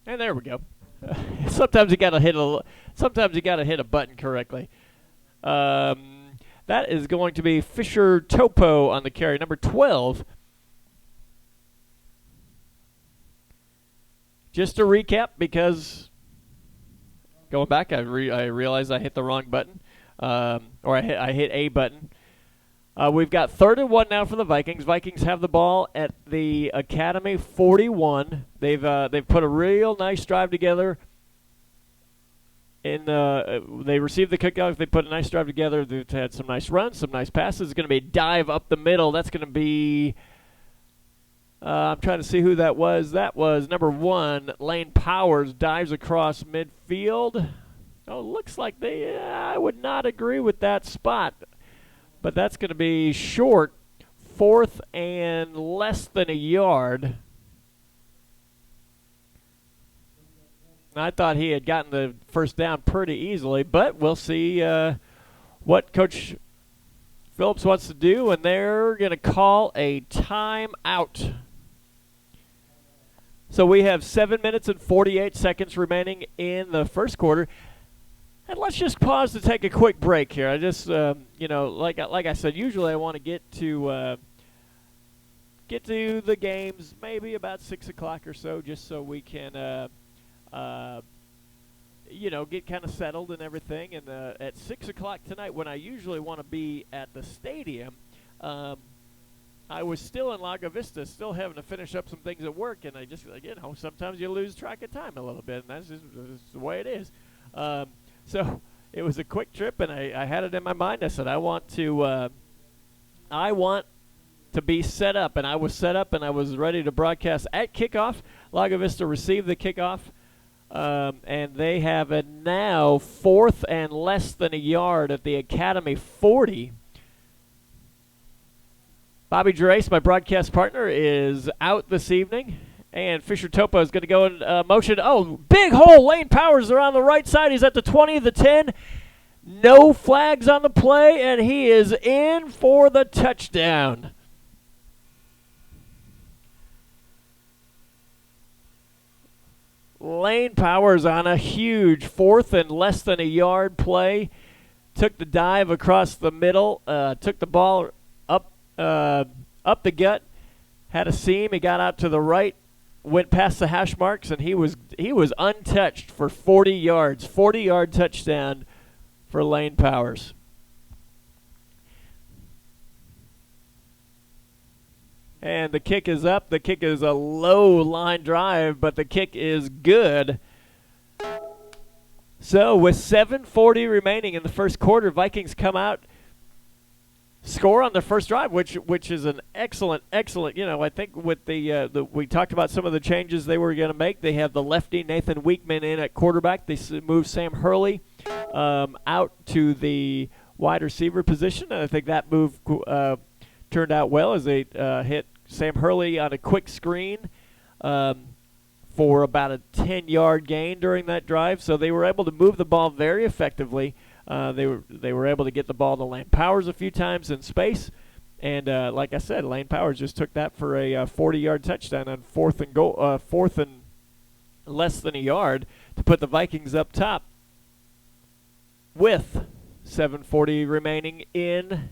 And there we go. Sometimes you gotta hit a button correctly. That is going to be Fisher Topo on the carry, number 12. Just to recap, because going back, I realized I hit the wrong button, or I hit a button. We've got 3rd and 1 now for the Vikings. Vikings have the ball at the Academy 41. They've put a real nice drive together. They received the kickoff. They put a nice drive together. They've had some nice runs, some nice passes. It's going to be a dive up the middle. That's going to be. I'm trying to see who that was. That was number 1, Lane Powers, dives across midfield. Oh, looks like I would not agree with that spot. But that's going to be short, 4th and less than a yard. I thought he had gotten the first down pretty easily, but we'll see what Coach Phillips wants to do, and they're going to call a timeout. So we have 7 minutes and 48 seconds remaining in the first quarter. And let's just pause to take a quick break here. I just, like I said, usually I want to get to the games maybe about 6 o'clock or so, just so we can, get kind of settled and everything. And at 6 o'clock tonight, when I usually want to be at the stadium, I was still in Lago Vista, still having to finish up some things at work, and I just, sometimes you lose track of time a little bit, and that's just the way it is. So it was a quick trip, and I had it in my mind. I said, I want to be set up, and I was set up, and I was ready to broadcast at kickoff. Lago Vista received the kickoff, and they have it now 4th and less than a yard at the Academy 40. Bobby Gerace, my broadcast partner, is out this evening. And Fisher Topo is going to go in motion. Oh, big hole. Lane Powers are on the right side. He's at the 20, the 10. No flags on the play, and he is in for the touchdown. Lane Powers on a huge 4th and less than a yard play. Took the dive across the middle. Took the ball up the gut. Had a seam. He got out to the right. Went past the hash marks, and he was untouched for 40 yards. 40-yard touchdown for Lane Powers. And the kick is up. The kick is a low line drive, but the kick is good. So with 7:40 remaining in the first quarter, Vikings come out, score on their first drive, which is an excellent. I think with the we talked about some of the changes they were going to make. They have the lefty Nathan Weekman in at quarterback. They moved Sam Hurley out to the wide receiver position, and I think that move turned out well as they hit Sam Hurley on a quick screen for about a 10-yard gain during that drive. So they were able to move the ball very effectively. They were able to get the ball to Lane Powers a few times in space, and like I said, Lane Powers just took that for a 40-yard touchdown on 4th and less than a yard to put the Vikings up top with 7:40 remaining in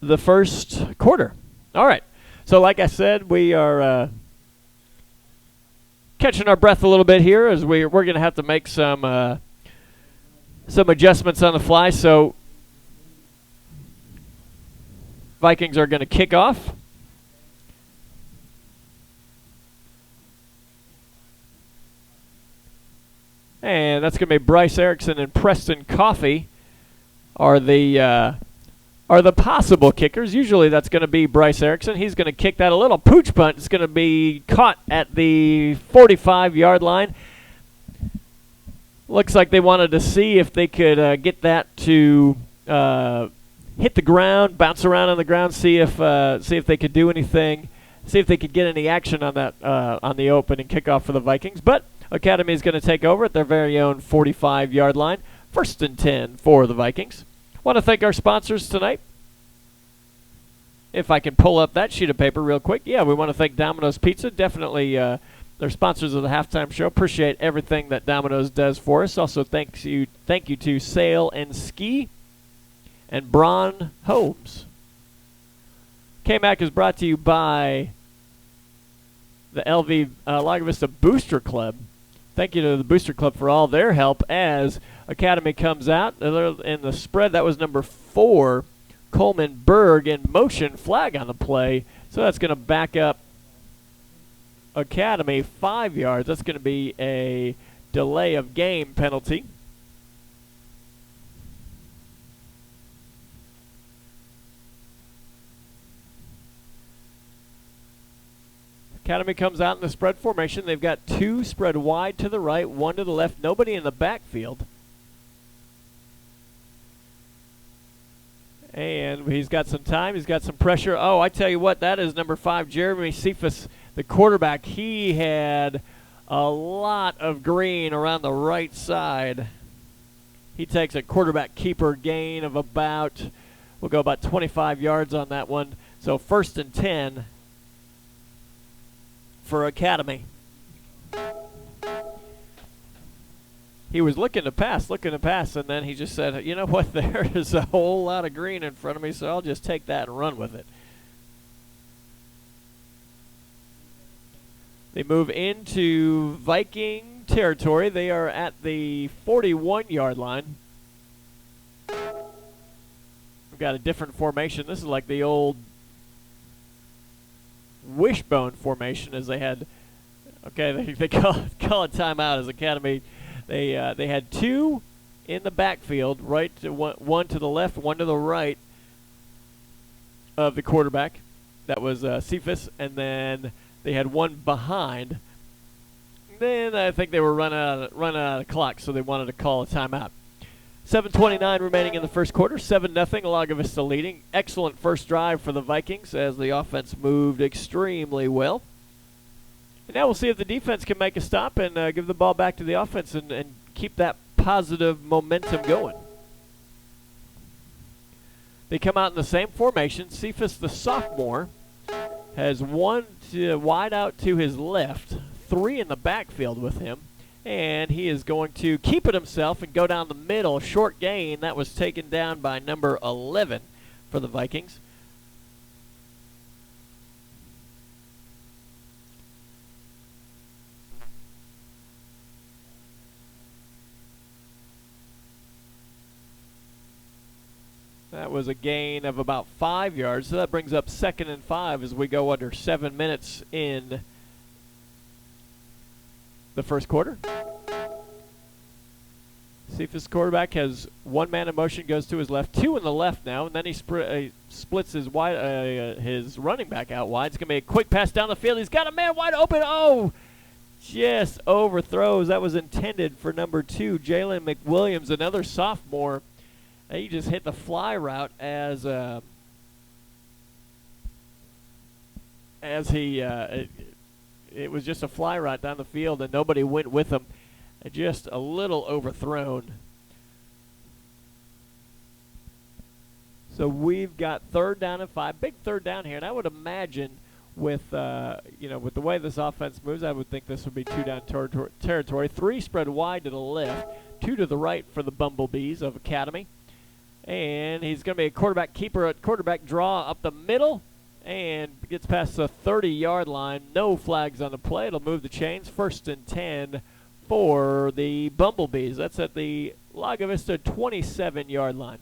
the first quarter. All right, so like I said, we are catching our breath a little bit here as we're going to have to make some adjustments on the fly. So Vikings are going to kick off. And that's going to be Bryce Erickson and Preston Coffey are the possible kickers. Usually that's going to be Bryce Erickson. He's going to kick that. A little pooch punt. It's going to be caught at the 45-yard line. Looks like they wanted to see if they could get that to hit the ground, bounce around on the ground, see if they could do anything, see if they could get any action on that on the opening kickoff for the Vikings. But Academy is going to take over at their very own 45-yard line. 1st and 10 for the Vikings. Want to thank our sponsors tonight. If I can pull up that sheet of paper real quick. Yeah, we want to thank Domino's Pizza. Definitely they're sponsors of the halftime show. Appreciate everything that Domino's does for us. Also, thank you to Sail and Ski and Braun Homes. KMAC is brought to you by the LV Lago Vista Booster Club. Thank you to the Booster Club for all their help as Academy comes out. In the spread, that was number 4. Coleman Berg in motion, flag on the play. So that's going to back up Academy 5 yards. That's going to be a delay of game penalty. Academy comes out in the spread formation. They've got 2 spread wide to the right, 1 to the left, nobody in the backfield. And he's got some time. He's got some pressure. Oh, I tell you what, that is number 5, Jeremy Cephas, the quarterback. He had a lot of green around the right side. He takes a quarterback keeper gain of about, we'll go about 25 yards on that one. So 1st and 10 for Academy. He was looking to pass, and then he just said, you know what, there is a whole lot of green in front of me, so I'll just take that and run with it. They move into Viking territory. They are at the 41-yard line. We've got a different formation. This is like the old wishbone formation as they had, okay, they call it timeout as Academy. They had 2 in the backfield, right to one to the left, 1 to the right of the quarterback. That was Cephas, and then they had 1 behind. Then I think they were running out of clock, so they wanted to call a timeout. 7:29 remaining in the first quarter, 7-0, Lago Vista leading. Excellent first drive for the Vikings as the offense moved extremely well. And now we'll see if the defense can make a stop and give the ball back to the offense and keep that positive momentum going. They come out in the same formation. Cephas, the sophomore, has 1 wide out to his left, 3 in the backfield with him, and he is going to keep it himself and go down the middle. Short gain. That was taken down by number 11 for the Vikings. That was a gain of about 5 yards, so that brings up 2nd and 5 as we go under 7 minutes in the first quarter. Cephas quarterback has 1 man in motion, goes to his left, 2 in the left now, and then he splits his running back out wide. It's going to be a quick pass down the field. He's got a man wide open. Oh, just overthrows. That was intended for number 2, Jalen McWilliams, another sophomore. He just hit the fly route as he it was just a fly route down the field, and nobody went with him. Just a little overthrown. So we've got 3rd down and 5, big 3rd down here, and I would imagine with with the way this offense moves, I would think this would be 2 down territory. 3 spread wide to the left, 2 to the right for the Bumblebees of Academy. And he's going to be a quarterback keeper at quarterback draw up the middle and gets past the 30-yard line. No flags on the play. It'll move the chains. 1st and 10 for the Bumblebees. That's at the Lago Vista 27-yard line.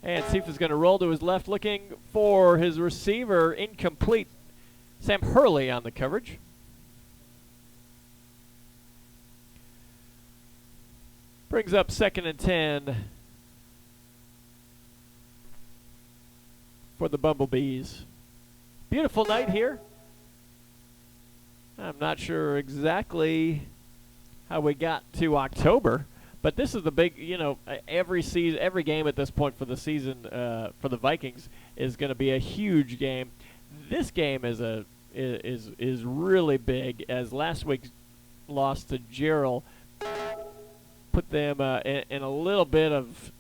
And Cephas is going to roll to his left, looking for his receiver. Incomplete. Sam Hurley on the coverage. Brings up 2nd and 10 for the Bumblebees. Beautiful night here. I'm not sure exactly how we got to October, But this is the big, every season, every game at this point for the season for the Vikings is going to be a huge game. This game is really big, as last week's loss to Gerald put them in a little bit of,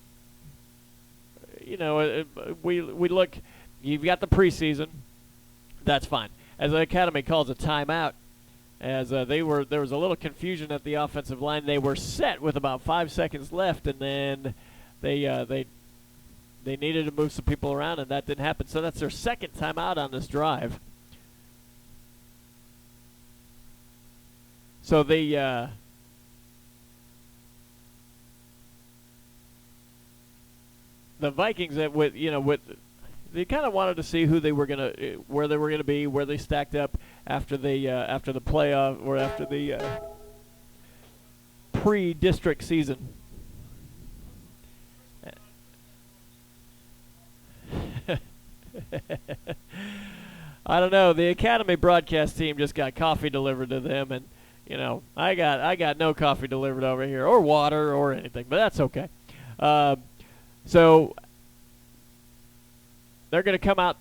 we look. You've got the preseason, that's fine. As the Academy calls a timeout, as there was a little confusion at the offensive line. They were set with about 5 seconds left, and then they needed to move some people around, and that didn't happen. So that's their second timeout on this drive. So the Vikings, they kind of wanted to see who they were where they were gonna be, where they stacked up after the playoff or after the pre-district season. I don't know. The Academy broadcast team just got coffee delivered to them, and I got no coffee delivered over here, or water, or anything, but that's okay. So they're going to come out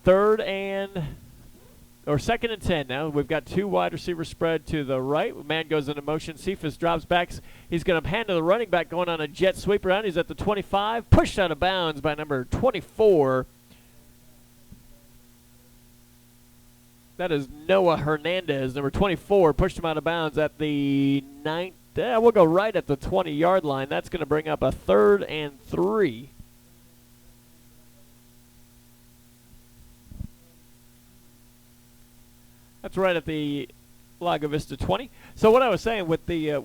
second and 10 now. We've got two wide receivers spread to the right. Man goes into motion. Cephas drops back. He's going to hand to the running back going on a jet sweep around. He's at the 25. Pushed out of bounds by number 24. That is Noah Hernandez, number 24. Pushed him out of bounds at the 9th. We'll go right at the 20-yard line. That's going to bring up a 3rd and 3. That's right at the Lago Vista 20. So what I was saying with the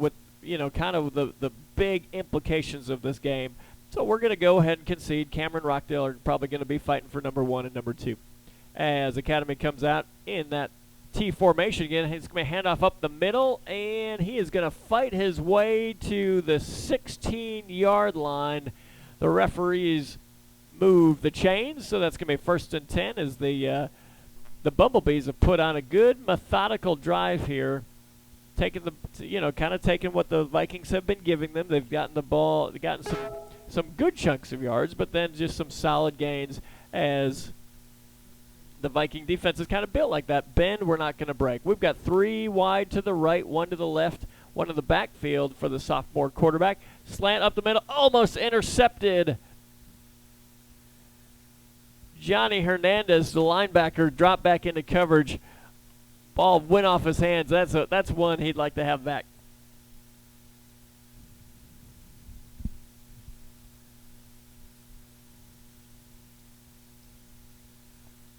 kind of the big implications of this game. So we're going to go ahead and concede. Cameron Rockdale are probably going to be fighting for number 1 and number 2. As Academy comes out in that T formation again, he's going to hand off up the middle, and he is going to fight his way to the 16-yard line. The referees move the chains, so that's going to be 1st and 10 as the Bumblebees have put on a good methodical drive here, taking taking what the Vikings have been giving them. They've gotten the ball, they've gotten some good chunks of yards, but then just some solid gains as the Viking defense is kind of built like that. Bend, we're not going to break. We've got 3 wide to the right, 1 to the left, 1 in the backfield for the sophomore quarterback. Slant up the middle, almost intercepted. Johnny Hernandez, the linebacker, dropped back into coverage. Ball went off his hands. That's one he'd like to have back.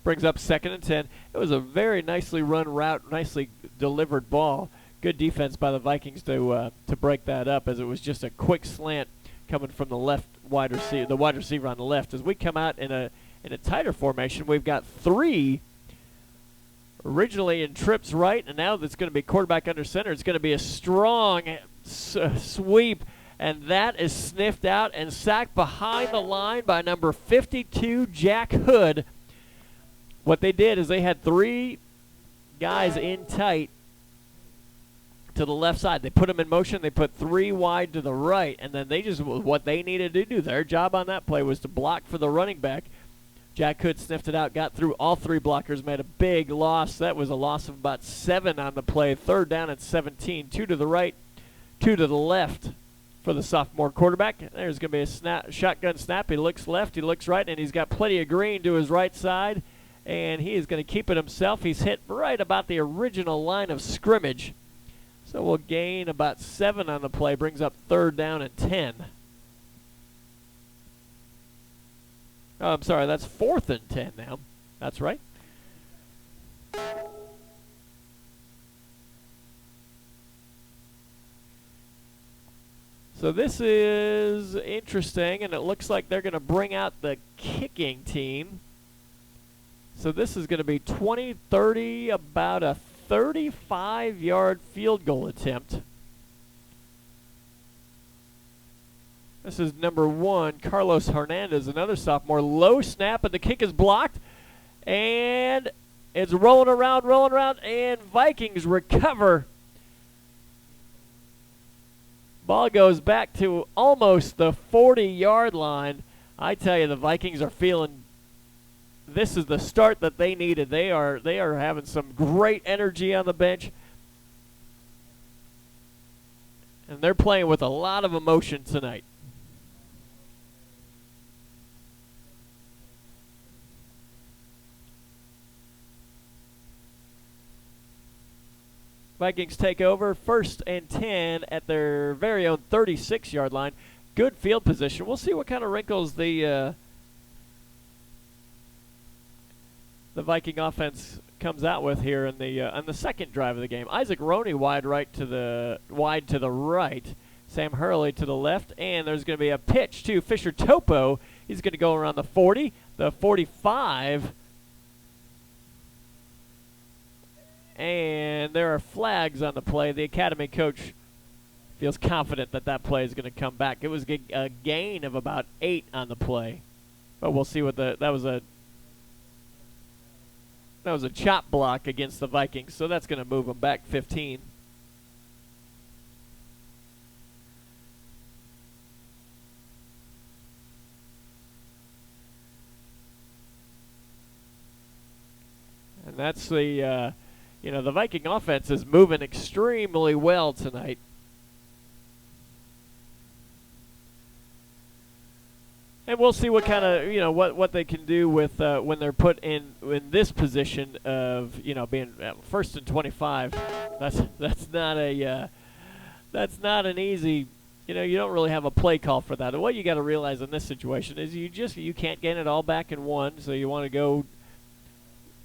Brings up 2nd and 10. It was a very nicely run route, nicely delivered ball. Good defense by the Vikings to break that up, as it was just a quick slant coming from the left wide receiver, the wide receiver on the left. As we come out in a tighter formation, we've got 3 originally in trips right, and now that's going to be quarterback under center. It's going to be a strong sweep, and that is sniffed out and sacked behind the line by number 52, Jack Hood. What they did is they had 3 guys in tight to the left side. They put them in motion. They put 3 wide to the right, and then what they needed to do, their job on that play was to block for the running back. Jack Hood sniffed it out, got through all 3 blockers, made a big loss. That was a loss of about 7 on the play. 3rd down and 17. 2 to the right, 2 to the left for the sophomore quarterback. There's going to be a shotgun snap. He looks left, he looks right, and he's got plenty of green to his right side, and he is going to keep it himself. He's hit right about the original line of scrimmage. So we'll gain about 7 on the play, brings up 3rd down and 10. Oh, I'm sorry, that's 4th and 10 now. That's right. So this is interesting, and it looks like they're going to bring out the kicking team. So this is going to be 20-30, about a 35-yard field goal attempt. This is number 1, Carlos Hernandez, another sophomore. Low snap, and the kick is blocked. And it's rolling around, and Vikings recover. Ball goes back to almost the 40-yard line. I tell you, the Vikings are feeling this is the start that they needed. They are having some great energy on the bench. And they're playing with a lot of emotion tonight. Vikings take over, 1st and 10 at their very own 36-yard line. Good field position. We'll see what kind of wrinkles the Viking offense comes out with here in the on the second drive of the game. Isaac Roney wide to the right. Sam Hurley to the left, and there's going to be a pitch to Fisher Topo. He's going to go around the 40, the 45. And there are flags on the play. The academy coach feels confident that that play is going to come back. It was a gain of about 8 on the play, but we'll see what that was a chop block against the Vikings, so that's going to move them back 15. And that's the the Viking offense is moving extremely well tonight. And we'll see what kind of, what they can do with when they're put in this position of, being 1st and 25. That's not an easy, you don't really have a play call for that. And what you got to realize in this situation is you can't gain it all back in one, so you want to go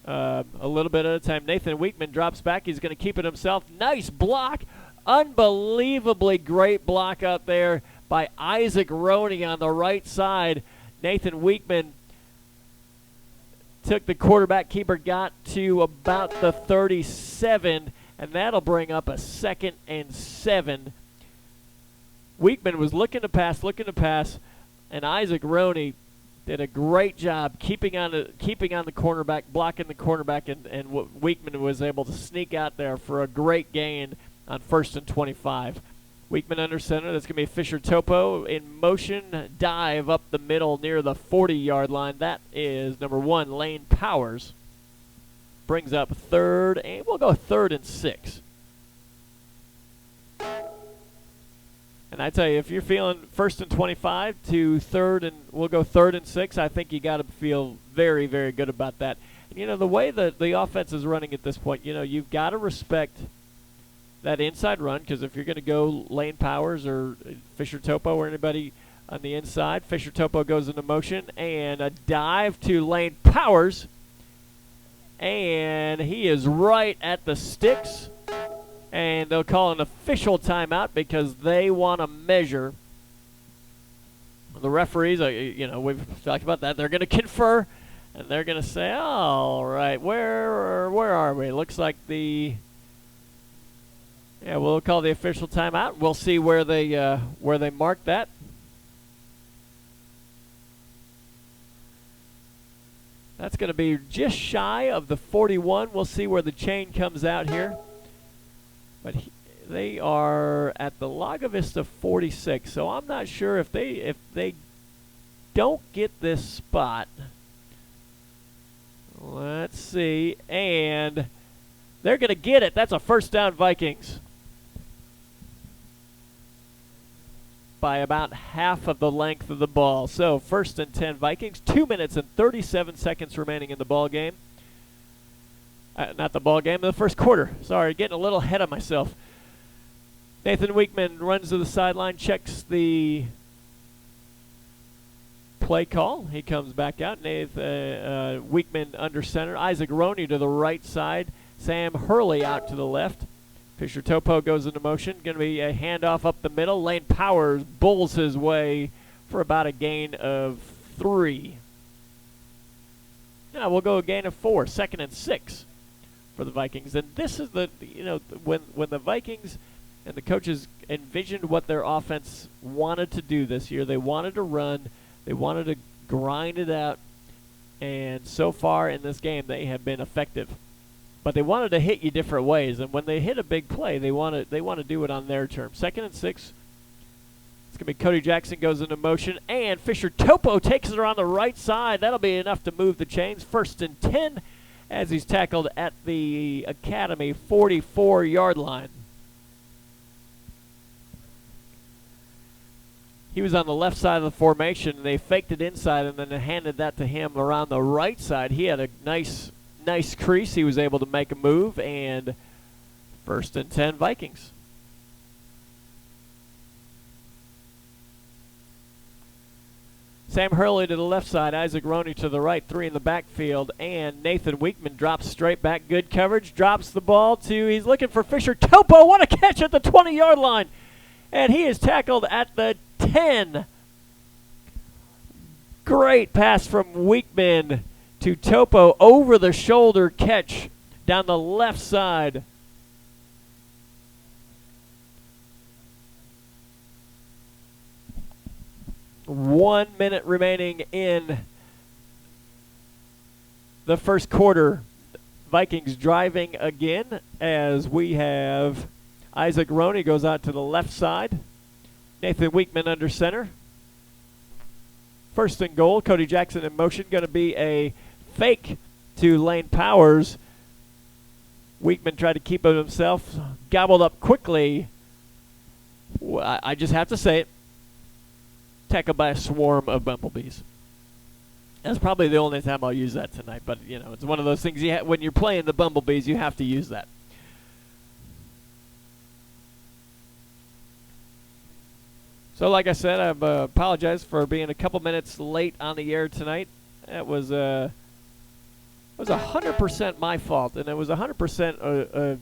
a little bit at a time. Nathan Weekman drops back. He's going to keep it himself. Nice block. Unbelievably great block out there by Isaac Roney on the right side. Nathan Weekman took the quarterback keeper, got to about the 37, and that'll bring up a 2nd and 7. Weekman was looking to pass, and Isaac Roney did a great job keeping on the cornerback, blocking the cornerback, and Weekman was able to sneak out there for a great gain on 1st and 25. Weekman under center. That's going to be Fisher Topo in motion, dive up the middle near the 40-yard line. That is number 1, Lane Powers. Brings up 3rd, and we'll go 3rd and 6. And I tell you, if you're feeling 1st and 25 to 3rd, and we'll go 3rd and 6, I think you got to feel very, very good about that. And, the way that the offense is running at this point, you've got to respect that inside run, because if you're going to go Lane Powers or Fisher Topo or anybody on the inside, Fisher Topo goes into motion, and a dive to Lane Powers, and he is right at the sticks. And they'll call an official timeout because they want to measure. The referees, we've talked about that. They're going to confer, and they're going to say, all right, where are we? Looks like we'll call the official timeout. We'll see where they mark that. That's going to be just shy of the 41. We'll see where the chain comes out here. But they are at the Lago Vista 46, so I'm not sure if they don't get this spot. Let's see, and they're going to get it. That's a 1st down, Vikings, by about half of the length of the ball. So 1st and 10, Vikings. 2 minutes and 37 seconds remaining in the ball game. Not the ball game, the first quarter. Sorry, getting a little ahead of myself. Nathan Weekman runs to the sideline, checks the play call. He comes back out. Nathan Weekman under center. Isaac Roney to the right side. Sam Hurley out to the left. Fisher Topo goes into motion. Going to be a handoff up the middle. Lane Powers bulls his way for about a gain of 3. Now we'll go a gain of 4. 2nd and 6. For the Vikings. And this is when the Vikings and the coaches envisioned what their offense wanted to do this year. They wanted to run, they wanted to grind it out, and so far in this game they have been effective. But they wanted to hit you different ways, and when they hit a big play, they want to do it on their terms. 2nd and 6, It's going to be Cody Jackson goes into motion, and Fisher Topo takes it around the right side. That'll be enough to move the chains. 1st and 10 as he's tackled at the Academy 44-yard line. He was on the left side of the formation. They faked it inside and then handed that to him around the right side. He had a nice crease. He was able to make a move, and 1st and 10 Vikings. Sam Hurley to the left side, Isaac Roney to the right, 3 in the backfield, and Nathan Weekman drops straight back. Good coverage, drops the ball to, he's looking for Fisher Topo. What a catch at the 20-yard line. And he is tackled at the 10. Great pass from Weekman to Topo, over the shoulder catch down the left side. One minute remaining in the first quarter. Vikings driving again as we have Isaac Roney goes out to the left side. Nathan Weekman under center. 1st and goal. Cody Jackson in motion. Going to be a fake to Lane Powers. Weekman tried to keep it himself. Gobbled up quickly. I just have to say it. Tackled by a swarm of bumblebees. That's probably the only time I'll use that tonight. But, you know, it's one of those things when you're playing the bumblebees, you have to use that. So, like I said, I apologize for being a couple minutes late on the air tonight. It was 100% my fault, and it was 100%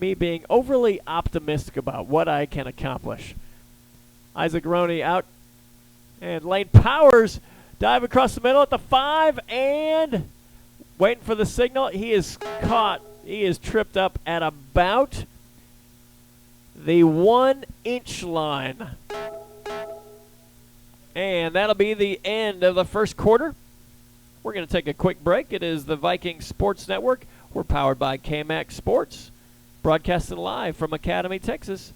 me being overly optimistic about what I can accomplish. Isaac Roney out, and Lane Powers dive across the middle at the 5, and waiting for the signal. He is caught. He is tripped up at about the 1-inch line. And that'll be the end of the first quarter. We're going to take a quick break. It is the Vikings Sports Network. We're powered by KMAX Sports, broadcasting live from Academy, Texas.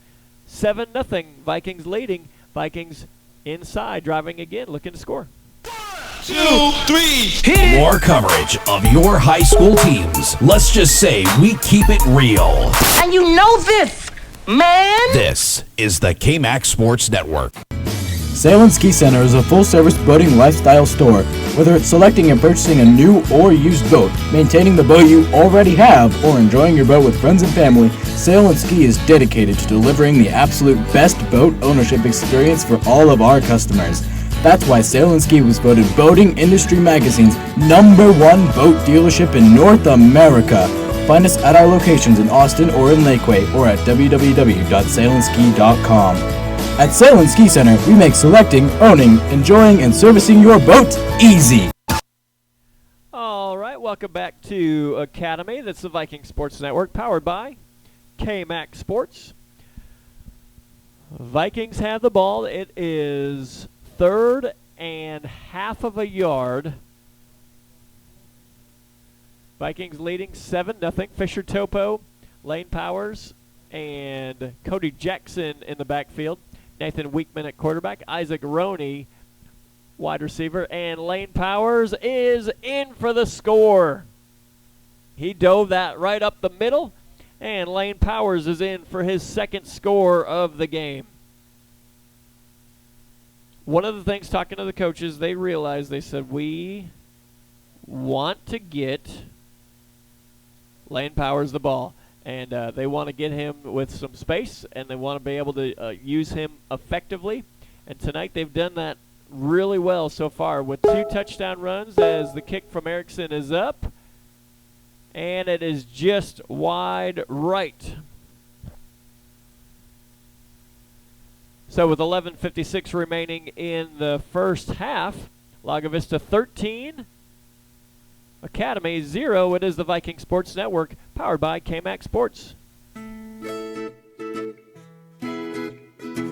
7-0, Vikings leading. Vikings inside, driving again, looking to score. 1, 2, 3, hit! More coverage of your high school teams. Let's just say we keep it real. And you know this, man! This is the KMAX Sports Network. Sail & Ski Center is a full-service boating lifestyle store. Whether it's selecting and purchasing a new or used boat, maintaining the boat you already have, or enjoying your boat with friends and family, Sail & Ski is dedicated to delivering the absolute best boat ownership experience for all of our customers. That's why Sail & Ski was voted Boating Industry Magazine's #1 boat dealership in North America. Find us at our locations in Austin or in Lakeway, or at www.sailandski.com. At Sail & Ski Center, we make selecting, owning, enjoying, and servicing your boat easy. All right, welcome back to Academy. That's the Viking Sports Network, powered by KMAX Sports. Vikings have the ball. It is 3rd and half of a yard. Vikings leading 7-0. Fisher Topo, Lane Powers, and Cody Jackson in the backfield. Nathan Weekman at quarterback. Isaac Roney, wide receiver. And Lane Powers is in for the score. He dove that right up the middle. And Lane Powers is in for his 2nd score of the game. One of the things, talking to the coaches, they realized, they said, we want to get Lane Powers the ball. And they want to get him with some space, and they want to be able to use him effectively. And tonight they've done that really well so far with 2 touchdown runs as the kick from Erickson is up. And it is just wide right. So with 11:56 remaining in the first half, Lago Vista 13, Academy 0. It is the Viking Sports Network, powered by KMAX Sports.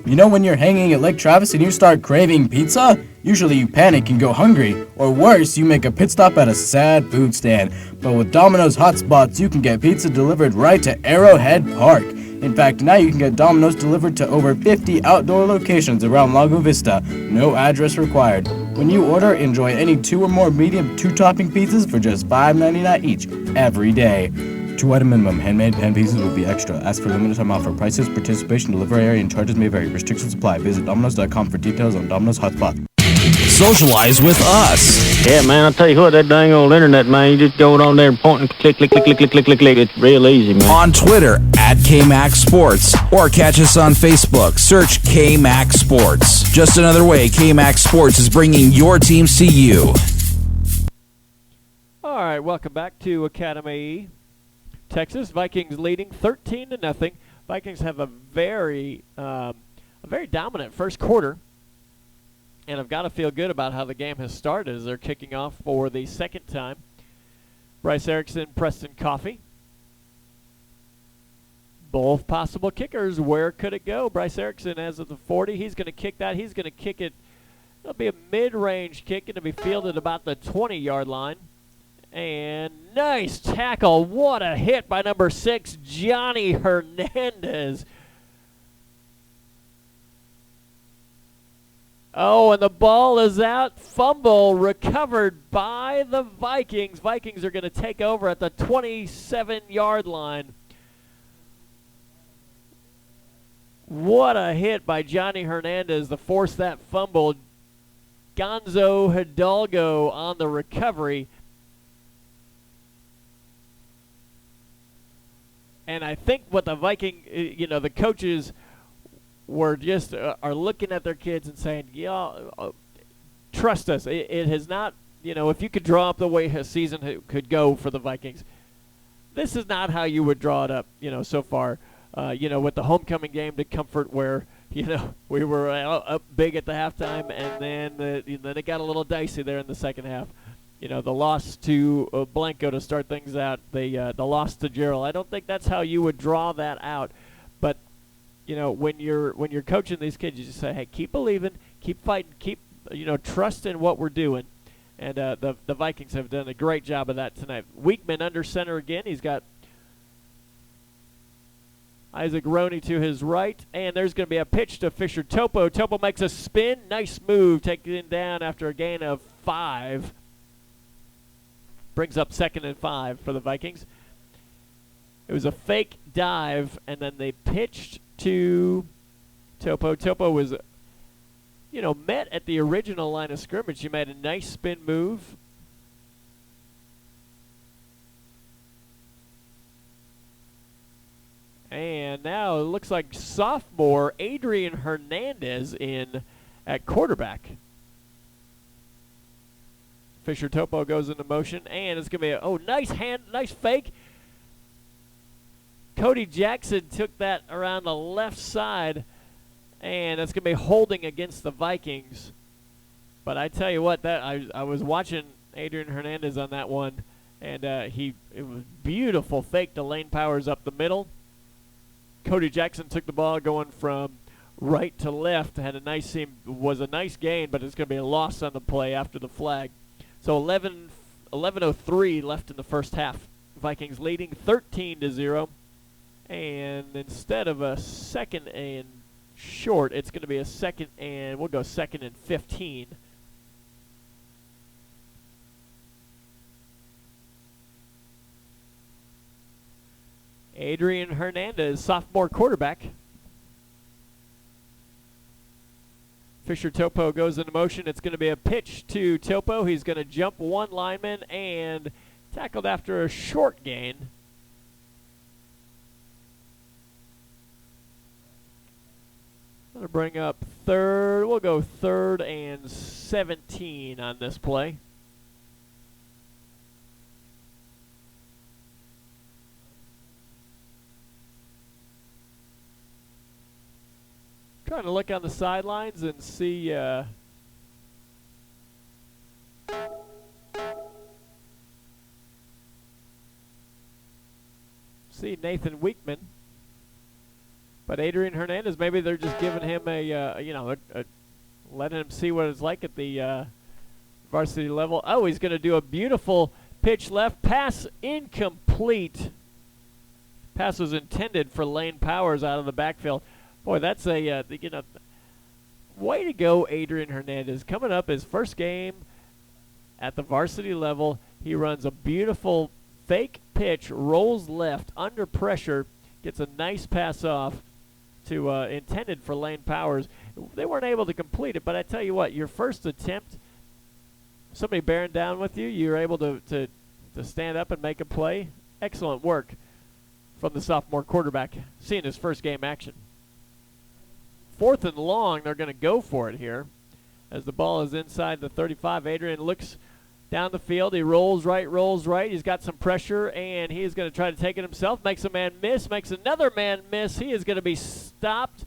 You know when you're hanging at Lake Travis and you start craving pizza? Usually you panic and go hungry. Or worse, you make a pit stop at a sad food stand. But with Domino's Hot Spots, you can get pizza delivered right to Arrowhead Park. In fact, now you can get Domino's delivered to over 50 outdoor locations around Lago Vista. No address required. When you order, enjoy any 2 or more medium 2-topping pizzas for just $5.99 each every day. 2-item minimum. Handmade pan pieces will be extra. Ask for limited time offer. Prices, participation, delivery area, and charges may vary. Restrictions apply. Visit Domino's.com for details on Domino's Hotspot. Socialize with us. Yeah, man, I'll tell you what, that dang old internet, man, you just go on there and point and click, click, click, click, click, click, click, click. It's real easy, man. On Twitter at KMax Sports, or catch us on Facebook. Search KMax Sports. Just another way KMax Sports is bringing your teams to you. All right, welcome back to Academy Texas. Vikings leading 13-0. Vikings have a very dominant first quarter. And I've got to feel good about how the game has started as they're kicking off for the second time. Bryce Erickson, Preston Coffey. Both possible kickers. Where could it go? Bryce Erickson as of the 40. He's going to kick that. He's going to kick it. It'll be a mid-range kick. It'll be fielded about the 20-yard line. And nice tackle. What a hit by number 6, Johnny Hernandez. Oh, and the ball is out. Fumble recovered by the Vikings. Vikings are going to take over at the 27-yard line. What a hit by Johnny Hernandez to force that fumble. Gonzo Hidalgo on the recovery. And I think what the the coaches were just are looking at their kids and saying, trust us. It has not, if you could draw up the way a season could go for the Vikings, this is not how you would draw it up, so far. With the homecoming game to Comfort where, we were up big at the halftime, and then it got a little dicey there in the second half. The loss to Blanco to start things out, the loss to Gerald. I don't think that's how you would draw that out. But when you're coaching these kids, you just say, hey, keep believing, keep fighting, keep trust in what we're doing. And the Vikings have done a great job of that tonight. Weekman under center again. He's got Isaac Roney to his right, and there's going to be a pitch to Fisher Topo. Topo makes a spin. Nice move, taking it down after a gain of 5. Brings up 2nd and 5 for the Vikings. It was a fake dive, and then they pitched to Topo. Topo was, met at the original line of scrimmage. He made a nice spin move. And now it looks like sophomore Adrian Hernandez in at quarterback. Fisher Topo goes into motion, and it's going to be nice fake. Cody Jackson took that around the left side, and it's going to be holding against the Vikings. But I tell you what, I was watching Adrian Hernandez on that one, and it was beautiful fake to Lane Powers up the middle. Cody Jackson took the ball going from right to left. Was a nice gain, but it's going to be a loss on the play after the flag. So 11:03 left in the first half. Vikings leading 13-0. And instead of a 2nd and short, it's going to be a 2nd and we'll go 2nd and 15. Adrian Hernandez, sophomore quarterback. Fisher Topo goes into motion. It's going to be a pitch to Topo. He's going to jump one lineman and tackled after a short gain. Going to bring up 3rd. We'll go 3rd and 17 on this play. Trying to look on the sidelines and see Nathan Weekman, but Adrian Hernandez, maybe they're just giving him letting him see what it's like at the varsity level. Oh, he's going to do a beautiful pitch left, pass incomplete Pass was intended for Lane Powers out of the backfield. Boy, that's a way to go, Adrian Hernandez. Coming up his first game at the varsity level, he runs a beautiful fake pitch, rolls left under pressure, gets a nice pass off to intended for Lane Powers. They weren't able to complete it, but I tell you what, your first attempt, somebody bearing down with you, you're able to stand up and make a play. Excellent work from the sophomore quarterback, seeing his first game action. 4th and long, they're going to go for it here. As the ball is inside the 35, Adrian looks down the field. He rolls right. He's got some pressure, and he is going to try to take it himself. Makes a man miss, makes another man miss. He is going to be stopped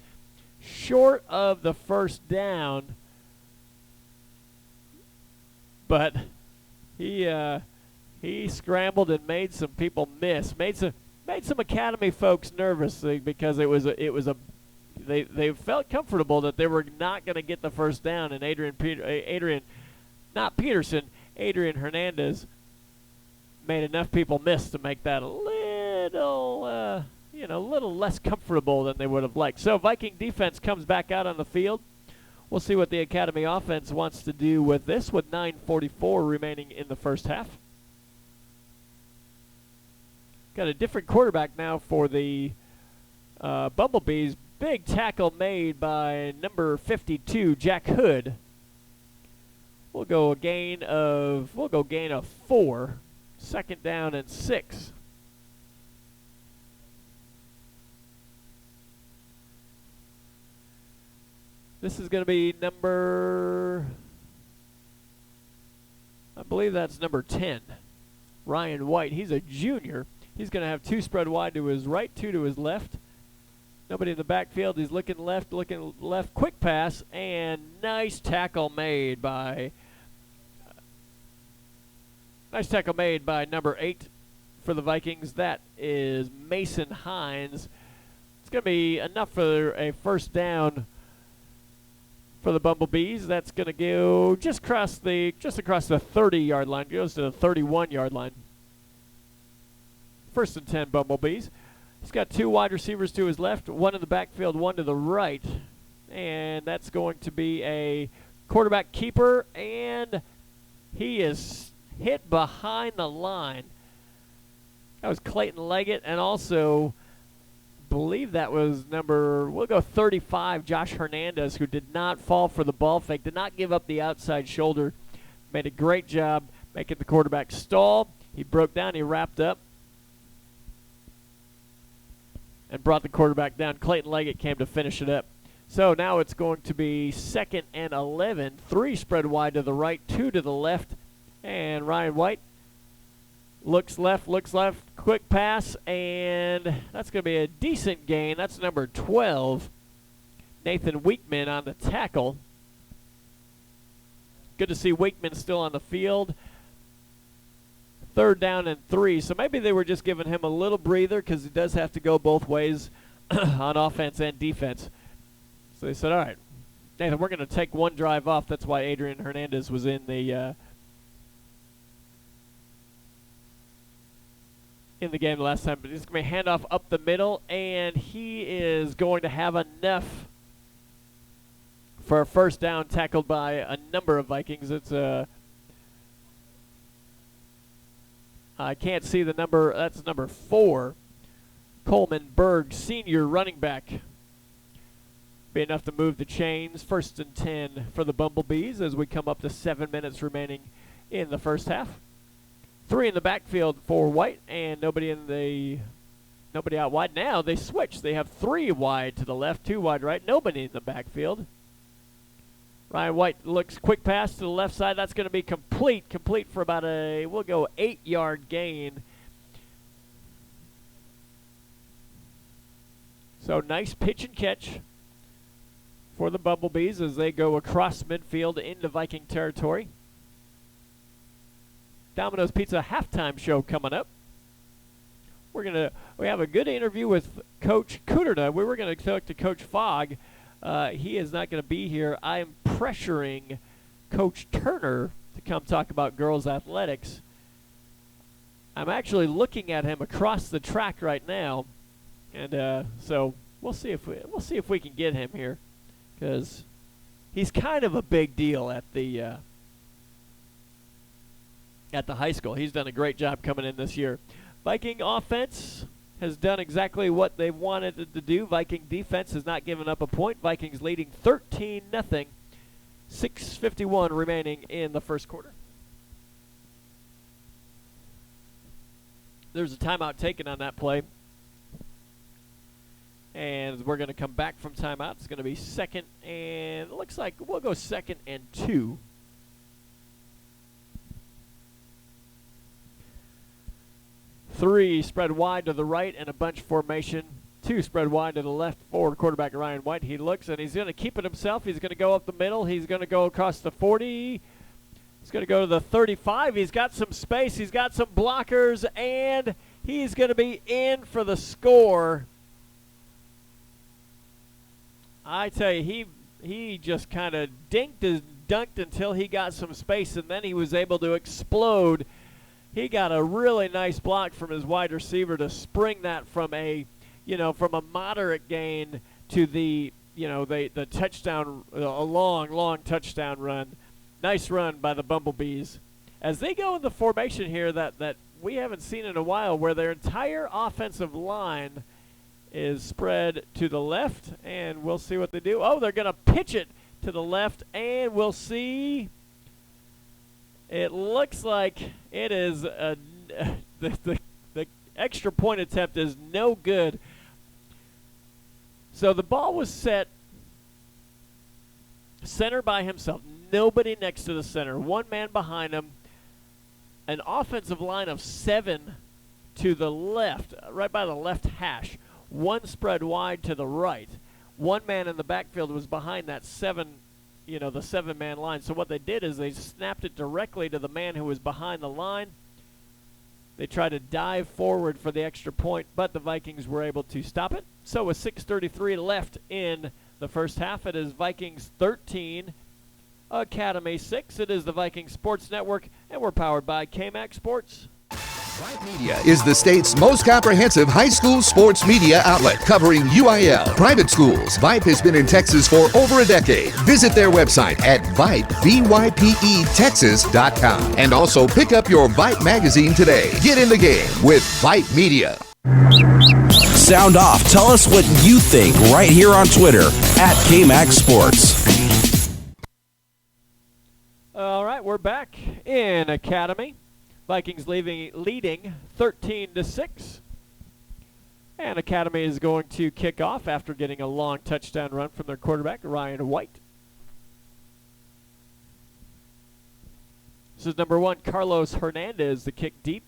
short of the first down. But he scrambled and made some people miss. Made some academy folks nervous because they felt comfortable that they were not going to get the first down, and Adrian Hernandez made enough people miss to make that a little less comfortable than they would have liked. So Viking defense comes back out on the field. We'll see what the Academy offense wants to do with this, with 9:44 remaining in the first half. Got a different quarterback now for the Bumblebees. Big tackle made by number 52, Jack Hood. We'll go gain of 4. 2nd down and 6. This is going to be I believe that's number 10, Ryan White. He's a junior. He's going to have 2 spread wide to his right, 2 to his left. Nobody in the backfield. He's looking left. Quick pass, and nice tackle made by number 8 for the Vikings. That is Mason Hines. It's going to be enough for a first down for the Bumblebees. That's going to go just across the 30-yard line. Goes to the 31-yard line. 1st and 10 Bumblebees. He's got 2 wide receivers to his left, 1 in the backfield, 1 to the right. And that's going to be a quarterback keeper, and he is hit behind the line. That was Clayton Leggett, and also believe that was we'll go 35, Josh Hernandez, who did not fall for the ball fake, did not give up the outside shoulder. Made a great job making the quarterback stall. He broke down, he wrapped up, and brought the quarterback down. Clayton Leggett came to finish it up. So now it's going to be 2nd and 11. 3 spread wide to the right, 2 to the left. And Ryan White looks left, quick pass, and that's going to be a decent gain. That's number 12, Nathan Weekman on the tackle. Good to see Weekman still on the field. 3rd down and 3. So maybe they were just giving him a little breather because he does have to go both ways on offense and defense. So they said, all right, Nathan, we're going to take 1 drive off. That's why Adrian Hernandez was in the game the last time. But he's going to be handoff up the middle, and he is going to have enough for a first down, tackled by a number of Vikings. It's I can't see the number. That's number 4, Coleman Berg, senior running back. Be enough to move the chains. 1st and 10 for the Bumblebees as we come up to 7 minutes remaining in the first half. 3 in the backfield for White, and nobody out wide. Now they switch. They have 3 wide to the left, 2 wide right. Nobody in the backfield. Ryan White looks, quick pass to the left side. That's going to be complete for about we'll go 8-yard gain. So nice pitch and catch for the Bumblebees as they go across midfield into Viking territory. Domino's Pizza halftime show coming up. We have a good interview with Coach Kuderna. We were going to talk to Coach Fogg. He is not going to be here. I'm pressuring Coach Turner to come talk about girls athletics. I'm actually looking at him across the track right now. And so we'll see if we can get him here, because he's kind of a big deal at the high school. He's done a great job coming in this year. Viking offense has done exactly what they wanted it to do. Viking defense has not given up a point. Vikings leading 13-0. 6:51 remaining in the first quarter. There's a timeout taken on that play. And we're going to come back from timeout. It's going to be second, and it looks like we'll go 2nd and 2. Three spread wide to the right and a bunch formation. 2 spread wide to the left. Forward quarterback Ryan White. He looks, and he's going to keep it himself. He's going to go up the middle. He's going to go across the 40. He's going to go to the 35. He's got some space. He's got some blockers, and he's going to be in for the score. I tell you, he just kind of dunked until he got some space, and then he was able to explode. He got a really nice block from his wide receiver to spring that from a moderate gain to the touchdown, a long touchdown run. Nice run by the Bumblebees. As they go in the formation here that we haven't seen in a while, where their entire offensive line is spread to the left, and we'll see what they do. Oh, they're going to pitch it to the left, and we'll see. It looks like it is the extra point attempt is no good. So the ball was set center by himself. Nobody next to the center. One man behind him. An offensive line of 7 to the left, right by the left hash. 1 spread wide to the right. 1 man in the backfield was behind that 7, the 7-man line. So what they did is they snapped it directly to the man who was behind the line. They tried to dive forward for the extra point, but the Vikings were able to stop it. So with 6:33 left in the first half, it is Vikings 13, Academy 6. It is the Viking Sports Network, and we're powered by KMAX Sports. Vype Media is the state's most comprehensive high school sports media outlet, covering UIL, private schools. Vype has been in Texas for over a decade. Visit their website at Vype, VYPETexas.com. And also pick up your Vype magazine today. Get in the game with Vype Media. Sound off. Tell us what you think right here on Twitter at KMAX Sports. All right, we're back in Academy. Vikings leading 13-6. And Academy is going to kick off after getting a long touchdown run from their quarterback, Ryan White. This is number 1, Carlos Hernandez, the kick deep.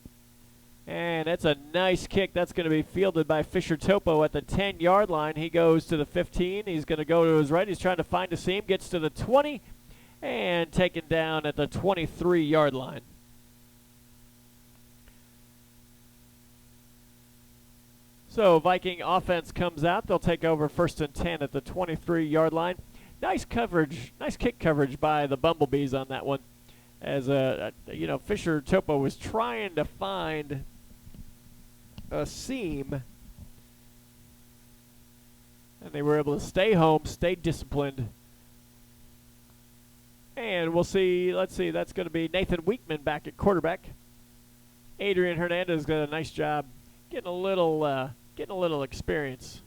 And that's a nice kick. That's going to be fielded by Fisher Topo at the 10-yard line. He goes to the 15. He's going to go to his right. He's trying to find a seam. Gets to the 20 and taken down at the 23-yard line. So Viking offense comes out. They'll take over 1st and 10 at the 23-yard line. Nice coverage, nice kick coverage by the Bumblebees on that one. As Fisher Topo was trying to find a seam, and they were able to stay home, stay disciplined. And we'll see. Let's see. That's going to be Nathan Weekman back at quarterback. Adrian Hernandez got a nice job getting a little experience.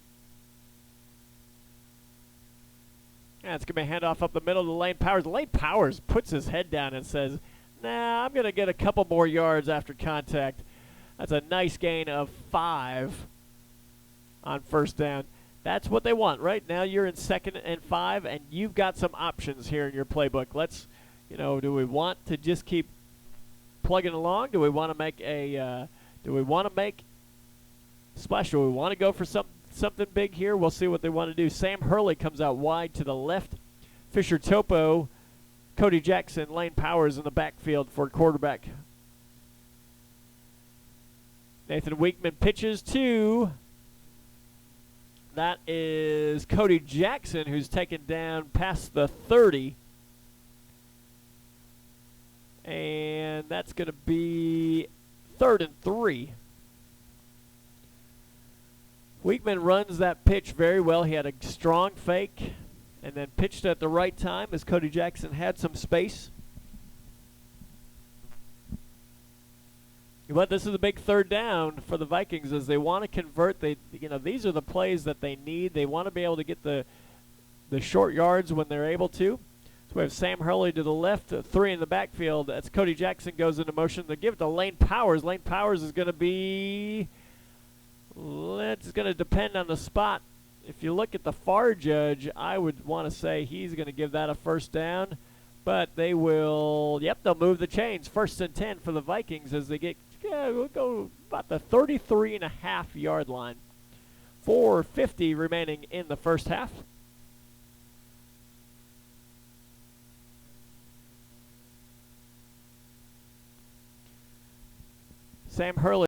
Yeah, it's going to be a handoff up the middle to Lane Powers. Lane Powers puts his head down and says, nah, I'm going to get a couple more yards after contact. That's a nice gain of 5 on 1st down. That's what they want. Right now you're in 2nd and 5, and you've got some options here in your playbook. Let's, do we want to just keep plugging along? Do we want to make splash? Do we want to go for something big here? We'll see what they want to do. Sam Hurley comes out wide to the left. Fisher Topo, Cody Jackson, Lane Powers in the backfield for quarterback. Nathan Weekman pitches to, that is Cody Jackson, who's taken down past the 30. And that's going to be 3rd and 3. Weekman runs that pitch very well. He had a strong fake and then pitched at the right time as Cody Jackson had some space. But this is a big third down for the Vikings as they want to convert. These are the plays that they need. They want to be able to get the short yards when they're able to. So we have Sam Hurley to the left, 3 in the backfield. That's Cody Jackson goes into motion. They give it to Lane Powers. Lane Powers is going to be, it's going to depend on the spot. If you look at the far judge, I would want to say he's going to give that a first down. But they will, they'll move the chains. 1st and 10 for the Vikings as they we'll go about the 33.5-yard line. 4:50 remaining in the first half. Sam Hurley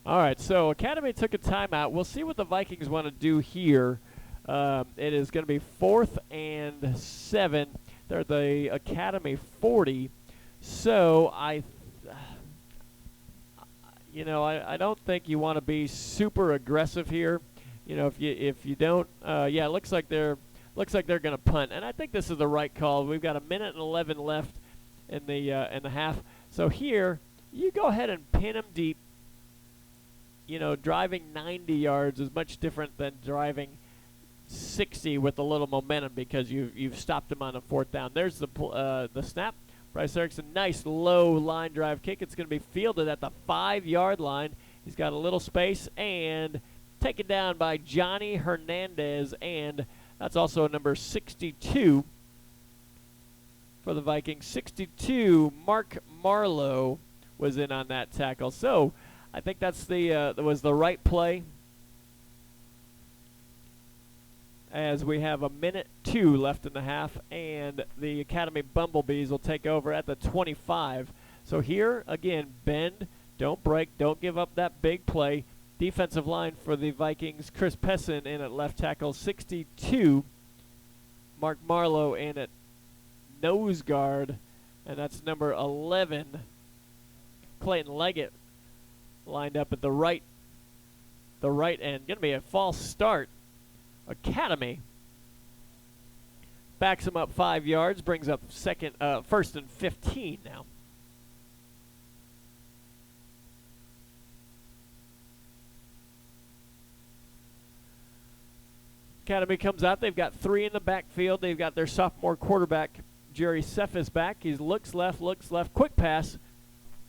All right, so Academy took a timeout. We'll see what the Vikings want to do here. It is going to be 4th and 7. They're at the Academy 40. So I don't think you want to be super aggressive here. If you don't, it looks like they're going to punt, and I think this is the right call. We've got 1:11 left in the half. So here, you go ahead and pin them deep. Driving 90 yards is much different than driving 60 with a little momentum because you've stopped them on a 4th down. There's the snap. Bryce Erickson, nice low line drive kick. It's going to be fielded at the 5-yard line. He's got a little space and taken down by Johnny Hernandez, and that's also number 62 for the Vikings. 62, Mark Marlowe was in on that tackle. So I think that was the right play. As we have 1:02 left in the half, and the Academy Bumblebees will take over at the 25. So here, again, bend, don't break, don't give up that big play. Defensive line for the Vikings, Chris Pessin in at left tackle, 62. Mark Marlowe in at nose guard, and that's number 11. Clayton Leggett lined up at the right end. Going to be a false start. Academy backs him up 5 yards, brings up 1st and 15 now. Academy comes out. They've got 3 in the backfield. They've got their sophomore quarterback, Jerry Cephas, back. He looks left, quick pass.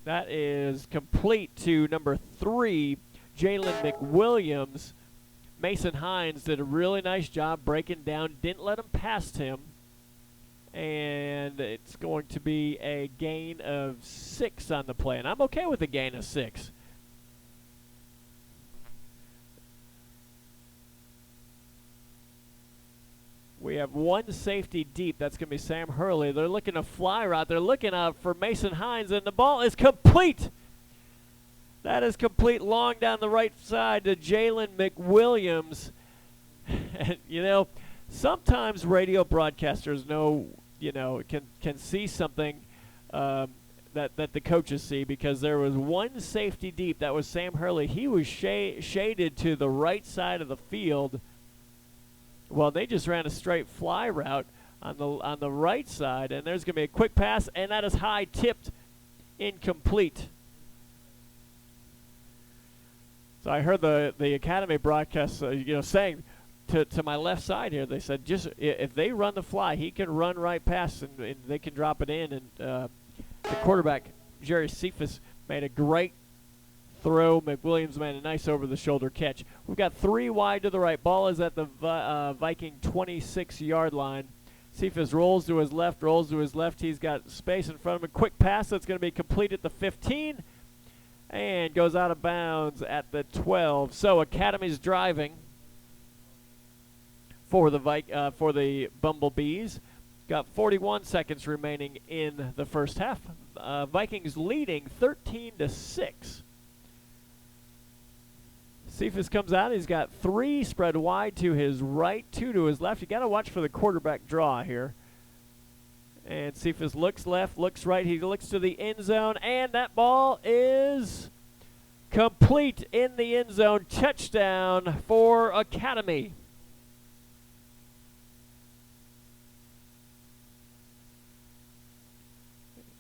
That is complete to number 3, Jalen McWilliams. Mason Hines did a really nice job breaking down, didn't let him past him, and it's going to be a gain of 6 on the play, and I'm okay with a gain of 6. We have 1 safety deep. That's going to be Sam Hurley. They're looking a fly route. They're looking out for Mason Hines, and the ball is complete. That is complete long down the right side to Jalen McWilliams. And, sometimes radio broadcasters can see something that the coaches see, because there was 1 safety deep. That was Sam Hurley. He was shaded to the right side of the field. Well, they just ran a straight fly route on the right side, and there's going to be a quick pass, and that is high tipped, incomplete. So I heard the Academy broadcast, saying to my left side here, they said, just if they run the fly, he can run right past, and they can drop it in. And the quarterback, Jerry Cephas, made a great throw. McWilliams made a nice over-the-shoulder catch. We've got 3 wide to the right. Ball is at the Viking 26-yard line. Cephas rolls to his left. He's got space in front of him. Quick pass that's going to be complete at the 15. And goes out of bounds at the 12. So Academy's driving for the Bumblebees. Got 41 seconds remaining in the first half. Vikings leading 13-6. Cephas comes out. He's got 3 spread wide to his right, 2 to his left. You got to watch for the quarterback draw here. And Cephas looks left, looks right. He looks to the end zone, and that ball is complete in the end zone. Touchdown for Academy.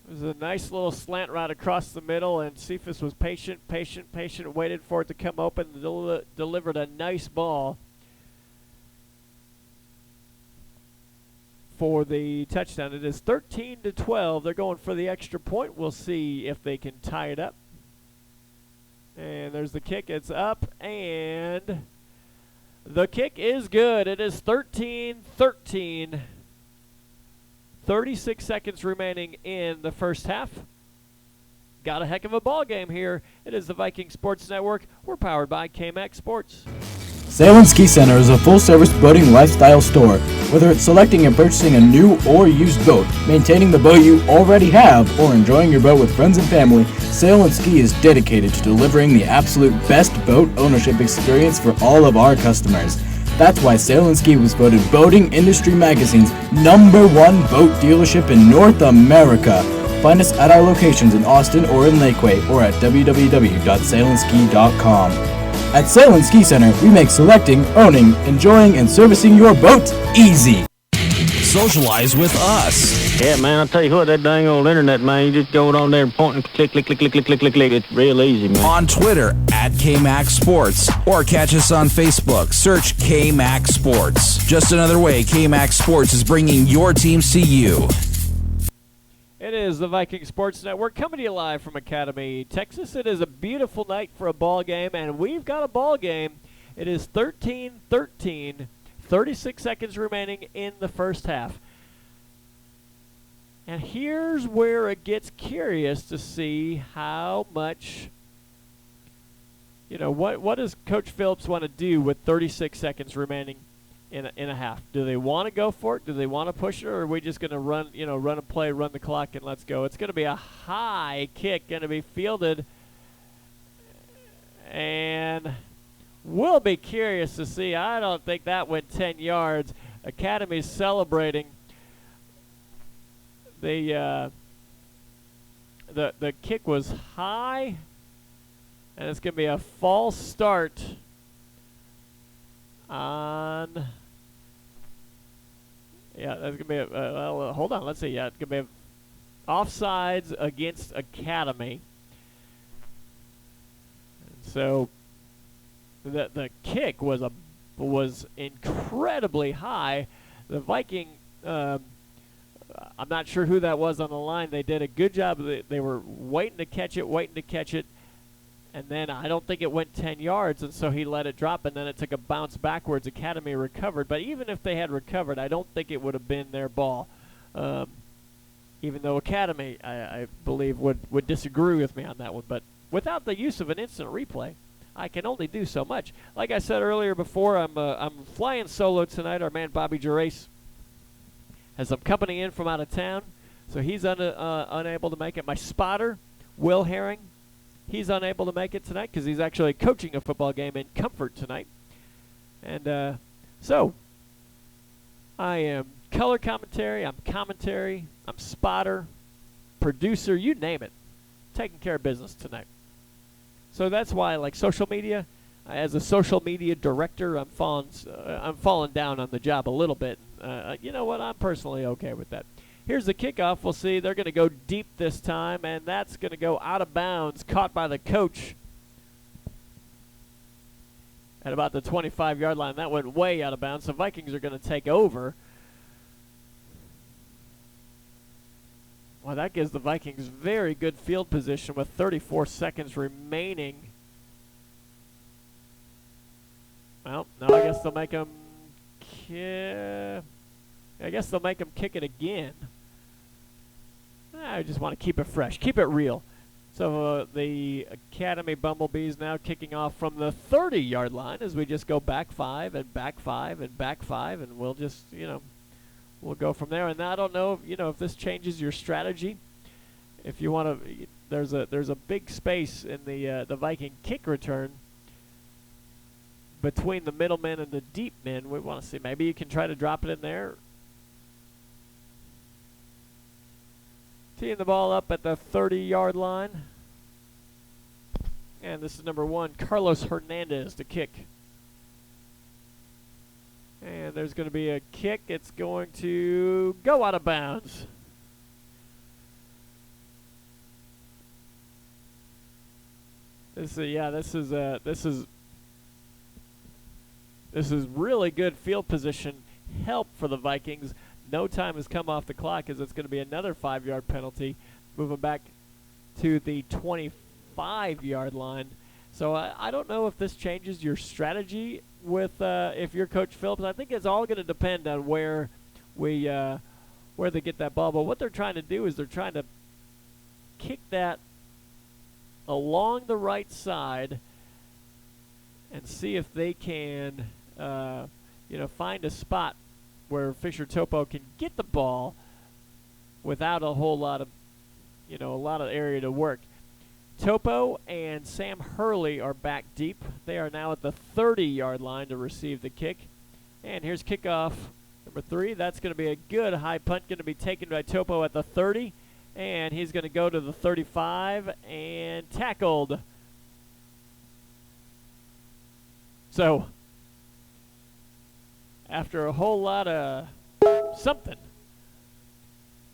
It was a nice little slant right across the middle, and Cephas was patient, waited for it to come open, and delivered a nice ball for the touchdown. It is 13-12. They're going for the extra point. We'll see if they can tie it up. And there's the kick. It's up, and the kick is good. It is 13-13. 36 seconds remaining in the first half. Got a heck of a ball game here. It is the Viking Sports Network. We're powered by KMAX Sports. Sail and Ski Center is a full-service boating lifestyle store. Whether it's selecting and purchasing a new or used boat, maintaining the boat you already have, or enjoying your boat with friends and family, Sail & Ski is dedicated to delivering the absolute best boat ownership experience for all of our customers. That's why Sail & Ski was voted Boating Industry Magazine's #1 boat dealership in North America. Find us at our locations in Austin or in Lakeway, or at www.sailandski.com. At Sail & Ski Center, we make selecting, owning, enjoying, and servicing your boat easy. Socialize with us. Yeah, man, I'll tell you what, that dang old internet, man, you just go on there and point and click, click, click, click, click, click, click, click. It's real easy, man. On Twitter at KMax Sports, or catch us on Facebook. Search KMax Sports. Just another way KMax Sports is bringing your teams to you. It is the Viking Sports Network coming to you live from Academy, Texas. It is a beautiful night for a ball game, and we've got a ball game. It is 13-13, 36 seconds remaining in the first half. And here's where it gets curious to see how much, what does Coach Phillips want to do with 36 seconds remaining in a half? Do they want to go for it? Do they want to push it? Or are we just going to run a play, run the clock, and let's go? It's going to be a high kick, going to be fielded. And we'll be curious to see. I don't think that went 10 yards. Academy's celebrating. The kick was high, and it's going to be a false start on. Yeah, that's going to be hold on, let's see. Yeah, it's going to be offsides against Academy. And so the kick was incredibly high. The Viking. I'm not sure who that was on the line. They did a good job. They were waiting to catch it, and then I don't think it went 10 yards, and so he let it drop, and then it took a bounce backwards. Academy recovered, but even if they had recovered, I don't think it would have been their ball. Even though Academy, I believe, would disagree with me on that one. But without the use of an instant replay, I can only do so much. Like I said earlier before, I'm flying solo tonight. Our man Bobby Gerace has some company in from out of town, so he's unable to make it. My spotter, Will Herring, he's unable to make it tonight because he's actually coaching a football game in Comfort tonight. And so I am color commentary, I'm spotter, producer, you name it, taking care of business tonight. So that's why, like social media, as a social media director, I'm falling down on the job a little bit. You know what? I'm personally okay with that. Here's the kickoff. We'll see. They're going to go deep this time, and that's going to go out of bounds, caught by the coach at about the 25-yard line. That went way out of bounds, so Vikings are going to take over. Well, that gives the Vikings very good field position with 34 seconds remaining. Well, no, I guess they'll make them kick it again. I just want to keep it fresh, keep it real. So the Academy Bumblebees now kicking off from the 30-yard line as we just go back 5 and back 5 and back 5, and we'll just, we'll go from there. And I don't know if this changes your strategy. If you want to, there's a big space in the Viking kick return between the middlemen and the deep men. We want to see, maybe you can try to drop it in there. Teeing the ball up at the 30-yard line. And this is number 1, Carlos Hernandez to kick. And there's going to be a kick. It's going to go out of bounds. This is really good field position help for the Vikings. No time has come off the clock as it's going to be another 5-yard penalty, moving back to the 25-yard line. So I don't know if this changes your strategy with if you're Coach Phillips. I think it's all going to depend on where they get that ball. But what they're trying to do is they're trying to kick that along the right side and see if they can find a spot where Fisher Topo can get the ball without a whole lot of, a lot of area to work. Topo and Sam Hurley are back deep. They are now at the 30-yard line to receive the kick. And here's kickoff number 3. That's going to be a good high punt, going to be taken by Topo at the 30. And he's going to go to the 35 and tackled. So, after a whole lot of something,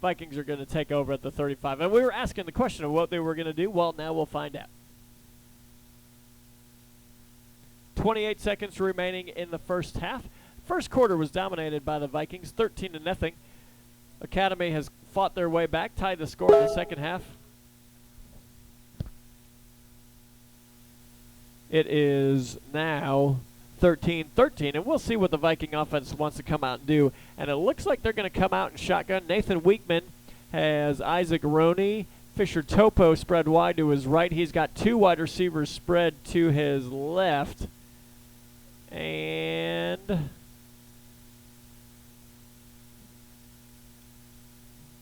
Vikings are going to take over at the 35. And we were asking the question of what they were going to do. Well, now we'll find out. 28 seconds remaining in the first half. First quarter was dominated by the Vikings, 13-0. Academy has fought their way back, tied the score in the second half. It is now 13-13, and we'll see what the Viking offense wants to come out and do. And it looks like they're going to come out in shotgun. Nathan Weekman has Isaac Roney, Fisher Topo spread wide to his right. He's got 2 wide receivers spread to his left. And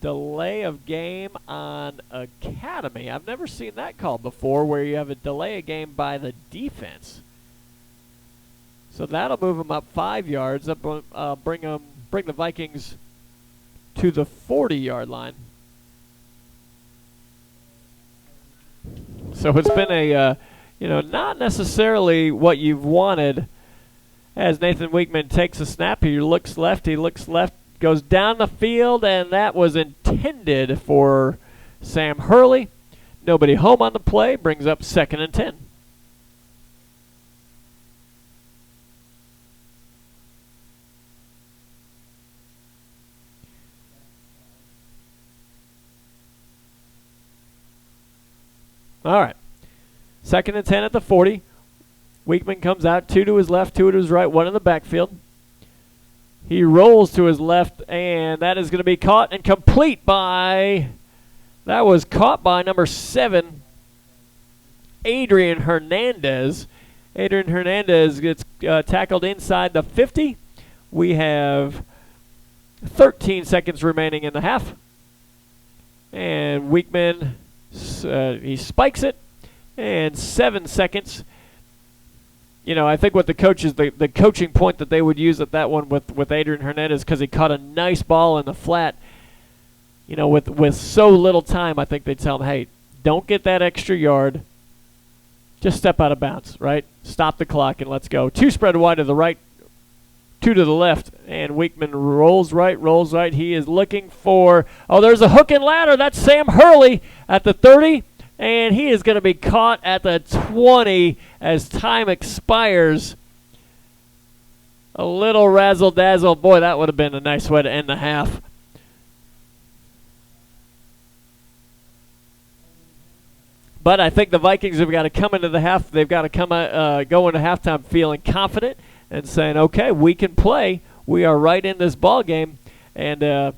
delay of game on Academy. I've never seen that called before, where you have a delay of game by the defense. So that'll move them up 5 yards. Bring the Vikings to the 40-yard line. So it's been a, not necessarily what you've wanted. As Nathan Weekman takes a snap, he looks left, goes down the field, and that was intended for Sam Hurley. Nobody home on the play, brings up 2nd and 10. All right. 2nd and 10 at the 40. Weekman comes out, 2 to his left, 2 to his right, 1 in the backfield. He rolls to his left, and that is going to be caught and complete by, that was caught by number 7, Adrian Hernandez. Adrian Hernandez gets tackled inside the 50. We have 13 seconds remaining in the half. And Weekman, he spikes it, and 7 seconds. I think what the coaches, the coaching point that they would use at that one with Adrian Hernandez, because he caught a nice ball in the flat, with so little time, I think they'd tell him, hey, don't get that extra yard. Just step out of bounds, right? Stop the clock and let's go. 2 spread wide to the right, 2 to the left, and Weekman rolls right. He is looking for, there's a hook and ladder. That's Sam Hurley at the 30. And he is going to be caught at the 20 as time expires. A little razzle-dazzle. Boy, that would have been a nice way to end the half. But I think the Vikings have got to come into the half. They've got to go into halftime feeling confident and saying, okay, we can play. We are right in this ball game. And,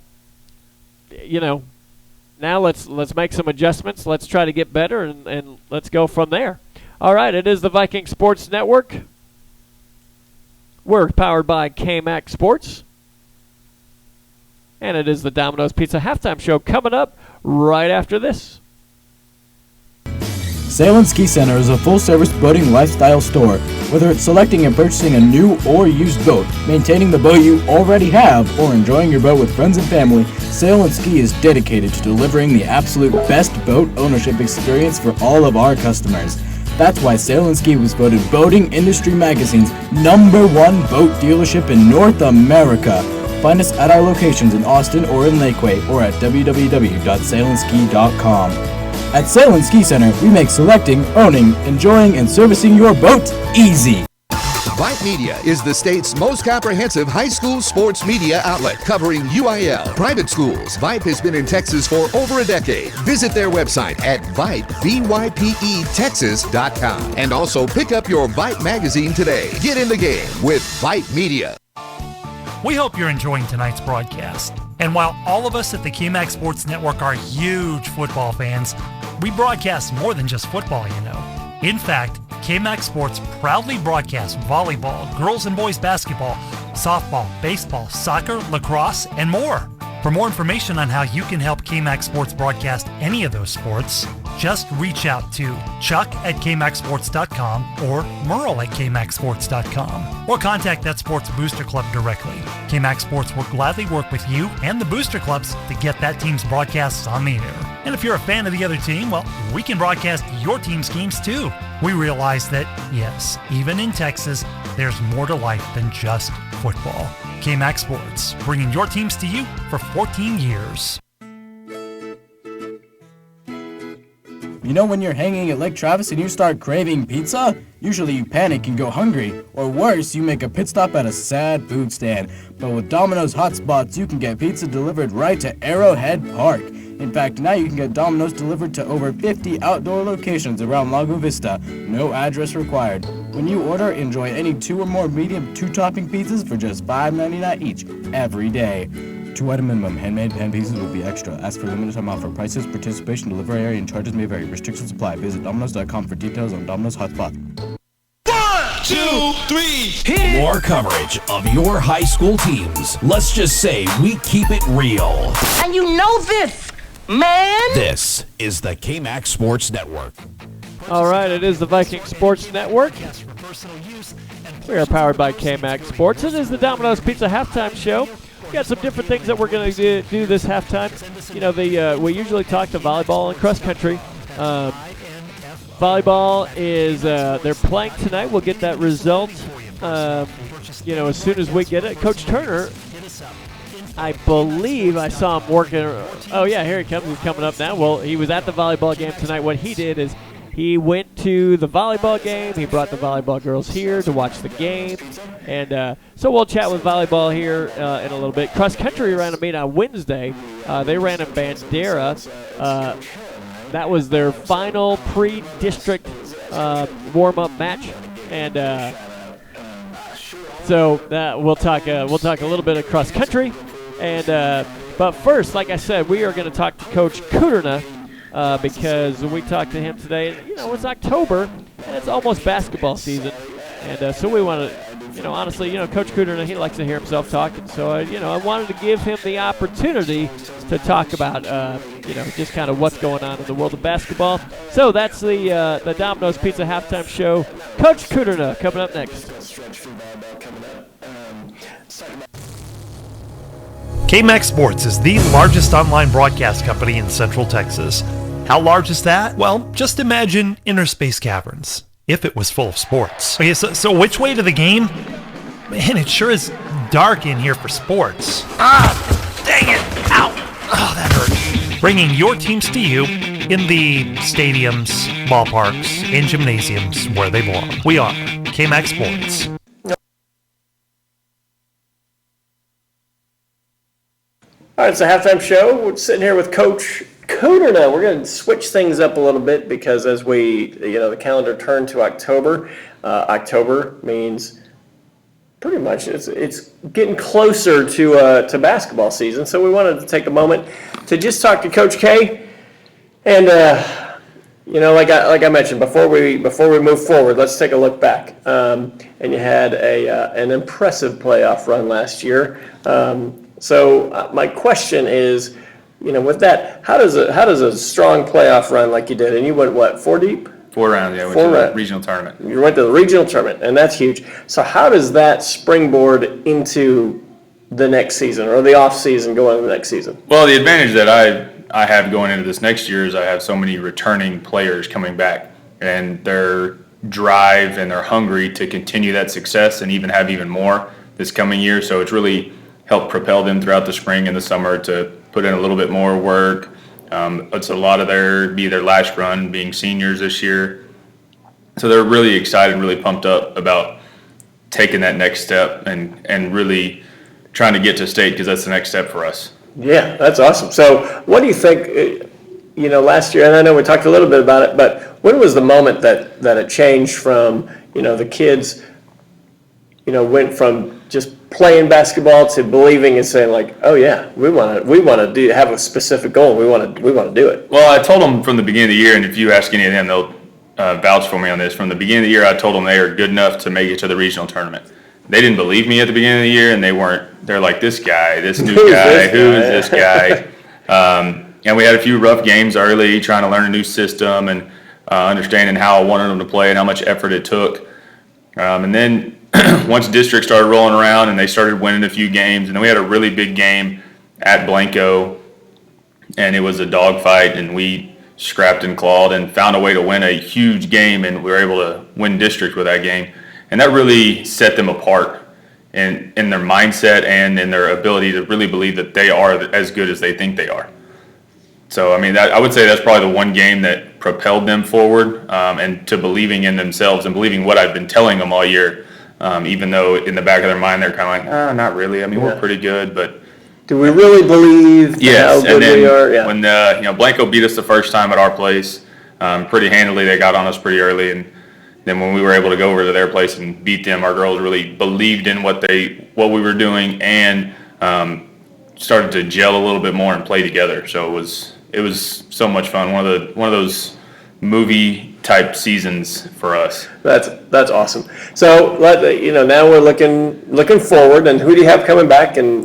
now let's make some adjustments. Let's try to get better, and let's go from there. All right, it is the Viking Sports Network. We're powered by KMAC Sports. And it is the Domino's Pizza Halftime Show coming up right after this. Sail and Ski Center is a full-service boating lifestyle store. Whether it's selecting and purchasing a new or used boat, maintaining the boat you already have, or enjoying your boat with friends and family, Sail and Ski is dedicated to delivering the absolute best boat ownership experience for all of our customers. That's why Sail and Ski was voted Boating Industry Magazine's #1 boat dealership in North America. Find us at our locations in Austin or in Lakeway, or at www.sailandski.com. At Sail and Ski Center, we make selecting, owning, enjoying, and servicing your boat easy. Vype Media is the state's most comprehensive high school sports media outlet, covering UIL, private schools. Vype has been in Texas for over a decade. Visit their website at Vype, VYPETexas.com. And also pick up your Vype magazine today. Get in the game with Vype Media. We hope you're enjoying tonight's broadcast. And while all of us at the KMAC Sports Network are huge football fans, we broadcast more than just football, In fact, KMAC Sports proudly broadcasts volleyball, girls and boys basketball, softball, baseball, soccer, lacrosse, and more. For more information on how you can help KMAX Sports broadcast any of those sports, just reach out to chuck@kmaxsports.com or merle@kmaxsports.com, or contact that Sports Booster Club directly. KMAX Sports will gladly work with you and the booster clubs to get that team's broadcasts on the air. And if you're a fan of the other team, well, we can broadcast your team's games too. We realize that, yes, even in Texas, there's more to life than just football. KMAX Sports, bringing your teams to you for 14 years. You know when you're hanging at Lake Travis and you start craving pizza? Usually you panic and go hungry, or worse, you make a pit stop at a sad food stand. But with Domino's Hotspots, you can get pizza delivered right to Arrowhead Park. In fact, now you can get Domino's delivered to over 50 outdoor locations around Lago Vista. No address required. When you order, enjoy any 2 or more medium 2-topping pizzas for just $5.99 each every day. 2-item minimum. Handmade pan pieces will be extra. Ask for limited time offer. Prices, participation, delivery area, and charges may vary. Restrictions apply. Visit Domino's.com for details on Domino's Hotspot. 1, 2, 3, hit it! More coverage of your high school teams. Let's just say we keep it real. And you know this, man. This is the KMAX Sports Network. All right, it is the Viking Sports Network. We are powered by KMAX Sports. It is the Domino's Pizza Halftime Show. We got some different things that we're going to do this halftime. You know, we usually talk to volleyball and cross country. Volleyball is they're playing tonight. We'll get that result. You know, as soon as we get it. Coach Turner, I believe I saw him working. Oh yeah, here he comes. He's coming up now. Well, he was at the volleyball game tonight. What he did is he went to the volleyball game. He brought the volleyball girls here to watch the game. And so we'll chat with volleyball here in a little bit. Cross country ran a meet on Wednesday. They ran in Bandera. That was their final pre-district warm-up match. And so we'll talk a little bit of cross country. And but first, like I said, we are going to talk to Coach Kuderna. Because we talked to him today, and, you know, it's October, and it's almost basketball season. And so we want to, you know, honestly, you know, Coach Kuderna, he likes to hear himself talk. And so, you know, I wanted to give him the opportunity to talk about, you know, just kind of what's going on in the world of basketball. So that's the Domino's Pizza Halftime Show. Coach Kuderna coming up next. KMAX Sports is the largest online broadcast company in Central Texas. How large is that? Well, just imagine inner space caverns, if it was full of sports. Okay, so which way to the game? Man, it sure is dark in here for sports. Ah, dang it! Ow! Oh, that hurt. Bringing your teams to you in the stadiums, ballparks, and gymnasiums where they belong. We are KMAX Sports. All right, it's a halftime show. We're sitting here with Coach Kuderna. We're going to switch things up a little bit because as the calendar turned to October, October means pretty much it's getting closer to basketball season. So we wanted to take a moment to just talk to Coach K. And you know, like I mentioned before we move forward, let's take a look back. And you had an impressive playoff run last year. So my question is, you know, with that, how does a strong playoff run like you did, and you went what, 4 deep? 4 rounds, yeah. Went to the regional tournament. You went to the regional tournament, and that's huge. So how does that springboard into the next season or the off season going into the next season? Well, the advantage that I have going into this next year is I have so many returning players coming back, and their drive and they're hungry to continue that success and even have even more this coming year. So it's really help propel them throughout the spring and the summer to put in a little bit more work. It's a lot of their last run being seniors this year. So they're really excited, really pumped up about taking that next step and really trying to get to state because that's the next step for us. Yeah, that's awesome. So what do you think, you know, last year, and I know we talked a little bit about it, but when was the moment that it changed from, you know, the kids, you know, went from just playing basketball to believing and saying like, oh yeah, we want to have a specific goal. We want to do it. Well, I told them from the beginning of the year, and if you ask any of them, they'll vouch for me on this. From the beginning of the year, I told them they are good enough to make it to the regional tournament. they didn't believe me at the beginning of the year, and they're like, this guy, this new guy, who is this guy? And we had a few rough games early, trying to learn a new system and understanding how I wanted them to play and how much effort it took. And then once district started rolling around and they started winning a few games, and then we had a really big game at Blanco, and it was a dogfight, and we scrapped and clawed and found a way to win a huge game, and we were able to win district with that game. And that really set them apart in their mindset and in their ability to really believe that they are as good as they think they are. So, I mean, I would say that's probably the one game that propelled them forward and to believing in themselves and believing what I've been telling them all year, even though in the back of their mind they're kind of like, not really. I mean, we're pretty good, but do we really believe how good we are? Yeah. When Blanco beat us the first time at our place, pretty handily, they got on us pretty early, and then when we were able to go over to their place and beat them, our girls really believed in what we were doing and started to gel a little bit more and play together. So it was so much fun. One of those movie type seasons for us. That's awesome. So now we're looking forward. And who do you have coming back? And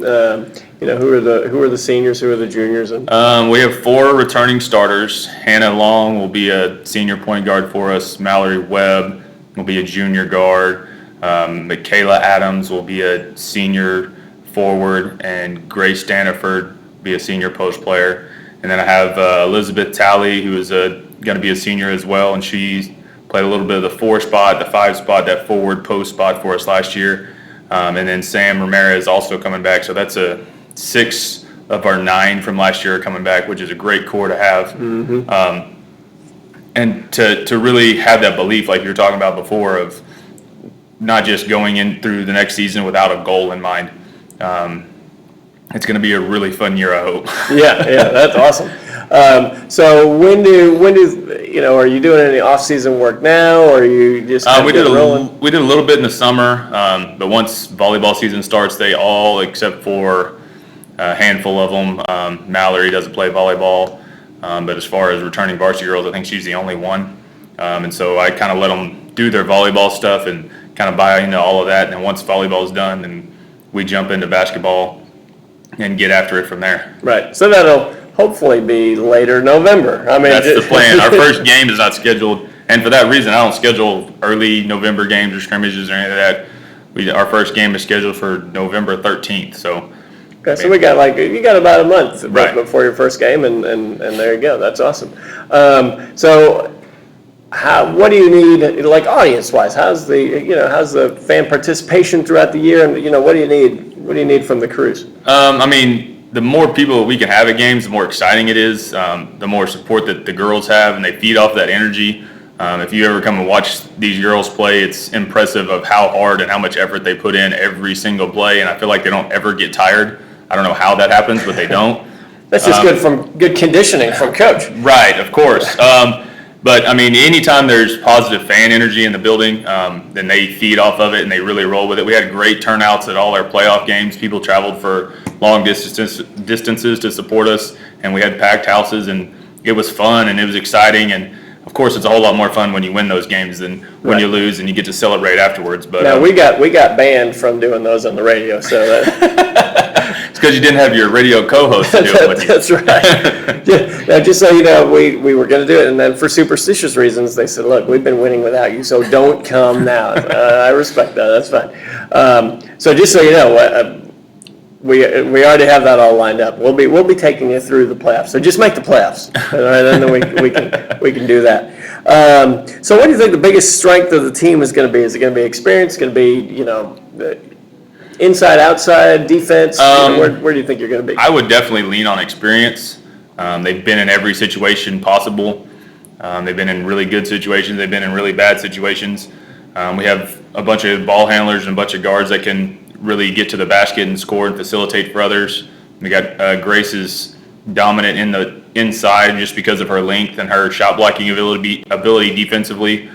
who are the seniors? Who are the juniors? And we have 4 returning starters. Hannah Long will be a senior point guard for us. Mallory Webb will be a junior guard. Michaela Adams will be a senior forward, and Grace Daniford will be a senior post player. And then I have Elizabeth Talley, who is going to be a senior as well, and she played a little bit of the 4 spot, the 5 spot, that forward post spot for us last year. And then Sam Ramirez also coming back. So that's 6 of our 9 from last year are coming back, which is a great core to have. Mm-hmm. And to really have that belief, like you were talking about before, of not just going in through the next season without a goal in mind. It's going to be a really fun year, I hope. Yeah, that's awesome. So when do are you doing any off-season work now, or are you just we did a little bit in the summer, but once volleyball season starts, they all, except for a handful of them, Mallory doesn't play volleyball, but as far as returning varsity girls, I think she's the only one, and so I kind of let them do their volleyball stuff and kind of buy into all of that, and then once volleyball's done, then we jump into basketball and get after it from there. Right. So that'll hopefully be later November. I mean, that's the plan. Our first game is not scheduled, and for that reason, I don't schedule early November games or scrimmages or any of that. Our first game is scheduled for November 13th. So. Okay, so you got about a month before your first game, and there you go. That's awesome. So, what do you need, like audience-wise? How's the fan participation throughout the year, and what do you need? What do you need from the crews? I mean, the more people we can have at games, the more exciting it is. The more support that the girls have, and they feed off that energy. If you ever come and watch these girls play, it's impressive of how hard and how much effort they put in every single play, and I feel like they don't ever get tired. I don't know how that happens, but they don't. That's just good conditioning from coach. Right, of course. But I mean, anytime there's positive fan energy in the building, then they feed off of it and they really roll with it. We had great turnouts at all our playoff games. People traveled for long distances to support us, and we had packed houses, and it was fun and it was exciting. And of course, it's a whole lot more fun when you win those games than when you lose, and you get to celebrate afterwards. But now we got banned from doing those on the radio, so it's because you didn't have your radio co-host to do it with you. That's right. Now, just so you know, we were going to do it, and then for superstitious reasons, they said, "Look, we've been winning without you, so don't come now." I respect that. That's fine. So just so you know, we already have that all lined up. We'll be taking you through the playoffs. So just make the playoffs, all right? And then we can do that. So what do you think the biggest strength of the team is going to be? Is it going to be experience? Going to be inside, outside, defense? Where do you think you're going to be? I would definitely lean on experience. They've been in every situation possible. They've been in really good situations. They've been in really bad situations. We have a bunch of ball handlers and a bunch of guards that can really get to the basket and score and facilitate for others. We got Grace is dominant in the inside just because of her length and her shot blocking ability defensively.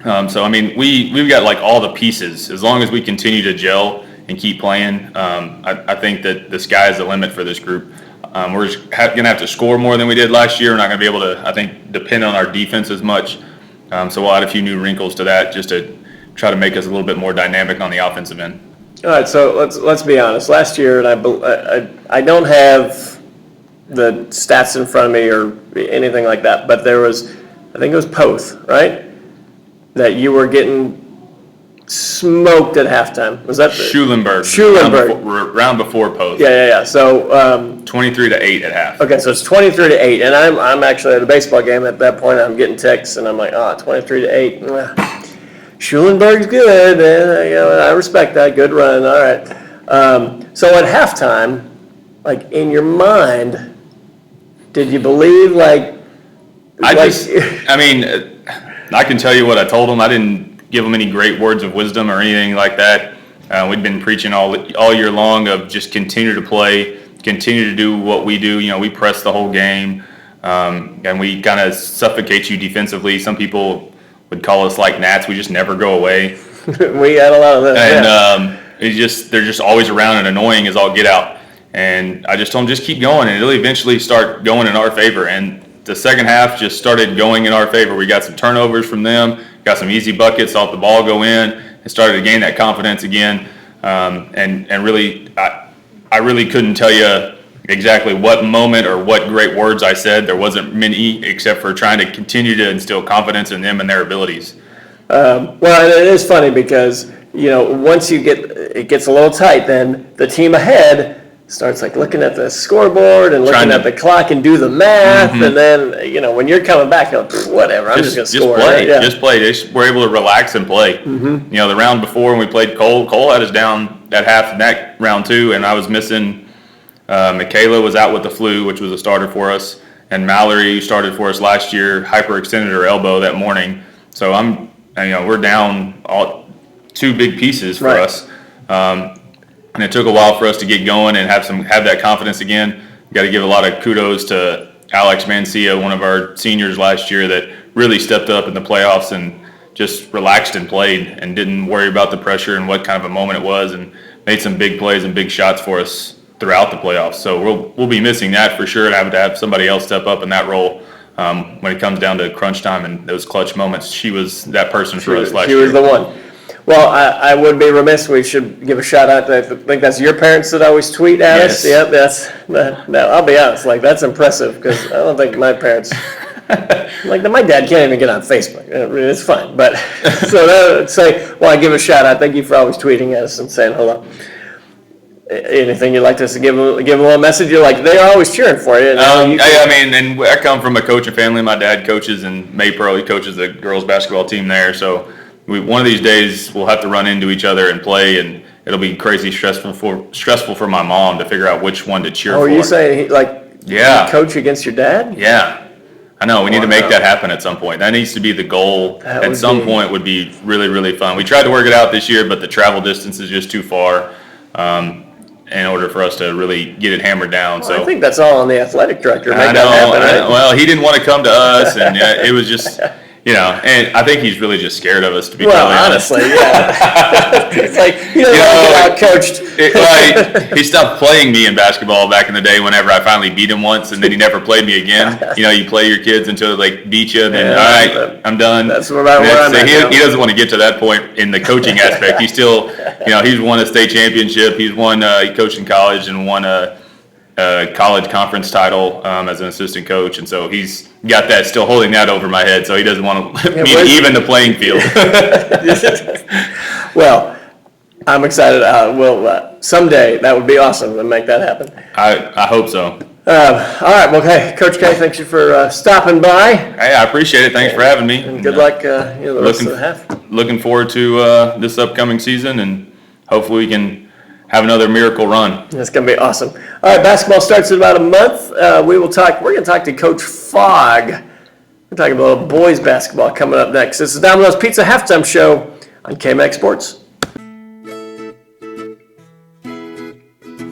So I mean, we've got like all the pieces. As long as we continue to gel and keep playing, I think that the sky is the limit for this group. We're just going to have to score more than we did last year. We're not going to be able to, I think, depend on our defense as much. So we'll add a few new wrinkles to that just to try to make us a little bit more dynamic on the offensive end. All right, so let's be honest. Last year, and I don't have the stats in front of me or anything like that, but there was, I think it was Poth, right? That you were getting smoked at halftime. Was that Schulenberg. Round before Poth. Yeah. So 23-8 at half. Okay, so it's 23-8, and I'm actually at a baseball game at that point. I'm getting texts, and I'm like, 23-8. Schulenberg's good. I respect that. Good run. All right. So at halftime, like in your mind, did you believe I can tell you what I told them. I didn't give them any great words of wisdom or anything like that. We've been preaching all year long of just continue to play, continue to do what we do. We press the whole game, and we kind of suffocate you defensively. Some people would call us like gnats. We just never go away. We had a lot of that. And they're just always around and annoying as all get out. And I just told them just keep going, and it'll eventually start going in our favor. And the second half just started going in our favor. We got some turnovers from them, got some easy buckets, saw the ball go in, and started to gain that confidence again. And really, I really couldn't tell you exactly what moment or what great words I said. There wasn't many, except for trying to continue to instill confidence in them and their abilities. Well, it is funny because once it gets a little tight, then the team ahead starts looking at the scoreboard and looking at the clock and do the math, and then when you're coming back, you're like, whatever, I'm just gonna score. Play, right? just play. We're able to relax and play. The round before when we played Cole had us down at half in that round too, and I was missing. Michaela was out with the flu, which was a starter for us, and Mallory, who started for us last year, hyperextended her elbow that morning. So we're down all two big pieces for us. And it took a while for us to get going and have that confidence again. Got to give a lot of kudos to Alex Mancia, one of our seniors last year, that really stepped up in the playoffs and just relaxed and played and didn't worry about the pressure and what kind of a moment it was, and made some big plays and big shots for us throughout the playoffs. So we'll be missing that for sure, and having to have somebody else step up in that role when it comes down to crunch time and those clutch moments. She was that person for us last year. She was the one. Well, I would be remiss. We should give a shout out to, I think that's your parents that always tweet at us. Yep, no, I'll be honest, that's impressive, because I don't think my parents, my dad can't even get on Facebook. It's fine, but so say, I give a shout out. Thank you for always tweeting at us and saying hello. Anything you'd like us to give them a message? You're they're always cheering for you. And I come from a coaching family. My dad coaches in Maypro. He coaches the girls basketball team there, so. One of these days we'll have to run into each other and play, and it'll be crazy stressful for my mom to figure out which one to cheer for. Are you saying coach against your dad? Yeah, I know. We need to make that happen at some point. That needs to be the goal. At some point would be really, really fun. We tried to work it out this year, but the travel distance is just too far in order for us to really get it hammered down. So I think that's all on the athletic director. I know. Well, he didn't want to come to us, and it was just. And I think he's really just scared of us, to be honestly, yeah. It's he doesn't out-coached. He stopped playing me in basketball back in the day whenever I finally beat him once, and then he never played me again. You play your kids until they beat you, and then, all right, I'm done. That's where I'm at. He doesn't want to get to that point in the coaching aspect. He's still, he's won a state championship. He coached in college and won a college conference title as an assistant coach, and so he's got that still holding that over my head, so he doesn't want to even the playing field. Well, I'm excited. Someday that would be awesome to make that happen. I hope so. All right. Well, hey, Coach K, thanks you for stopping by. Hey, I appreciate it. Thanks for having me. And good luck the rest of the half. Looking forward to this upcoming season, and hopefully we can have another miracle run. It's going to be awesome. All right, basketball starts in about a month. We're going to talk to Coach Fogg. We're talking about boys basketball coming up next. This is Domino's Pizza Halftime Show on KMAX Sports.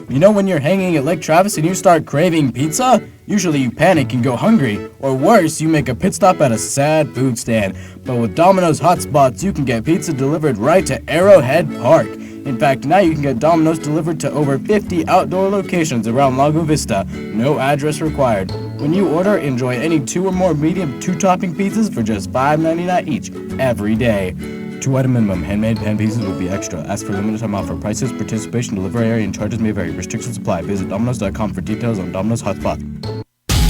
When you're hanging at Lake Travis and you start craving pizza? Usually you panic and go hungry, or worse, you make a pit stop at a sad food stand. But with Domino's Hotspots, you can get pizza delivered right to Arrowhead Park. In fact, now you can get Domino's delivered to over 50 outdoor locations around Lago Vista. No address required. When you order, enjoy any 2 or more medium 2-topping pizzas for just $5.99 each every day. 2-item minimum. Handmade pan pieces will be extra. Ask for limited time offer. Prices, participation, delivery area, and charges may vary. Restrictions apply. Visit Domino's.com for details on Domino's Hotspot.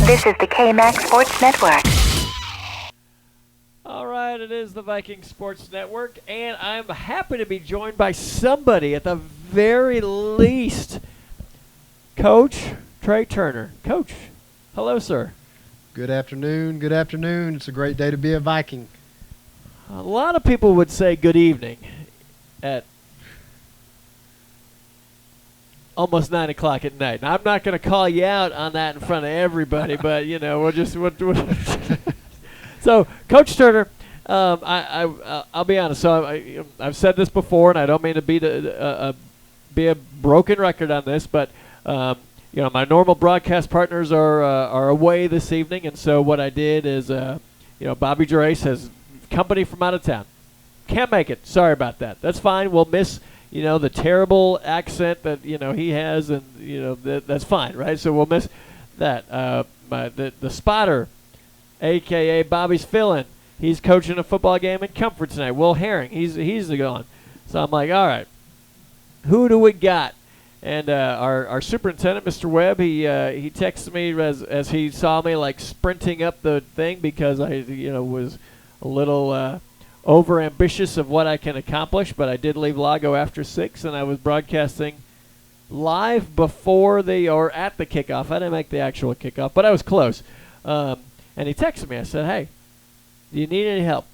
This is the KMAX Sports Network. All right, it is the Viking Sports Network, and I'm happy to be joined by somebody at the very least. Coach Trey Turner. Coach, hello, sir. Good afternoon. Good afternoon. It's a great day to be a Viking. A lot of people would say good evening at almost 9 o'clock at night. Now, I'm not going to call you out on that in front of everybody, but, you know, we'll just... So, Coach Turner, I'll be honest. So I've said this before, and I don't mean to be a broken record on this, but you know, my normal broadcast partners are away this evening, and so what I did is, you know, Bobby Gerace has company from out of town. Can't make it. Sorry about that. That's fine. We'll miss, you know, the terrible accent that, you know, he has, and you know that's fine, right? So we'll miss that. The spotter, a.k.a. Bobby's fill-in. He's coaching a football game in Comfort tonight. Will Herring, he's gone. So I'm like, all right, who do we got? And our superintendent, Mr. Webb, he texted me as he saw me like sprinting up the thing because I, you know, was a little over ambitious of what I can accomplish. But I did leave LAGO after 6, and I was broadcasting live before or at the kickoff. I didn't make the actual kickoff, but I was close. And he texted me. I said, hey, do you need any help?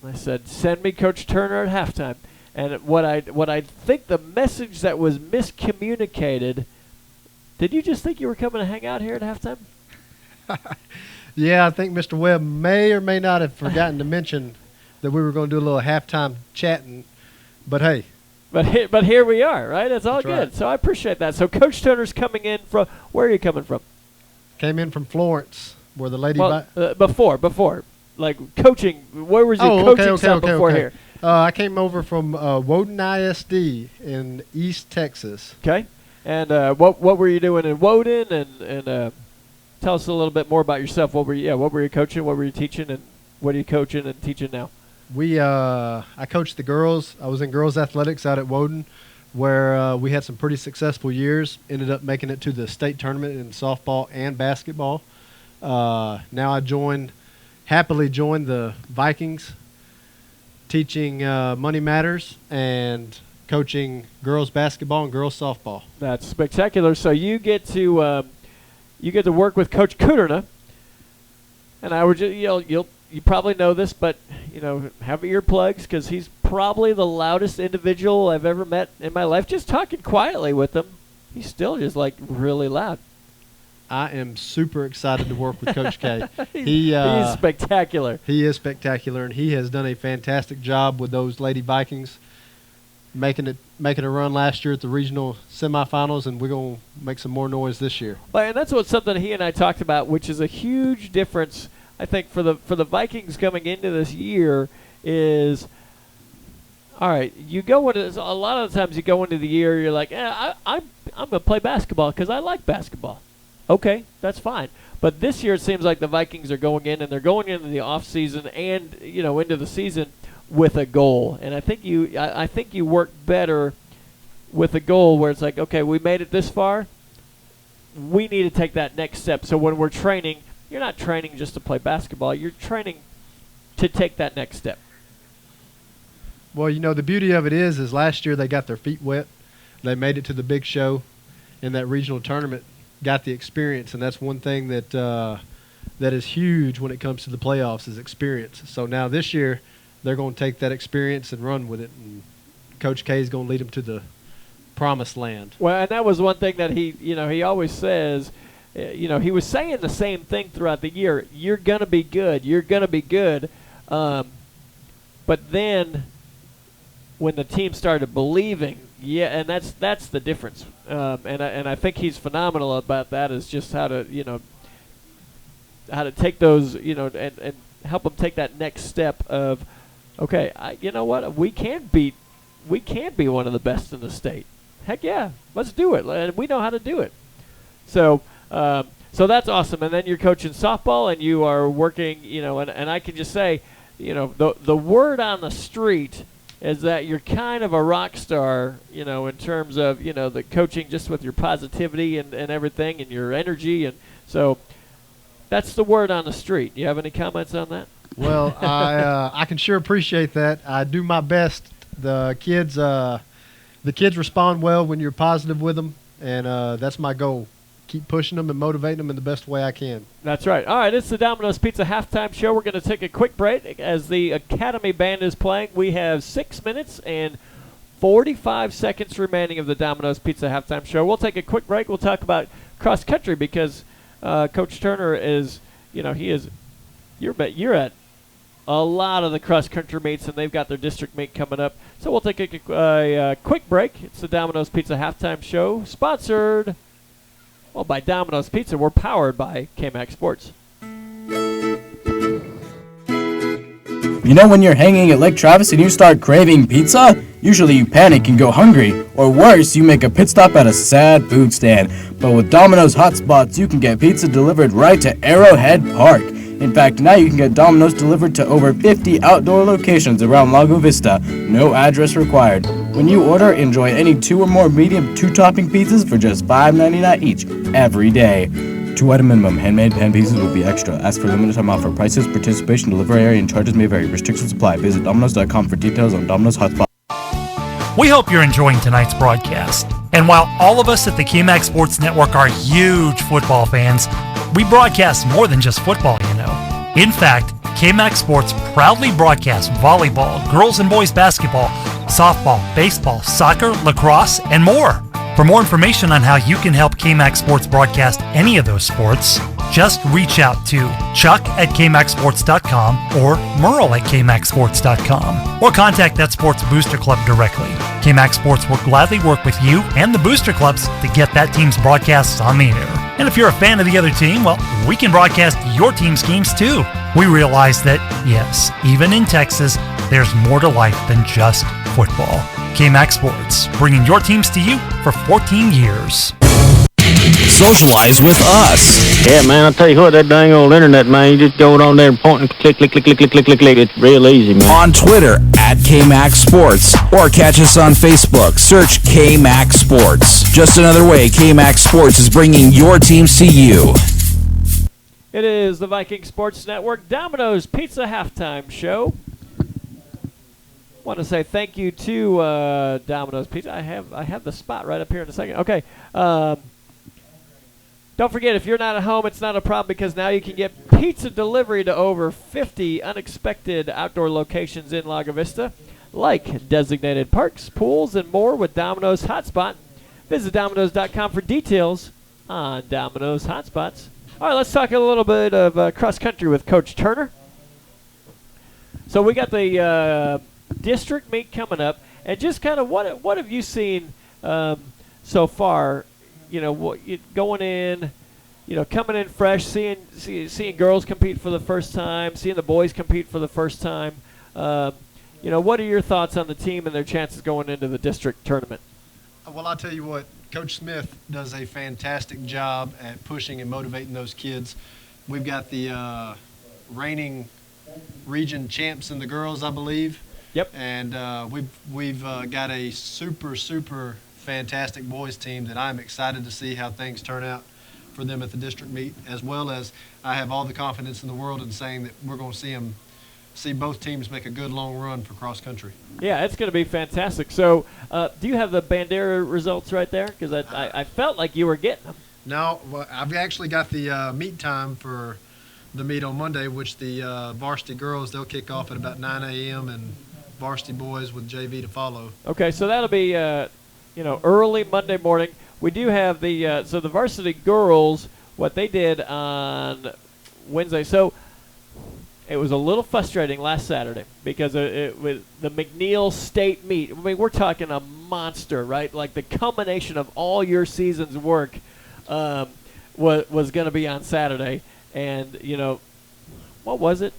I said, send me Coach Turner at halftime. And what I think the message that was miscommunicated, did you just think you were coming to hang out here at halftime? Yeah, I think Mr. Webb may or may not have forgotten to mention that we were going to do a little halftime chatting. But, hey. But here we are, right? It's all That's good. right. So I appreciate that. So Coach Turner's coming in from, where are you coming from? Came in from Florence, where the lady... Before. Like coaching, where was your coaching stuff before here? I came over from Woden ISD in East Texas. Okay. And what were you doing in Woden? And tell us a little bit more about yourself. What were you coaching? What were you teaching? And what are you coaching and teaching now? I coached the girls. I was in girls athletics out at Woden, where we had some pretty successful years. Ended up making it to the state tournament in softball and basketball. Now I happily joined the Vikings, teaching Money Matters and coaching girls basketball and girls softball. That's spectacular. So you get to work with Coach Kuderna, and I would just, you probably know this, but you know, have earplugs because he's probably the loudest individual I've ever met in my life. Just talking quietly with him, he's still just like really loud. I am super excited to work with Coach K. He's spectacular. He is spectacular, and he has done a fantastic job with those Lady Vikings, making a run last year at the regional semifinals, and we're going to make some more noise this year. Well, and that's something he and I talked about, which is a huge difference, I think, for the Vikings coming into this year is, all right, you go into a lot of the times you go into the year, you're like, I'm going to play basketball because I like basketball. Okay, that's fine. But this year it seems like the Vikings are going in, and they're going into the off season and into the season with a goal. And I think you work better with a goal where it's like, okay, we made it this far. We need to take that next step. So when we're training, you're not training just to play basketball. You're training to take that next step. Well, the beauty of it is last year they got their feet wet. They made it to the big show in that regional tournament. Got the experience, and that's one thing that is huge when it comes to the playoffs is experience. So now this year, they're going to take that experience and run with it, and Coach K is going to lead them to the promised land. Well, and that was one thing that he always says. He was saying the same thing throughout the year. You're going to be good. You're going to be good. But then when the team started believing, and that's the difference. And I think he's phenomenal about that. Is just how to take those and help them take that next step of, okay, you know what, we can be one of the best in the state. Heck yeah, let's do it, and we know how to do it. So that's awesome. And then you're coaching softball, and you are working, and I can just say, the word on the street is that you're kind of a rock star, in terms of, the coaching, just with your positivity and everything and your energy. And so that's the word on the street. You have any comments on that? Well, I can sure appreciate that. I do my best. The kids respond well when you're positive with them, and that's my goal. Keep pushing them and motivating them in the best way I can. That's right. All right, it's the Domino's Pizza halftime show. We're going to take a quick break as the Academy Band is playing. We have 6 minutes and 45 seconds remaining of the Domino's Pizza halftime show. We'll take a quick break. We'll talk about cross country because Coach Turner is, you're at a lot of the cross country meets, and they've got their district meet coming up. So we'll take a quick break. It's the Domino's Pizza halftime show, sponsored by Domino's Pizza. We're powered by KMAX Sports. You know when you're hanging at Lake Travis and you start craving pizza? Usually you panic and go hungry, or worse, you make a pit stop at a sad food stand. But with Domino's Hotspots, you can get pizza delivered right to Arrowhead Park. In fact, now you can get Domino's delivered to over 50 outdoor locations around Lago Vista. No address required. When you order, enjoy any 2 or more medium 2-topping pizzas for just $5.99 each every day. 2-item minimum. Handmade pan pieces will be extra. Ask for limited time offer. Prices, participation, delivery area, and charges may vary. Restrictions apply. Visit Domino's.com for details on Domino's Hotspot. We hope you're enjoying tonight's broadcast. And while all of us at the KMAX Sports Network are huge football fans, we broadcast more than just football, In fact, KMAX Sports proudly broadcasts volleyball, girls and boys basketball, softball, baseball, soccer, lacrosse, and more. For more information on how you can help KMAX Sports broadcast any of those sports, just reach out to chuck@kmaxsports.com or merle@kmaxsports.com or contact that sports booster club directly. KMAX Sports will gladly work with you and the booster clubs to get that team's broadcasts on the air. And if you're a fan of the other team, well, we can broadcast your team's games too. We realize that, yes, even in Texas, there's more to life than just football. KMAX Sports, bringing your teams to you for 14 years. Socialize with us. Yeah, man, I'll tell you what, that dang old internet, man, you just go on there and point and click. It's real easy, man. On Twitter, @KMAX Sports, or catch us on Facebook. Search KMAX Sports. Just another way KMAX Sports is bringing your teams to you. It is the Viking Sports Network Domino's Pizza halftime show. Want to say thank you to Domino's Pizza. I have the spot right up here in a second. Okay. Don't forget, if you're not at home, it's not a problem because now you can get pizza delivery to over 50 unexpected outdoor locations in Lago Vista, like designated parks, pools, and more with Domino's Hotspot. Visit Domino's.com for details on Domino's Hotspots. All right, let's talk a little bit of cross-country with Coach Turner. So we got the district meet coming up, and just kind of what have you seen so far? Going in, coming in fresh, seeing girls compete for the first time, seeing the boys compete for the first time. What are your thoughts on the team and their chances going into the district tournament? Well, I'll tell you what, Coach Smith does a fantastic job at pushing and motivating those kids. We've got the reigning region champs in the girls, I believe. Yep. And we've got a super fantastic boys team that I'm excited to see how things turn out for them at the district meet, as well as I have all the confidence in the world in saying that we're going to see both teams make a good long run for cross country. Yeah, it's going to be fantastic. So do you have the Bandera results right there? Because I felt like you were getting them. No, well, I've actually got the meet time for the meet on Monday, which the varsity girls, they'll kick off at about 9 a.m. and varsity boys with JV to follow. Okay, so that'll be early Monday morning. We do have the the varsity girls, what they did on Wednesday. So it was a little frustrating last Saturday because it was the McNeil State meet. I mean, we're talking a monster, right? Like the culmination of all your season's work was going to be on Saturday. And, what was it?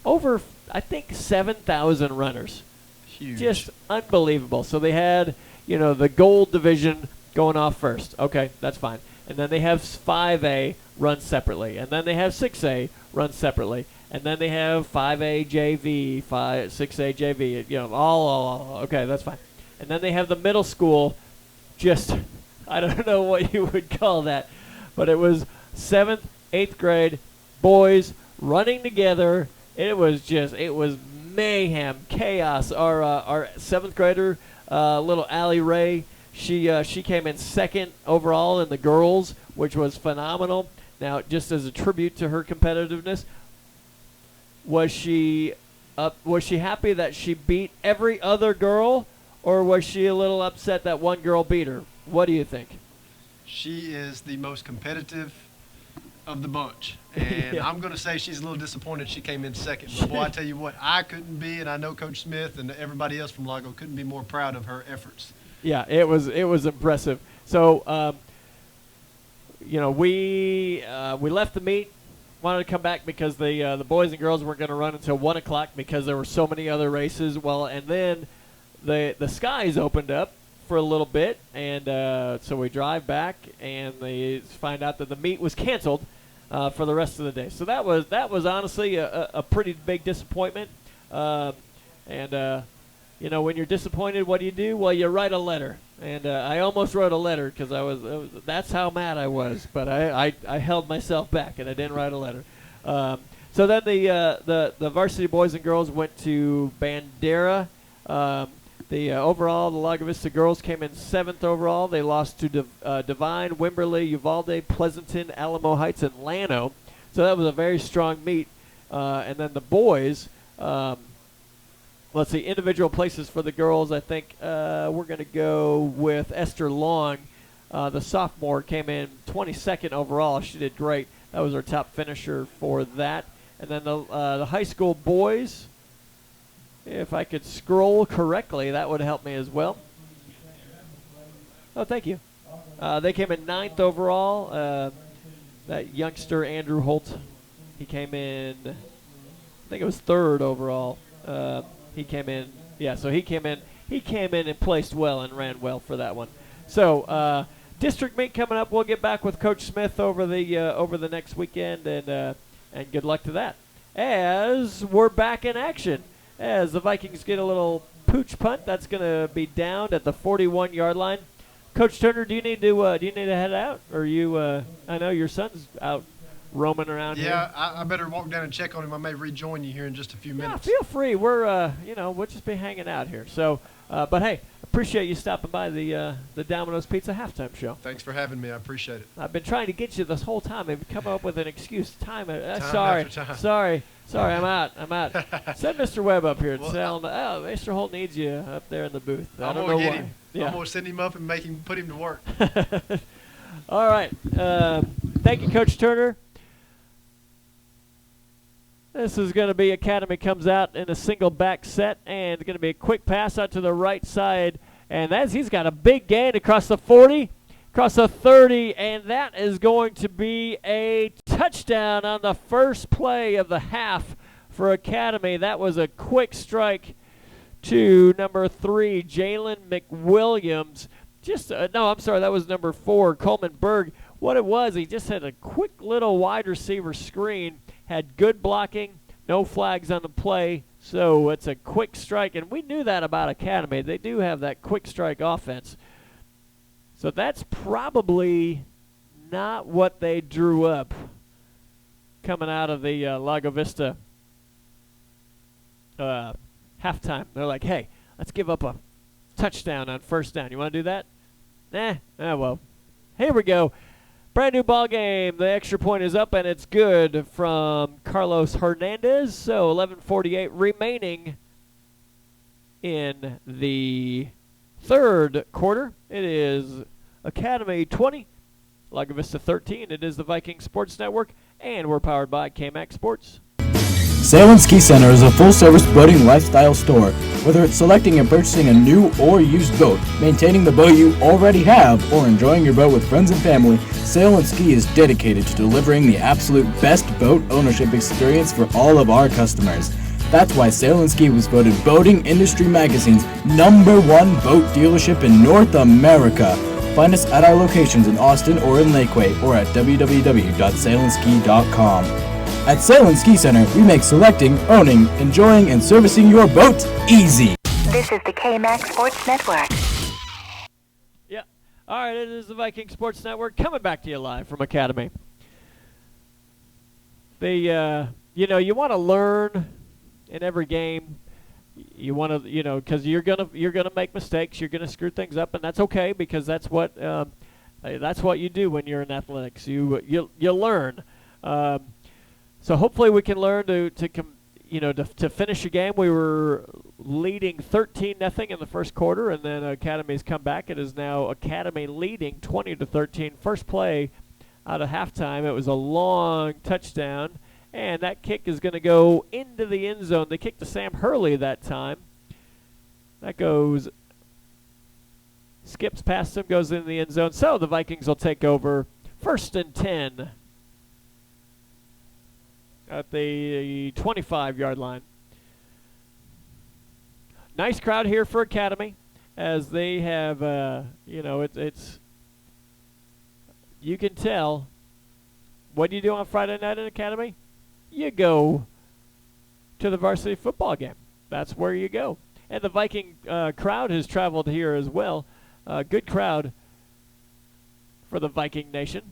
Over, I think, 7,000 runners. Huge. Just unbelievable. So they had, the gold division going off first. Okay, that's fine. And then they have 5A run separately. And then they have 6A run separately. And then they have 5A JV, 6A JV, you know, all, okay, that's fine. And then they have the middle school, just, I don't know what you would call that, but it was 7th, 8th grade, boys running together. It was mayhem, chaos. Our 7th grader, little Allie Ray, she came in 2nd overall in the girls, which was phenomenal. Now, just as a tribute to her competitiveness, was she happy that she beat every other girl, or was she a little upset that one girl beat her? What do you think? She is the most competitive of the bunch, and Yeah. I'm going to say she's a little disappointed she came in 2nd. But boy, I tell you what, I couldn't be, and I know Coach Smith and everybody else from LAGO couldn't be more proud of her efforts. Yeah, it was impressive. So, you know, we left the meet, wanted to come back because the boys and girls weren't going to run until 1 o'clock because there were so many other races. Well, and then the skies opened up for a little bit, and so we drive back, and they find out that the meet was canceled for the rest of the day. So that was honestly a pretty big disappointment. You know, when you're disappointed, what do? Well, you write a letter. And I almost wrote a letter because that's how mad I was. But I held myself back, and I didn't write a letter. So then the varsity boys and girls went to Bandera. The Lago Vista girls came in 7th overall. They lost to Divine, Wimberley, Uvalde, Pleasanton, Alamo Heights, and Llano. So that was a very strong meet. And then the boys, let's see, individual places for the girls. I think we're going to go with Esther Long. The sophomore came in 22nd overall. She did great. That was our top finisher for that. And then the high school boys, if I could scroll correctly, that would help me as well. Oh, thank you. They came in 9th overall. That youngster, Andrew Holt, he came in, I think it was 3rd overall. He came in, so he came in and placed well and ran well for that one. So district meet coming up. We'll get back with Coach Smith over the next weekend, and good luck to that. As we're back in action, as the Vikings get a little pooch punt, that's going to be down at the 41-yard line. Coach Turner, do you need to head out, or you? I know your son's out roaming around here. Yeah, I better walk down and check on him. I may rejoin you here in just a few minutes. Yeah, feel free. We're we'll just be hanging out here. So, but hey, appreciate you stopping by the Domino's Pizza halftime show. Thanks for having me. I appreciate it. I've been trying to get you this whole time. I've come up with an excuse. After time. Sorry, I'm out. Send Mr. Webb up here and tell him, Mr. Holt needs you up there in the booth. I don't know why. Him. Yeah. I'm gonna send him up and put him to work. All right. Thank you, Coach Turner. This is going to be Academy comes out in a single back set, and it's going to be a quick pass out to the right side. And he's got a big gain across the 40, across the 30, and that is going to be a touchdown on the first play of the half for Academy. That was a quick strike to number 3, Jalen McWilliams. That was number 4, Coleman Berg. What it was, he just had a quick little wide receiver screen, had good blocking, no flags on the play, so it's a quick strike, and we knew that about Academy. They do have that quick strike offense. So that's probably not what they drew up coming out of the Lago Vista halftime. They're like, hey, let's give up a touchdown on first down. You want to do that? Nah. Oh, well. Here we go. Brand new ball game. The extra point is up, and it's good from Carlos Hernandez. So 11:48 remaining in the third quarter. It is Academy 20, Lago Vista 13. It is the Vikings Sports Network, and we're powered by K-Max Sports. Sail and Ski Center is a full-service boating lifestyle store. Whether it's selecting and purchasing a new or used boat, maintaining the boat you already have, or enjoying your boat with friends and family, Sail and Ski is dedicated to delivering the absolute best boat ownership experience for all of our customers. That's why Sail and Ski was voted Boating Industry Magazine's #1 boat dealership in North America. Find us at our locations in Austin or in Lakeway, or at www.sailandski.com. At Sail and Ski Center, we make selecting, owning, enjoying, and servicing your boat easy. This is the K-Max Sports Network. Yeah. All right, it is the Viking Sports Network coming back to you live from Academy. You want to learn in every game. You want to, because you're gonna make mistakes. You're gonna screw things up, and that's okay because that's what you do when you're in athletics. You learn. So hopefully we can learn to finish a game. We were leading 13-0 in the first quarter, and then Academy's come back. It is now Academy leading 20-13. First play out of halftime. It was a long touchdown. And that kick is going to go into the end zone. They kicked to Sam Hurley that time. That skips past him, goes into the end zone. So the Vikings will take over 1st and 10 at the 25-yard line. Nice crowd here for Academy, as they have, it's you can tell. What do you do on Friday night in Academy? You go to the varsity football game. That's where you go. And the Viking crowd has traveled here as well. Good crowd for the Viking Nation.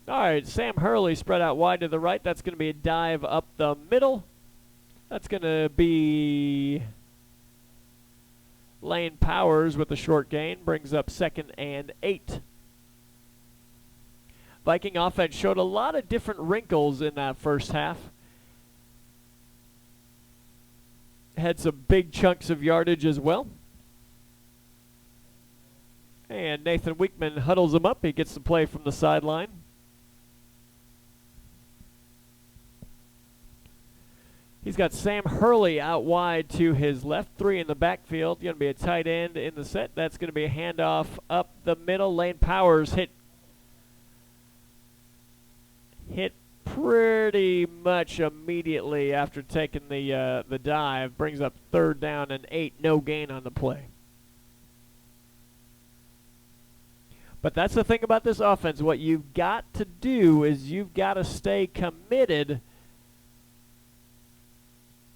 All right, Sam Hurley spread out wide to the right. That's going to be a dive up the middle. That's going to be Lane Powers with a short gain. Brings up 2nd and 8. Viking offense showed a lot of different wrinkles in that first half. Had some big chunks of yardage as well. And Nathan Weekman huddles him up. He gets the play from the sideline. He's got Sam Hurley out wide to his left, 3 in the backfield. Going to be a tight end in the set. That's going to be a handoff up the middle. Lane Powers hit pretty much immediately after taking the dive. Brings up 3rd down and 8. No gain on the play. But that's the thing about this offense. What you've got to do is you've got to stay committed.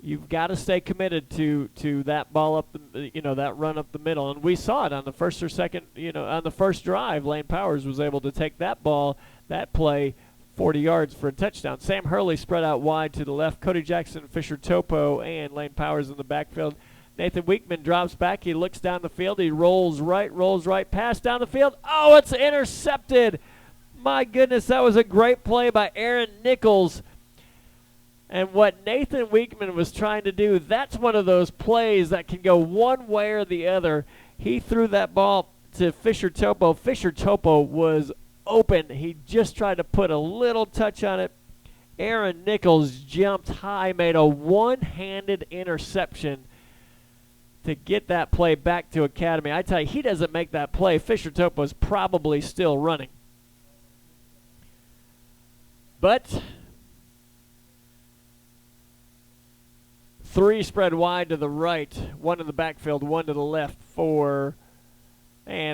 You've got to stay committed to that ball up that run up the middle. And we saw it on the first or second, on the first drive. Lane Powers was able to take that ball, that play, 40 yards for a touchdown. Sam Hurley spread out wide to the left. Cody Jackson, Fisher Topo, and Lane Powers in the backfield. Nathan Weekman drops back. He looks down the field. He rolls right, pass down the field. Oh, it's intercepted. My goodness, that was a great play by Aaron Nichols. And what Nathan Weekman was trying to do, that's one of those plays that can go one way or the other. He threw that ball to Fisher Topo. Fisher Topo was open. He just tried to put a little touch on it. Aaron Nichols jumped high, made a one-handed interception to get that play back to Academy. I tell you, he doesn't make that play. Fisher Topo's probably still running. But 3 spread wide to the right, 1 in the backfield, 1 to the left and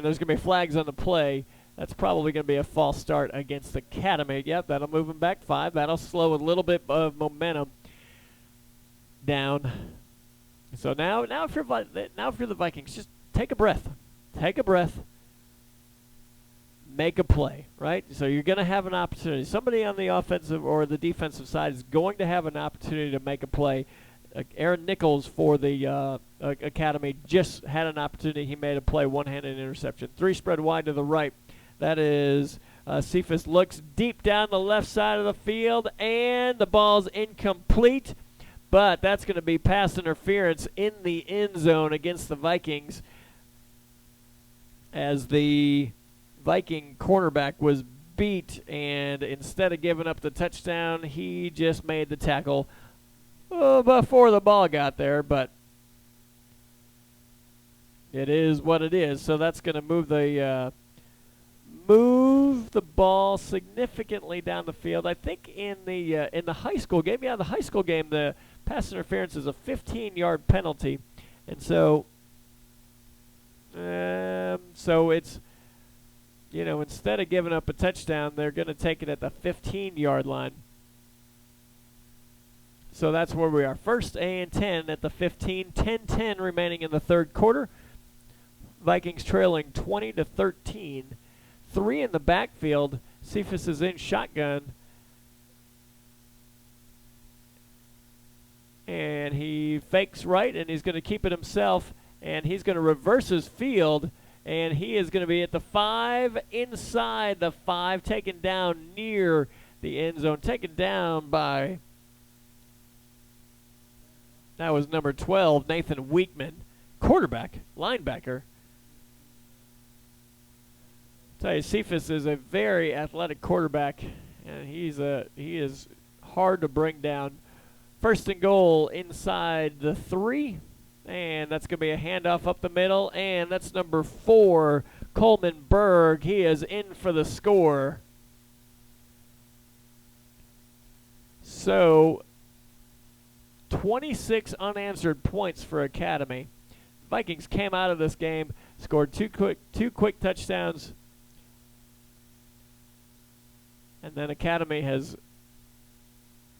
there's going to be flags on the play. That's probably going to be a false start against Academy. Yep, that'll move them back 5. That'll slow a little bit of momentum down. So now if you're the Vikings, just take a breath. Take a breath. Make a play, right? So you're going to have an opportunity. Somebody on the offensive or the defensive side is going to have an opportunity to make a play. Aaron Nichols for the Academy just had an opportunity. He made a play, one-handed interception. 3 spread wide to the right. That is Cephas looks deep down the left side of the field, and the ball's incomplete. But that's going to be pass interference in the end zone against the Vikings, as the Viking cornerback was beat, and instead of giving up the touchdown, he just made the tackle before the ball got there. But it is what it is. So that's going to move the ball significantly down the field. I think in the high school game, the high school game, the pass interference is a 15-yard penalty, and so it's instead of giving up a touchdown, they're going to take it at the 15-yard line. So that's where we are. 1st and 10 at the 15. 10-10 remaining in the third quarter. Vikings trailing 20-13. 3 in the backfield. Cephas is in shotgun. And he fakes right, and he's going to keep it himself. And he's going to reverse his field. And he is going to be at the 5, inside the 5, taken down near the end zone. Taken down by, that was number 12, Nathan Weekman. Quarterback, linebacker. Tell you, Cephas is a very athletic quarterback, and he is hard to bring down. 1st and goal inside the 3, and that's going to be a handoff up the middle, and that's number 4, Coleman Berg. He is in for the score. So, 26 unanswered points for Academy. Vikings came out of this game, scored two quick touchdowns, and then Academy has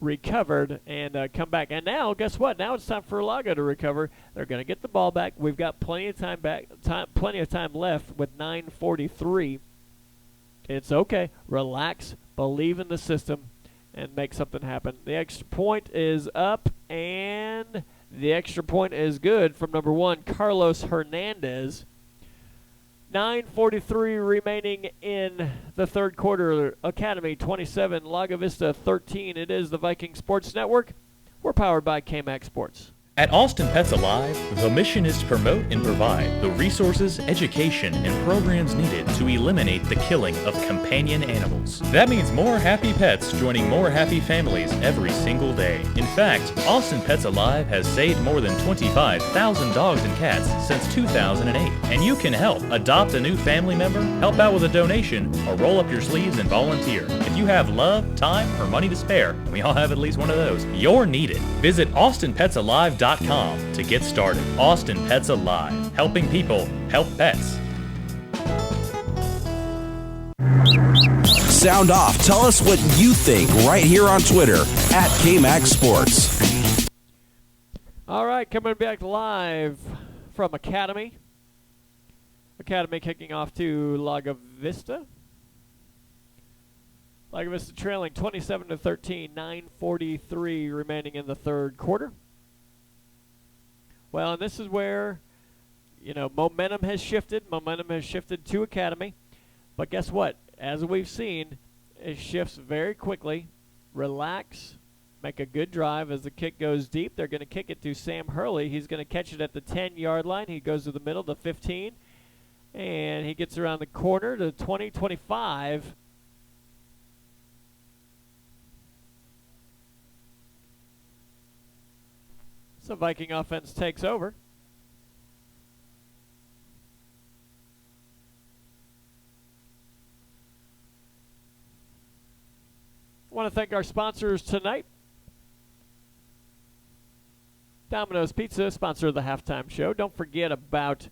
recovered and come back. And now, guess what? Now it's time for LAGO to recover. They're going to get the ball back. We've got plenty of time left with 9:43. It's okay. Relax. Believe in the system and make something happen. The extra point is up, and the extra point is good from number 1, Carlos Hernandez. 9:43 remaining in the third quarter. Academy 27, Lago Vista 13. It is the Viking Sports Network. We're powered by KMAX Sports. At Austin Pets Alive, the mission is to promote and provide the resources, education, and programs needed to eliminate the killing of companion animals. That means more happy pets joining more happy families every single day. In fact, Austin Pets Alive has saved more than 25,000 dogs and cats since 2008. And you can help. Adopt a new family member, help out with a donation, or roll up your sleeves and volunteer. If you have love, time, or money to spare, we all have at least one of those, you're needed. Visit AustinPetsAlive.com to get started. Austin Pets Alive, helping people help pets. Sound off. Tell us what you think right here on Twitter at KMAX Sports. All right, coming back live from Academy. Academy kicking off to Lago Vista. Lago Vista trailing 27-13, 9:43 remaining in the third quarter. Well, and this is where, momentum has shifted. Momentum has shifted to Academy. But guess what? As we've seen, it shifts very quickly. Relax. Make a good drive as the kick goes deep. They're going to kick it to Sam Hurley. He's going to catch it at the 10-yard line. He goes to the middle, the 15. And he gets around the corner to 20, 25. So Viking offense takes over. I want to thank our sponsors tonight. Domino's Pizza, sponsor of the halftime show. Don't forget about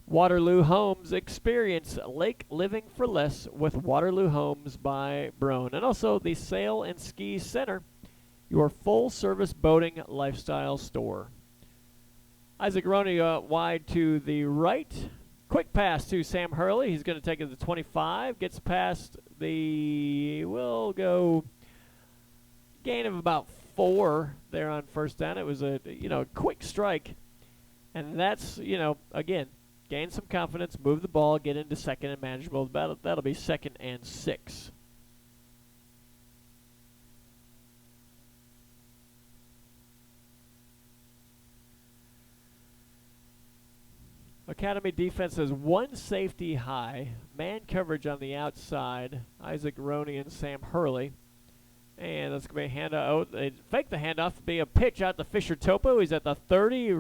Waterloo Homes. Experience lake living for less with Waterloo Homes by Brown. And also the Sail and Ski Center, your full-service boating lifestyle store. Isaac Roney wide to the right. Quick pass to Sam Hurley. He's going to take it to 25. Gets past the, we'll go gain of about 4 there on first down. It was a, quick strike. And that's, again, gain some confidence, move the ball, get into second and manageable. That'll be 2nd and 6. Academy defense has 1 safety high, man coverage on the outside, Isaac Roney and Sam Hurley. And that's going to be a handoff. Oh, they fake the handoff to be a pitch out to Fisher Topo. He's at the 30,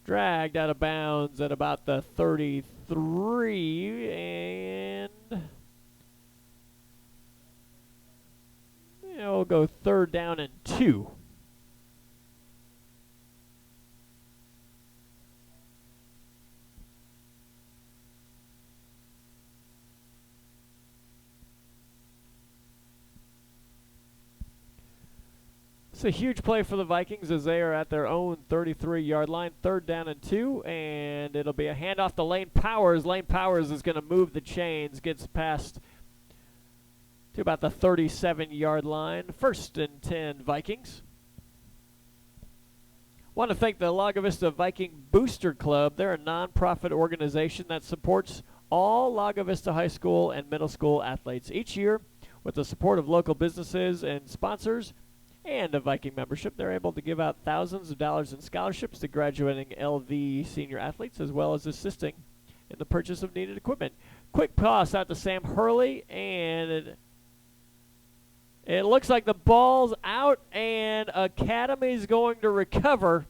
dragged out of bounds at about the 33, and we'll go 3rd down and 2. It's a huge play for the Vikings as they are at their own 33-yard line, 3rd down and 2, and it'll be a handoff to Lane Powers. Lane Powers is going to move the chains, gets past to about the 37-yard line. 1st and 10 Vikings. Want to thank the Lago Vista Viking Booster Club. They're a nonprofit organization that supports all Lago Vista High School and middle school athletes. Each year, with the support of local businesses and sponsors and a Viking membership, they're able to give out thousands of dollars in scholarships to graduating LV senior athletes, as well as assisting in the purchase of needed equipment. Quick pass out to Sam Hurley, and it looks like the ball's out, and Academy's going to recover.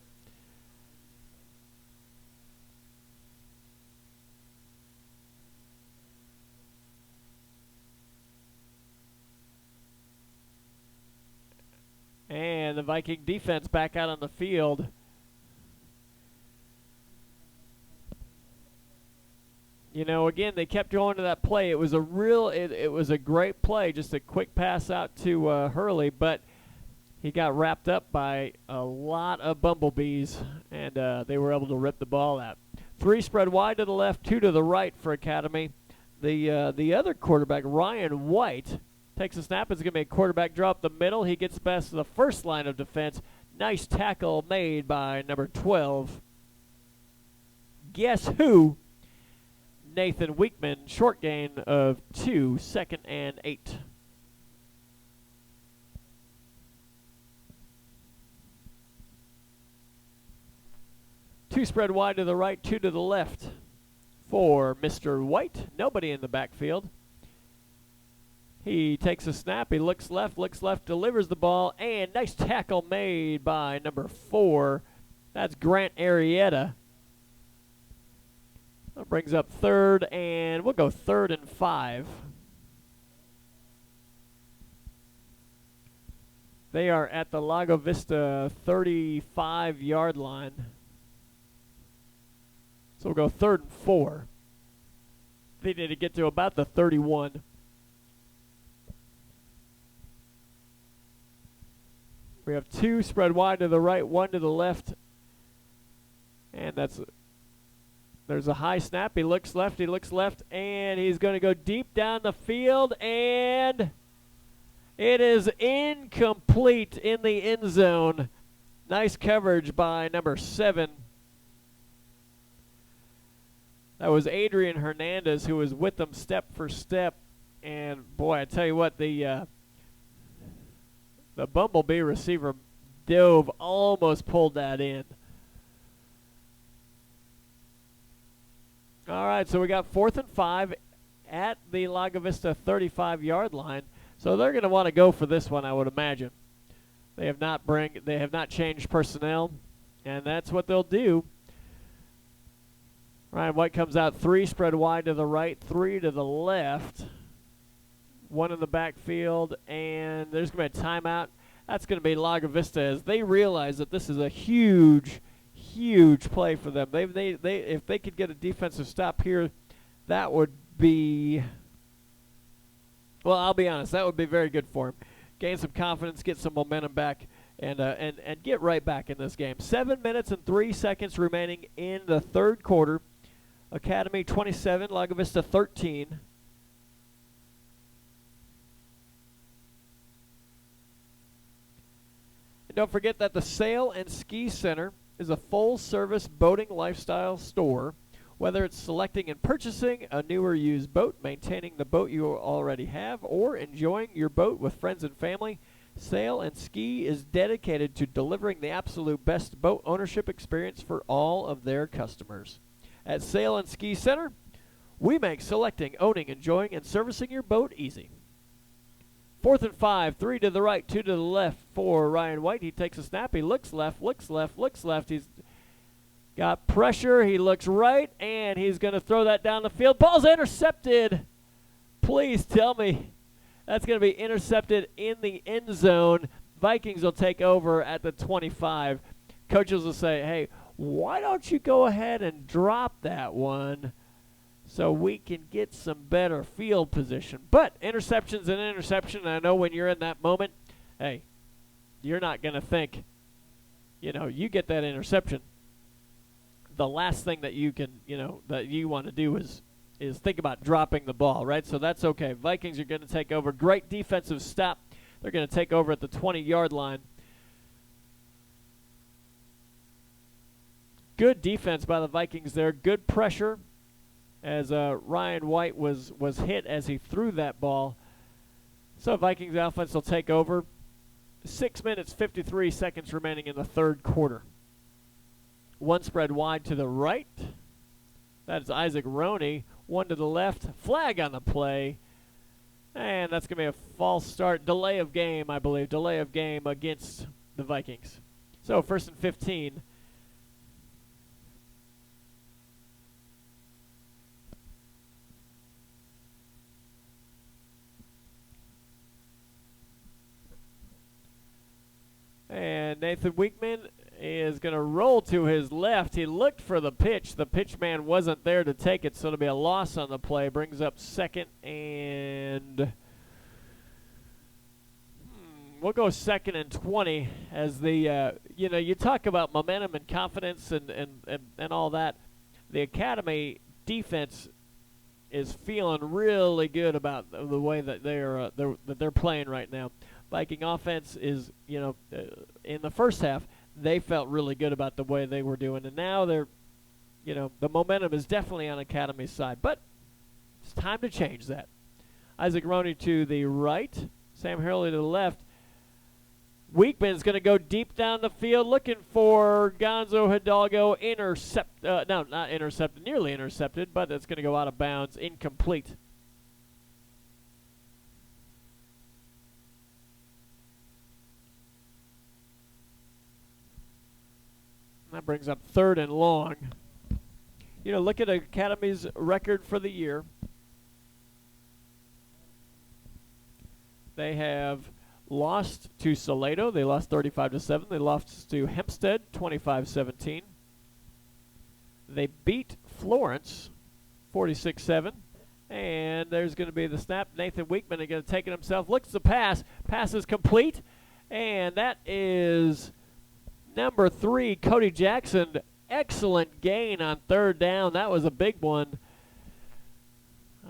And the Viking defense back out on the field. You know, again, they kept going to that play. It was a it was a great play, just a quick pass out to Hurley, but he got wrapped up by a lot of Bumblebees, and they were able to rip the ball out. 3 spread wide to the left, 2 to the right for Academy. The other quarterback, Ryan White, takes a snap. It's going to be a quarterback draw up the middle. He gets past the first line of defense. Nice tackle made by number 12. Guess who? Nathan Weekman. Short gain of 2, 2nd and 8. Two spread wide to the right, 2 to the left for Mr. White. Nobody in the backfield. He takes a snap, he looks left, delivers the ball, and nice tackle made by number 4. That's Grant Arrieta. That brings up 3rd, and we'll go 3rd and 5. They are at the Lago Vista 35-yard line. So we'll go 3rd and 4. They need to get to about the 31. We have 2 spread wide to the right, 1 to the left. And there's a high snap. He looks left, and he's going to go deep down the field, and it is incomplete in the end zone. Nice coverage by number 7. That was Adrian Hernandez, who was with them step for step. And, boy, I tell you what, the Bumblebee receiver dove, almost pulled that in. All right, so we got 4th and 5 at the Lago Vista 35-yard line. So they're going to want to go for this one, I would imagine. They have not changed personnel, and that's what they'll do. Ryan White comes out 3 spread wide to the right, 3 to the left. 1 in the backfield, and there's going to be a timeout. That's going to be Lago Vista as they realize that this is a huge play for them. If they could get a defensive stop here, that would be, well, I'll be honest, that would be very good for them. Gain some confidence, get some momentum back, and get right back in this game. 7 minutes and 3 seconds remaining in the 3rd quarter. Academy 27, Lago Vista 13. Don't forget that the Sail and Ski Center is a full-service boating lifestyle store. Whether it's selecting and purchasing a new or used boat, maintaining the boat you already have, or enjoying your boat with friends and family, Sail and Ski is dedicated to delivering the absolute best boat ownership experience for all of their customers. At Sail and Ski Center, we make selecting, owning, enjoying, and servicing your boat easy. 4th and 5, 3 to the right, 2 to the left for Ryan White. He takes a snap. He looks left. He's got pressure. He looks right, and he's going to throw that down the field. Ball's intercepted. Please tell me that's going to be intercepted in the end zone. Vikings will take over at the 25. Coaches will say, hey, why don't you go ahead and drop that one so we can get some better field position. But interception's an interception, and I know when you're in that moment, hey, you're not going to think, you get that interception. The last thing that you can, that you want to do is think about dropping the ball, right? So that's okay. Vikings are going to take over. Great defensive stop. They're going to take over at the 20-yard line. Good defense by the Vikings there. Good pressure as Ryan White was hit as he threw that ball. So Vikings offense will take over. 6 minutes, 53 seconds remaining in the third quarter. One spread wide to the right. That is Isaac Roney. One to the left. Flag on the play. And that's going to be a false start. Delay of game, I believe. Delay of game against the Vikings. So 1st and 15. And Nathan Weekman is going to roll to his left. He looked for the pitch. The pitch man wasn't there to take it, so it'll be a loss on the play. Brings up 2nd and we'll go 2nd and 20 as the, you talk about momentum and confidence and all that. The Academy defense is feeling really good about the way that they're playing right now. Viking offense is, in the first half, they felt really good about the way they were doing. And now they're, the momentum is definitely on Academy's side. But it's time to change that. Isaac Roney to the right. Sam Hurley to the left. Weekman's going to go deep down the field looking for Gonzo Hidalgo. Nearly intercepted, but it's going to go out of bounds. Incomplete. That brings up 3rd and long. Look at Academy's record for the year. They have lost to Salado. They lost 35-7. They lost to Hempstead 25-17. They beat Florence 46-7. And there's going to be the snap. Nathan Weekman is going to take it himself. Looks the pass. Pass is complete. And that is number 3, Cody Jackson. Excellent gain on 3rd down. That was a big one.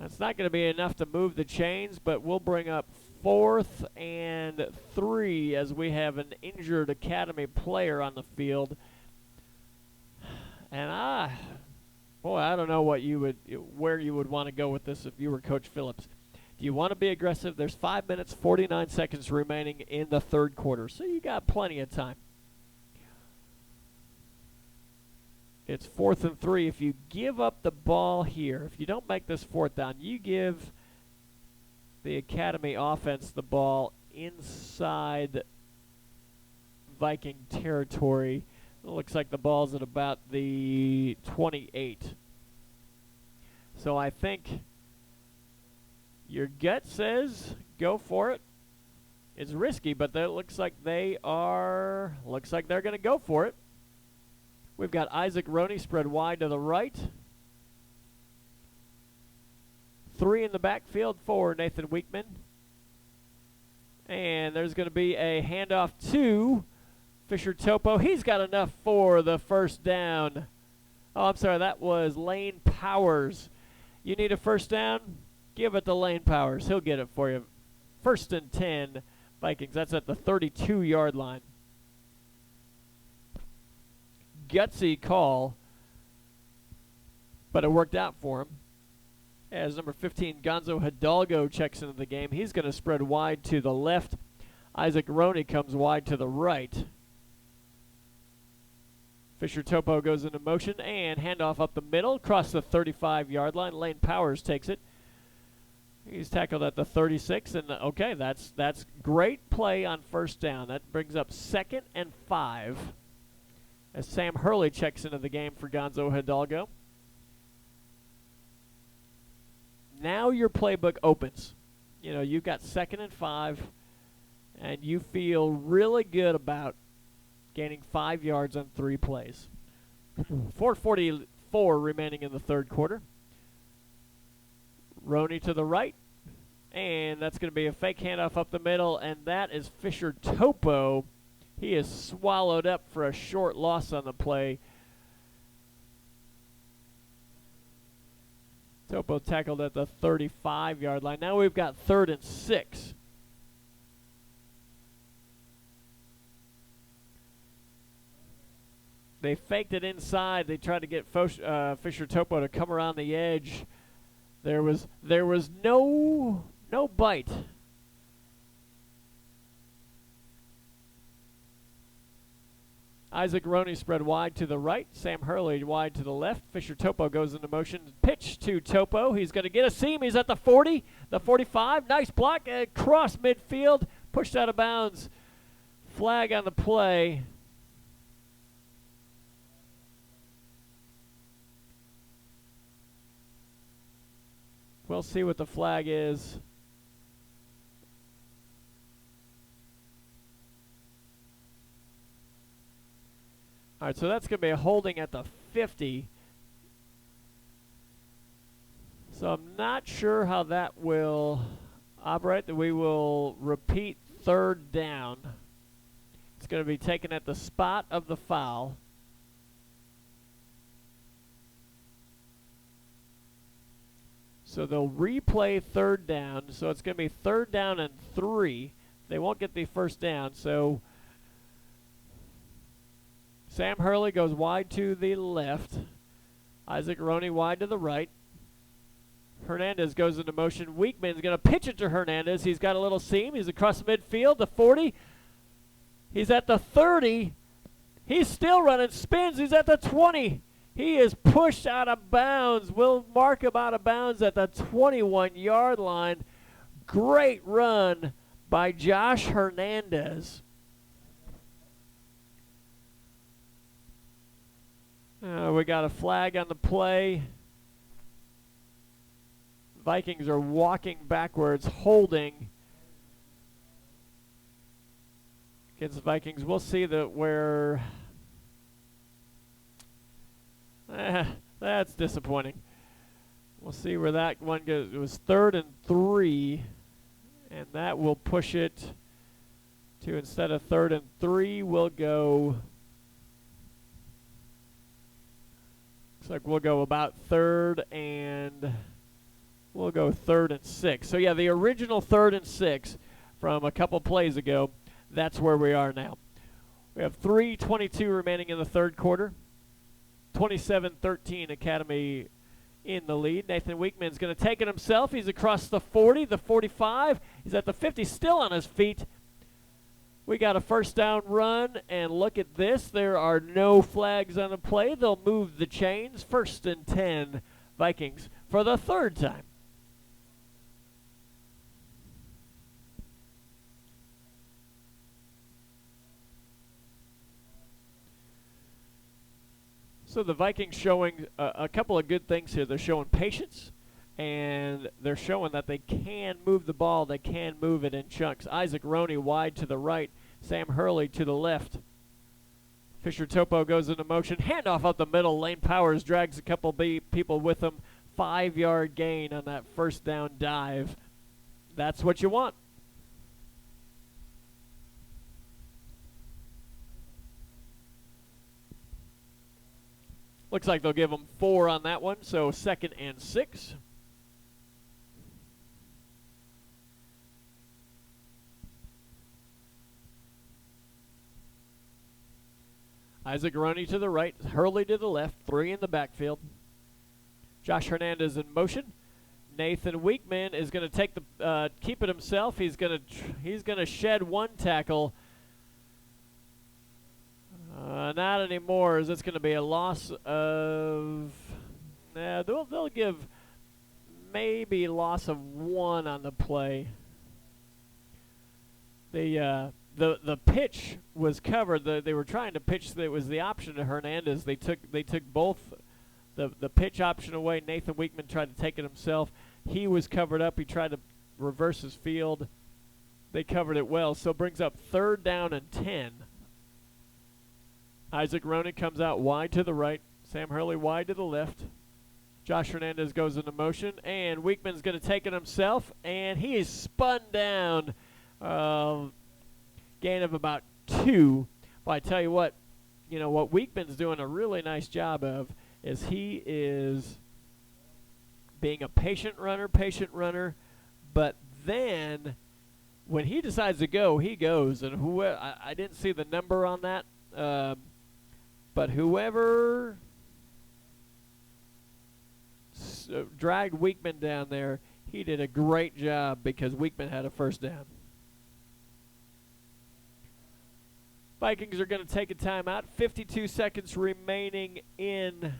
It's not going to be enough to move the chains, but we'll bring up 4th and 3 as we have an injured Academy player on the field. And I don't know where you would want to go with this if you were Coach Phillips. Do you want to be aggressive? There's 5 minutes, 49 seconds remaining in the third quarter, so you got plenty of time. It's 4th and 3. If you give up the ball here, if you don't make this 4th down, you give the Academy offense the ball inside Viking territory. It looks like the ball's at about the 28. So I think your gut says go for it. It's risky, but it looks like they're going to go for it. We've got Isaac Roney spread wide to the right. 3 in the backfield for Nathan Weekman. And there's going to be a handoff to Fisher Topo. He's got enough for the first down. Oh, I'm sorry, that was Lane Powers. You need a first down? Give it to Lane Powers. He'll get it for you. 1st and 10, Vikings. That's at the 32-yard line. Gutsy call, but it worked out for him. As number 15, Gonzo Hidalgo checks into the game. He's going to spread wide to the left. Isaac Roney comes wide to the right. Fisher Topo goes into motion and handoff up the middle, across the 35-yard line. Lane Powers takes it. He's tackled at the 36, and okay, that's great play on first down. That brings up 2nd and 5. As Sam Hurley checks into the game for Gonzo Hidalgo. Now your playbook opens. You've got 2nd and 5, and you feel really good about gaining 5 yards on 3 plays. 4:44 remaining in the third quarter. Roney to the right, and that's going to be a fake handoff up the middle, and that is Fisher Topo He is swallowed up for a short loss on the play. Topo tackled at the 35-yard line. Now we've got 3rd and 6. They faked it inside. They tried to get Fisher Topo to come around the edge. There was no bite. Isaac Roney spread wide to the right. Sam Hurley wide to the left. Fisher Topo goes into motion. Pitch to Topo. He's going to get a seam. He's at the 40, the 45. Nice block across midfield. Pushed out of bounds. Flag on the play. We'll see what the flag is. All right, so that's going to be a holding at the 50. So I'm not sure how that will operate. We will repeat 3rd down. It's going to be taken at the spot of the foul. So they'll replay 3rd down. So it's going to be 3rd down and 3. They won't get the first down. So Sam Hurley goes wide to the left. Isaac Roney wide to the right. Hernandez goes into motion. Weekman's going to pitch it to Hernandez. He's got a little seam. He's across midfield. The 40. He's at the 30. He's still running. Spins. He's at the 20. He is pushed out of bounds. We'll mark him out of bounds at the 21-yard line. Great run by Josh Hernandez. We got a flag on the play. Vikings are walking backwards, holding against the Vikings. We'll see that where... that's disappointing. We'll see where that one goes. It was 3rd and 3, and that will push it to, instead of 3rd and 3, we'll go... Looks like we'll go about 3rd and... We'll go 3rd and 6. So, yeah, the original 3rd and 6 from a couple plays ago, that's where we are now. We have 3:22 remaining in the 3rd quarter. 27-13 Academy in the lead. Nathan Weekman's going to take it himself. He's across the 40, the 45. He's at the 50, still on his feet. We got a first down run, and look at this. There are no flags on the play. They'll move the chains. 1st and 10 Vikings for the 3rd time. So the Vikings showing a couple of good things here. They're showing patience, and they're showing that they can move the ball. They can move it in chunks. Isaac Roney wide to the right. Sam Hurley to the left. Fisher Topo goes into motion. Handoff up the middle. Lane Powers drags a couple people with him. 5-yard gain on that first down dive. That's what you want. Looks like they'll give them 4 on that one, so 2nd and 6. Isaac Roney to the right, Hurley to the left, 3 in the backfield. Josh Hernandez in motion. Nathan Weekman is going to take the keep it himself. He's going to shed 1 tackle. Not anymore, as it's going to be a loss of... they'll give maybe loss of 1 on the play. The pitch was covered. They were trying to pitch. That was the option to Hernandez. They took both the pitch option away. Nathan Weekman tried to take it himself. He was covered up. He tried to reverse his field. They covered it well, so it brings up 3rd down and 10. Isaac Roney comes out wide to the right. Sam Hurley wide to the left. Josh Hernandez goes into motion, and Weekman's going to take it himself, and he is spun down. Gain of about 2 Well, I tell you what, what Weekman's doing a really nice job of is he is being a patient runner, but then when he decides to go, he goes. And I didn't see the number on that, but whoever dragged Weekman down there, he did a great job because Weekman had a first down. Vikings are going to take a timeout. 52 seconds remaining in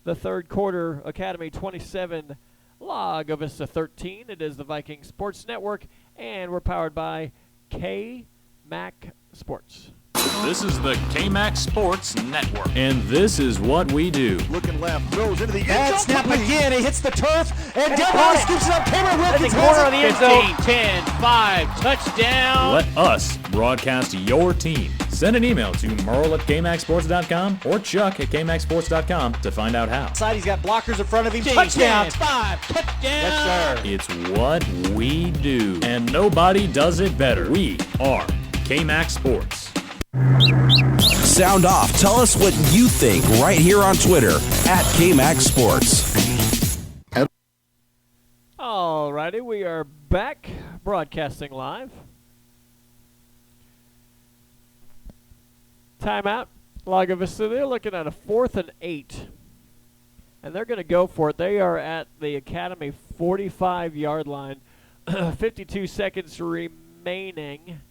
the third quarter. Academy 27, Lago Vista 13. It is the Vikings Sports Network, and we're powered by K-Mac Sports. This is the K-Mac Sports Network, and this is what we do. Looking left, throws into the end zone. Snap again. He hits the turf, and Devon scoops it up. Cameron Wilkins corner on the end zone. 10, 5, touchdown. Let us broadcast your team. Send an email to Merle@KMacSports.com or Chuck at KMacSports.com to find out how. He's got blockers in front of him. Touchdown. 5, touchdown. Yes, sir. It's what we do, and nobody does it better. We are K-Mac Sports. Sound off. Tell us what you think right here on Twitter @KMac Sports. All righty, we are back broadcasting live. Timeout. Lago Vista, they're looking at a 4th and 8. And they're going to go for it. They are at the Academy 45-yard line. 52 seconds remaining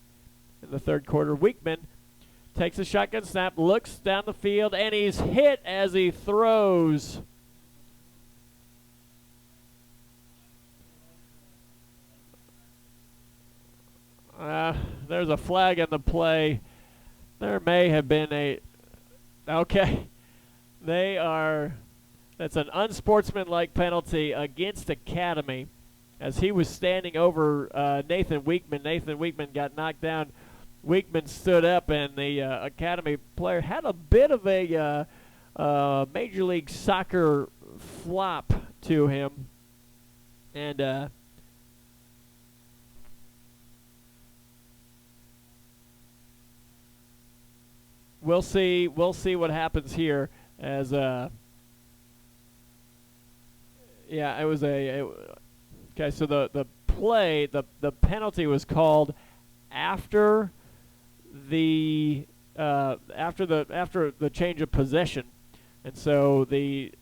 in the third quarter. Weekman takes a shotgun snap, looks down the field, and he's hit as he throws. There's a flag on the play. There may have been a... Okay. That's an unsportsmanlike penalty against Academy as he was standing over Nathan Weekman. Nathan Weekman got knocked down. Weekman stood up, and the Academy player had a bit of a Major League Soccer flop to him. And we'll see what happens here as it was okay, so the play, the penalty was called after the change of possession, and so the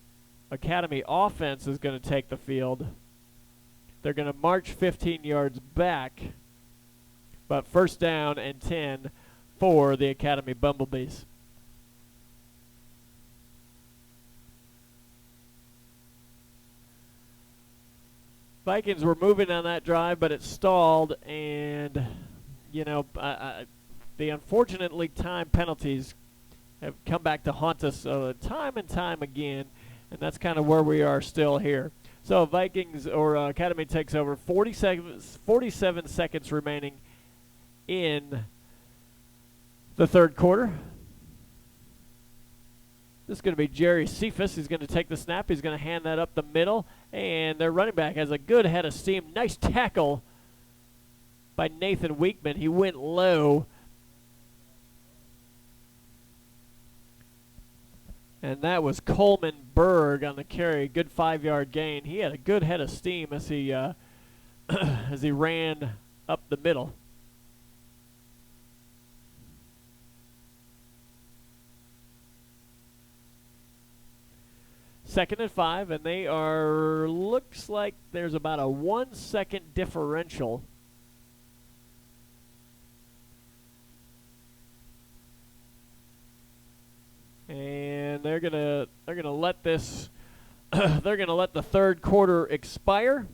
Academy offense is going to take the field. They're going to march 15 yards back, but first down and 10 for the Academy Bumblebees. Vikings were moving on that drive, but it stalled, and the unfortunately timed penalties have come back to haunt us time and time again, and that's kind of where we are still here. So Vikings or Academy takes over. 47 seconds remaining in the third quarter. This is going to be Jerry Cephas. He's going to take the snap. He's going to hand that up the middle, and their running back has a good head of steam. Nice tackle by Nathan Weekman. He went low. And that was Coleman Berg on the carry. Good 5-yard gain. He had a good head of steam as he as he ran up the middle. Second and 5, and they are, looks like there's about a 1 second differential. And they're gonna let this they're gonna let the third quarter expire,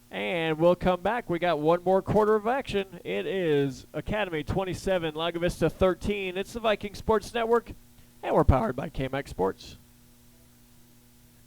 and we'll come back. We got one more quarter of action. It is Academy 27, Lago Vista 13. It's the Viking Sports Network, and we're powered by K-Mac Sports.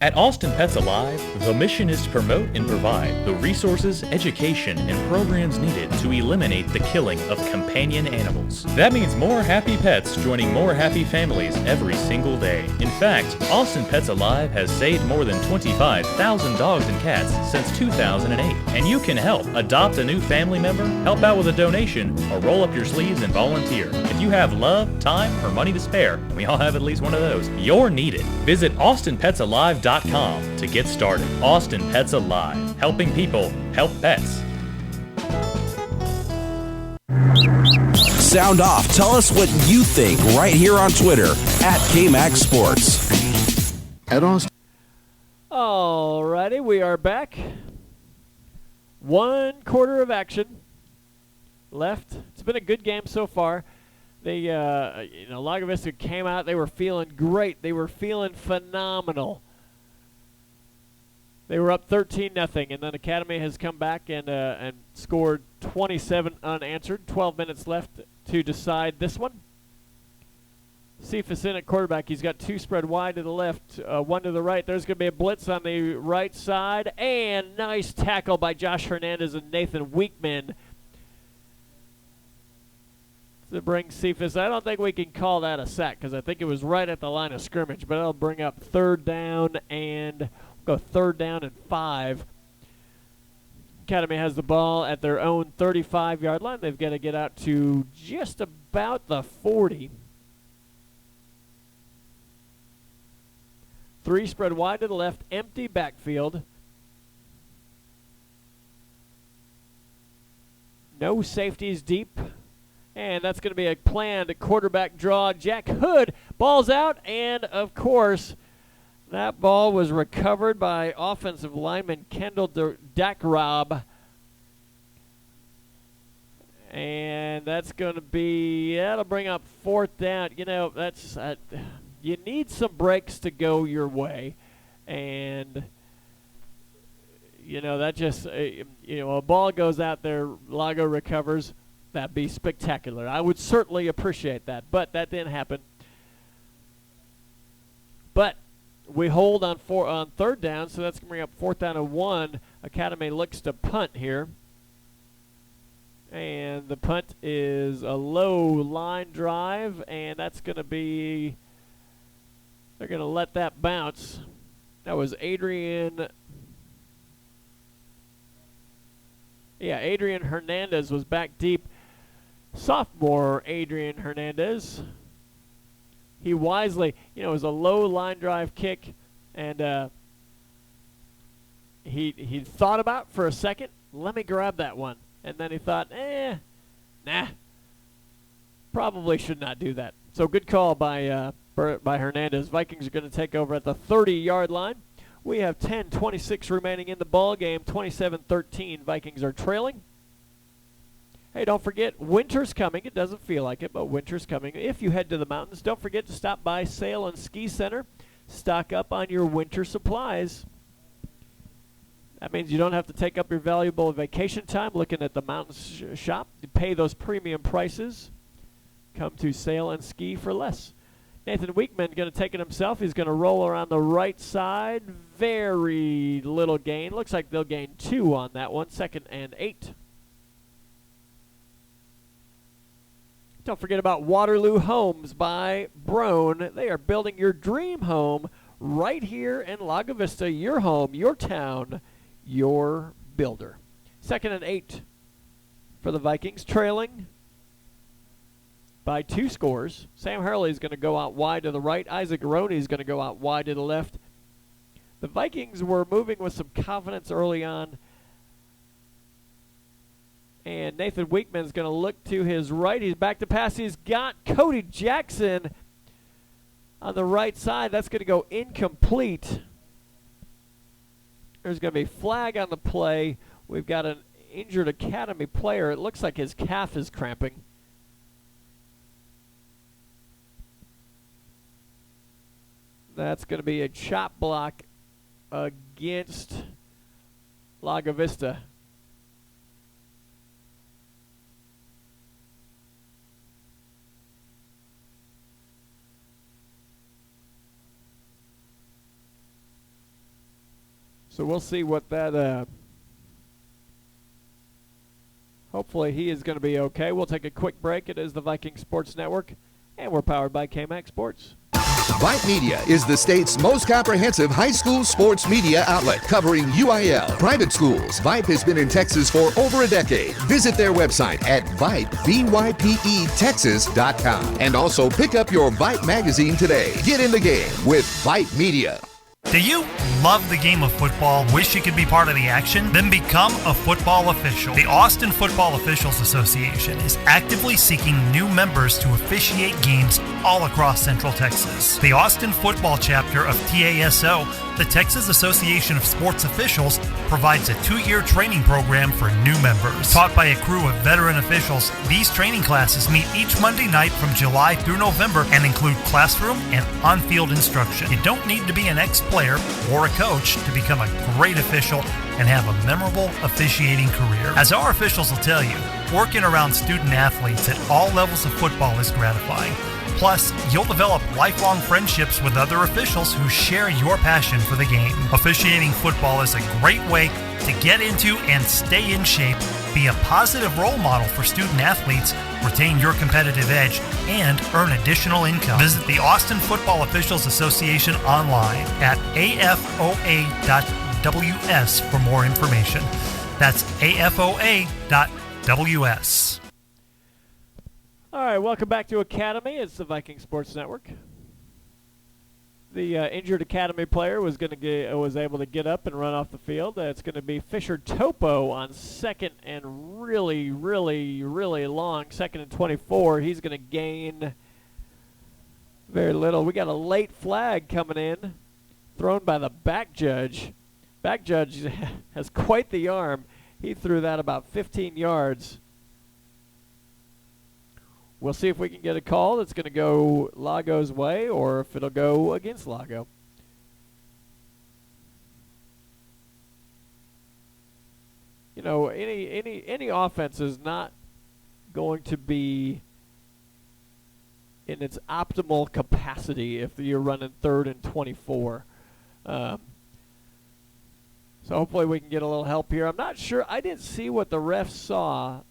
At Austin Pets Alive, the mission is to promote and provide the resources, education, and programs needed to eliminate the killing of companion animals. That means more happy pets joining more happy families every single day. In fact, Austin Pets Alive has saved more than 25,000 dogs and cats since 2008. And you can help. Adopt a new family member, help out with a donation, or roll up your sleeves and volunteer. If you have love, time, or money to spare, and we all have at least one of those, you're needed. Visit AustinPetsAlive.com to get started. Austin Pets Alive, helping people help pets. Sound off. Tell us what you think right here on Twitter at KMAX Sports. At Austin. Alrighty, we are back. 1 quarter of action left. It's been a good game so far. Lago Vista came out. They were feeling great. They were feeling phenomenal. They were up 13-0, and then Academy has come back and scored 27 unanswered. 12 minutes left to decide this one. Cephas in at quarterback. He's got 2 spread wide to the left, 1 to the right. There's going to be a blitz on the right side, and nice tackle by Josh Hernandez and Nathan Weekman to bring Cephas. I don't think we can call that a sack because I think it was right at the line of scrimmage, but it'll bring up 3rd down and go 3rd down and 5. Academy has the ball at their own 35-yard line. They've got to get out to just about the 40. 3 spread wide to the left, empty backfield. No safeties deep. And that's going to be a planned quarterback draw. Jack Hood, ball's out, and of course, that ball was recovered by offensive lineman Kendall Dackrob. And that's going to be, that'll bring up 4th down. You know, that's, you need some breaks to go your way. And, you know, that just, a ball goes out there, Lago recovers. That'd be spectacular. I would certainly appreciate that, but that didn't happen. But we hold on 3rd down, so that's going to bring up 4th down and 1. Academy looks to punt here. And the punt is a low line drive, and that's going to be, they're going to let that bounce. That was Adrian Hernandez was back deep. Sophomore Adrian Hernandez. He wisely, it was a low line drive kick, and he thought about for a second, let me grab that one. And then he thought, nah, probably should not do that. So good call by Hernandez. Vikings are going to take over at the 30-yard line. We have 10:26 remaining in the ball game. 27-13. Vikings are trailing. Hey, don't forget, winter's coming. It doesn't feel like it, but winter's coming. If you head to the mountains, don't forget to stop by Sail and Ski Center. Stock up on your winter supplies. That means you don't have to take up your valuable vacation time looking at the mountains shop. You pay those premium prices. Come to Sail and Ski for less. Nathan Weekman going to take it himself. He's going to roll around the right side. Very little gain. Looks like they'll gain 2 on that one. 2nd and 8. Don't forget about Waterloo Homes by Brown. They are building your dream home right here in Lago Vista. Your home, your town, your builder. 2nd and 8 for the Vikings, trailing by 2 scores. Sam Hurley is going to go out wide to the right. Isaac Roney is going to go out wide to the left. The Vikings were moving with some confidence early on. And Nathan Weekman is going to look to his right. He's back to pass. He's got Cody Jackson on the right side. That's going to go incomplete. There's going to be a flag on the play. We've got an injured Academy player. It looks like his calf is cramping. That's going to be a chop block against Lago Vista. So we'll see what that. Hopefully he is going to be okay. We'll take a quick break. It is the Viking Sports Network, and we're powered by KMAX Sports. Vype Media is the state's most comprehensive high school sports media outlet covering UIL, private schools. Vype has been in Texas for over a decade. Visit their website at Vype, VYPE-Texas.com. And also pick up your Vype magazine today. Get in the game with Vype Media. Do you love the game of football? Wish you could be part of the action? Then become a football official. The Austin Football Officials Association is actively seeking new members to officiate games all across Central Texas. The Austin Football Chapter of TASO, the Texas Association of Sports Officials, provides a 2-year training program for new members. Taught by a crew of veteran officials, these training classes meet each Monday night from July through November and include classroom and on-field instruction. You don't need to be an ex-player or a coach to become a great official and have a memorable officiating career. As our officials will tell you, working around student athletes at all levels of football is gratifying. Plus, you'll develop lifelong friendships with other officials who share your passion for the game. Officiating football is a great way to get into and stay in shape, be a positive role model for student athletes, retain your competitive edge, and earn additional income. Visit the Austin Football Officials Association online at afoa.ws for more information. That's afoa.ws. All right, welcome back to Academy. It's the Viking Sports Network. The injured Academy player was able to get up and run off the field. It's going to be Fisher Topo on second and really long, 2nd and 24. He's going to gain very little. We got a late flag coming in, thrown by the back judge. Back judge has quite the arm. He threw that about 15 yards. We'll see if we can get a call that's going to go Lago's way or if it'll go against Lago. You know, any offense is not going to be in its optimal capacity if you're running 3rd and 24. So hopefully we can get a little help here. I'm not sure. I didn't see what the refs saw.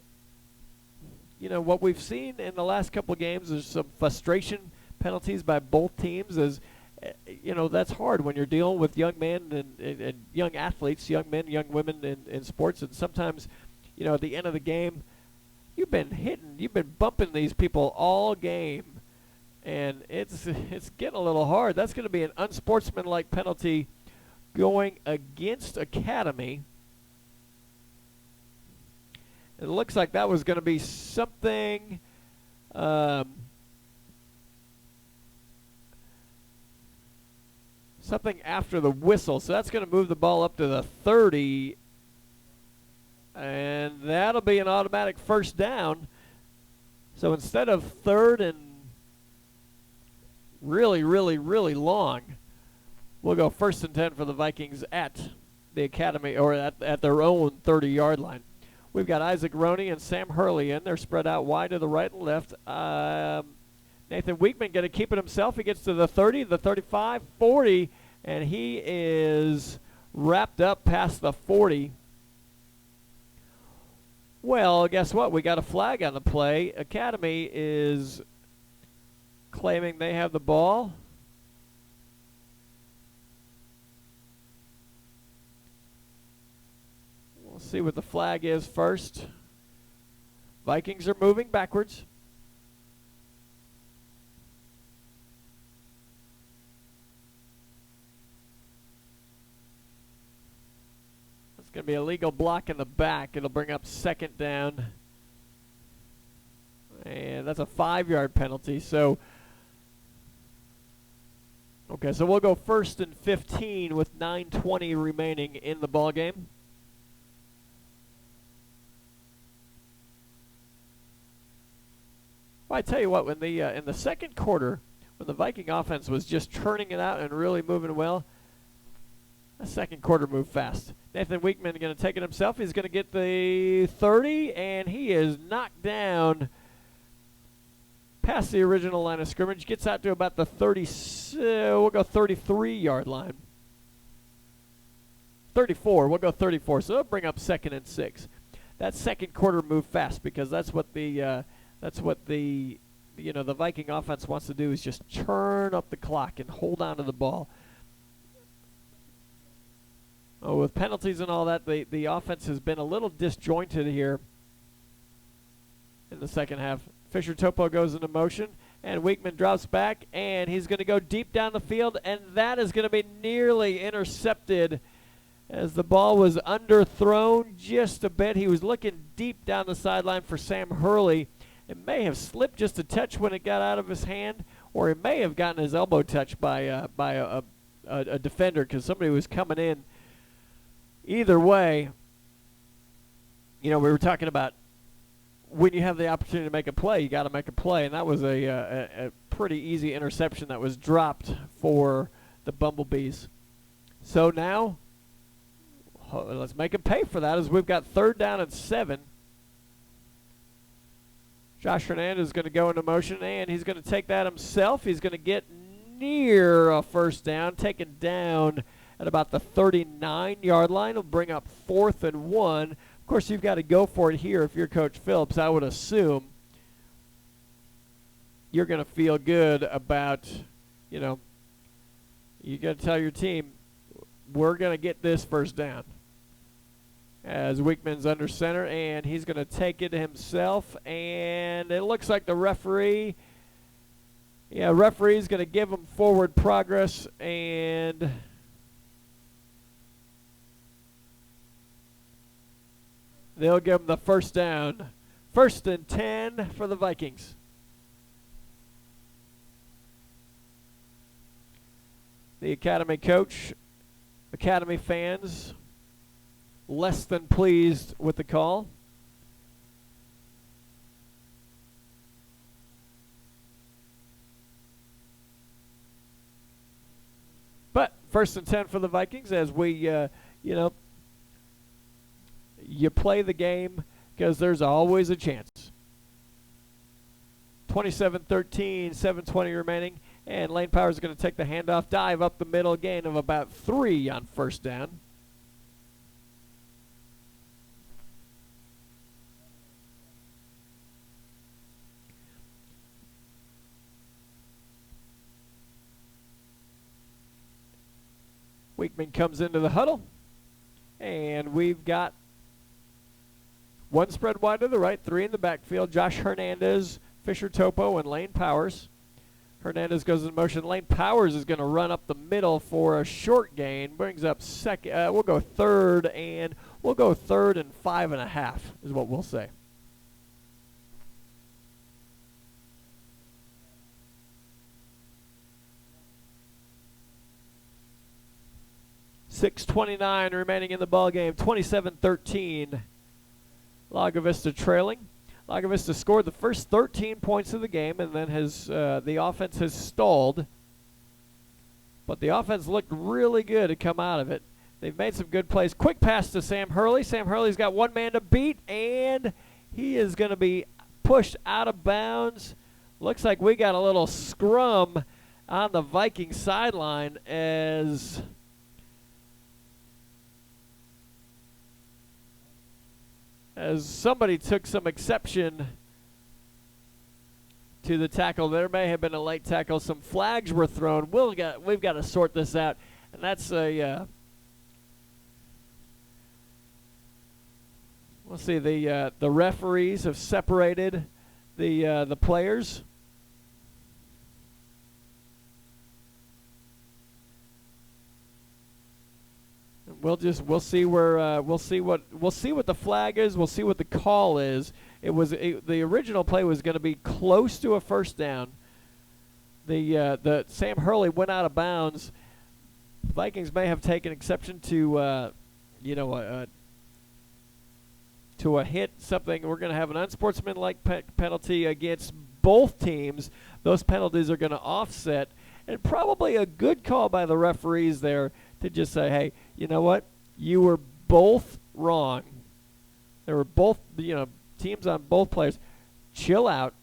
You know, what we've seen in the last couple of games is some frustration penalties by both teams. You know, that's hard when you're dealing with young men and young athletes, young men, young women in sports. And sometimes, you know, at the end of the game, you've been bumping these people all game. And it's getting a little hard. That's going to be an unsportsmanlike penalty going against Academy. It looks like that was going to be something something after the whistle. So that's going to move the ball up to the 30. And that'll be an automatic first down. So instead of 3rd and really long, we'll go 1st and 10 for the Vikings at the Academy, or at their own 30-yard line. We've got Isaac Roney and Sam Hurley in. They're spread out wide to the right and left. Nathan Weekman going to keep it himself. He gets to the 30, the 35, 40, and he is wrapped up past the 40. Well, guess what? We got a flag on the play. Academy is claiming they have the ball. We'll see what the flag is first. Vikings are moving backwards. It's going to be a legal block in the back. It'll bring up 2nd down. And that's a 5-yard penalty. So, okay, so we'll go 1st and 15 with 9:20 remaining in the ball game. Well, I tell you what, when in the second quarter, when the Viking offense was just churning it out and really moving well, the second quarter moved fast. Nathan Weekman going to take it himself. He's going to get the 30, and he is knocked down past the original line of scrimmage. Gets out to about the 30, we'll go 33-yard line. 34. We'll go 34. So it'll bring up 2nd and 6. That second quarter moved fast because that's what the the Viking offense wants to do is just churn up the clock and hold on to the ball. Oh, with penalties and all that, the offense has been a little disjointed here in the second half. Fisher Topo goes into motion, and Weekman drops back, and he's going to go deep down the field, and that is going to be nearly intercepted as the ball was underthrown just a bit. He was looking deep down the sideline for Sam Hurley. It may have slipped just a touch when it got out of his hand, or it may have gotten his elbow touched by a defender because somebody was coming in. Either way, we were talking about when you have the opportunity to make a play, you got to make a play, and that was a pretty easy interception that was dropped for the Bumblebees. So now, let's make him pay for that as we've got 3rd down and 7. Josh Hernandez is going to go into motion, and he's going to take that himself. He's going to get near a first down, taken down at about the 39-yard line. He'll bring up 4th and 1. Of course, you've got to go for it here if you're Coach Phillips. I would assume you're going to feel good about, you got to tell your team, we're going to get this first down. As Weekman's under center, and he's going to take it himself, and it looks like the referee's going to give him forward progress, and they'll give him the first down. 1st and 10 for the Vikings. The Academy coach, Academy fans, less than pleased with the call. But 1st and 10 for the Vikings as we, you play the game because there's always a chance. 27-13, 7:20 remaining, and Lane Powers is going to take the handoff, dive up the middle, gain of about 3 on 1st down. Weekman comes into the huddle, and we've got 1 spread wide to the right, 3 in the backfield. Josh Hernandez, Fisher Topo, and Lane Powers. Hernandez goes in motion. Lane Powers is going to run up the middle for a short gain. Brings up 2nd. We'll go 3rd, and we'll go 3rd and 5.5 is what we'll say. .6:29 remaining in the ball game. 27-13. Lago Vista trailing. Lago Vista scored the first 13 points of the game, and then the offense has stalled. But the offense looked really good to come out of it. They've made some good plays. Quick pass to Sam Hurley. Sam Hurley's got 1 man to beat, and he is going to be pushed out of bounds. Looks like we got a little scrum on the Viking sideline as somebody took some exception to the tackle. There may have been a late tackle. Some flags were thrown. We've got to sort this out, and that's we'll see. The referees have separated the players. We'll see what the flag is. We'll see what the call is. The original play was going to be close to a first down. The Sam Hurley went out of bounds. Vikings may have taken exception to a hit, something. We're going to have an unsportsmanlike penalty against both teams. Those penalties are going to offset, and probably a good call by the referees there to just say, hey, you know what? You were both wrong. There were both, teams on both players. Chill out.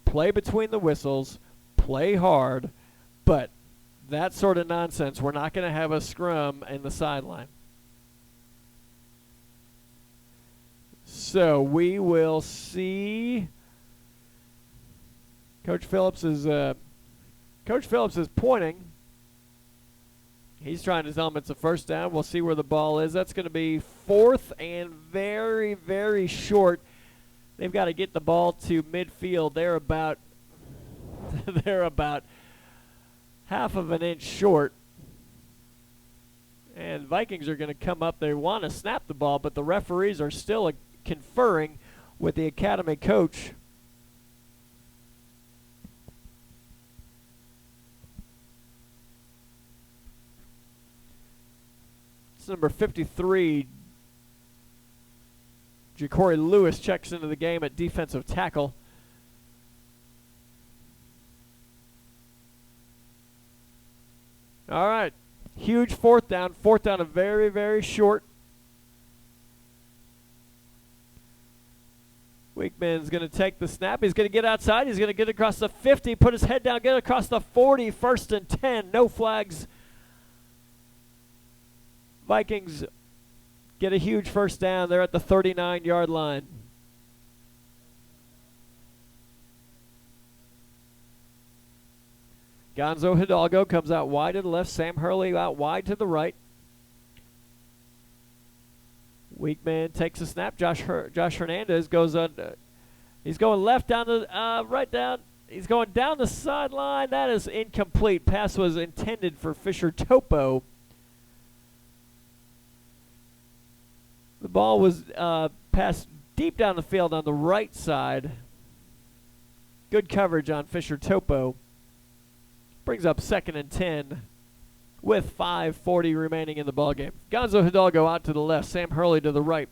Play between the whistles. Play hard. But that sort of nonsense. We're not going to have a scrum in the sideline. So we will see. Coach Phillips is pointing. He's trying to tell him it's a first down. We'll see where the ball is. That's going to be 4th and very, very short. They've got to get the ball to midfield. They're about half of an inch short. And Vikings are going to come up. They want to snap the ball, but the referees are still conferring with the academy coach. It's number 53. Ja'Cory Lewis checks into the game at defensive tackle. All right. Huge 4th down. 4th down, a very, very short. Weekman's going to take the snap. He's going to get outside. He's going to get across the 50, put his head down, get across the 40, 1st and 10. No flags. Vikings get a huge first down. They're at the 39-yard line. Gonzo Hidalgo comes out wide to the left. Sam Hurley out wide to the right. Weekman takes a snap. Josh Hernandez goes on. He's going left down the right down. He's going down the sideline. That is incomplete. Pass was intended for Fisher Topo. The ball was passed deep down the field on the right side. Good coverage on Fisher Topo. Brings up 2nd and 10 with 5:40 remaining in the ballgame. Gonzo Hidalgo out to the left. Sam Hurley to the right.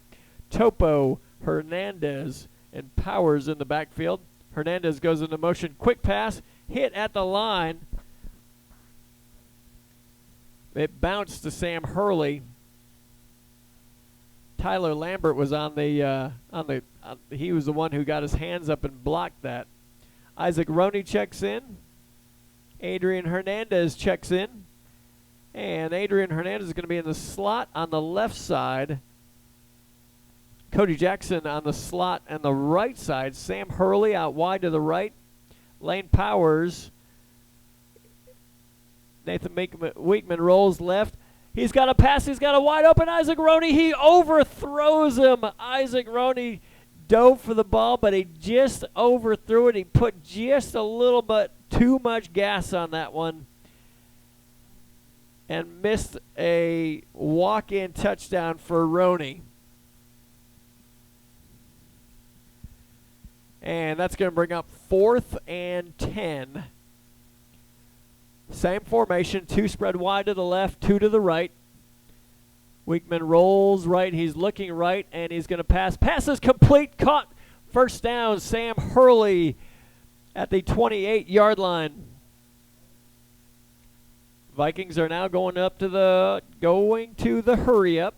Topo, Hernandez, and Powers in the backfield. Hernandez goes into motion. Quick pass. Hit at the line. It bounced to Sam Hurley. Tyler Lambert was on the he was the one who got his hands up and blocked that. Isaac Roney checks in. Adrian Hernandez checks in. And Adrian Hernandez is going to be in the slot on the left side. Cody Jackson on the slot on the right side. Sam Hurley out wide to the right. Lane Powers. Nathan Weekman rolls left. He's got a pass. He's got a wide open Isaac Roney. He overthrows him. Isaac Roney dove for the ball, but he just overthrew it. He put just a little bit too much gas on that one and missed a walk-in touchdown for Roney. And that's going to bring up 4th and 10. Same formation, 2 spread wide to the left, 2 to the right. Weekman rolls right, he's looking right, and he's going to pass. Pass is complete, caught. First down, Sam Hurley at the 28-yard line. Vikings are now going to the hurry up.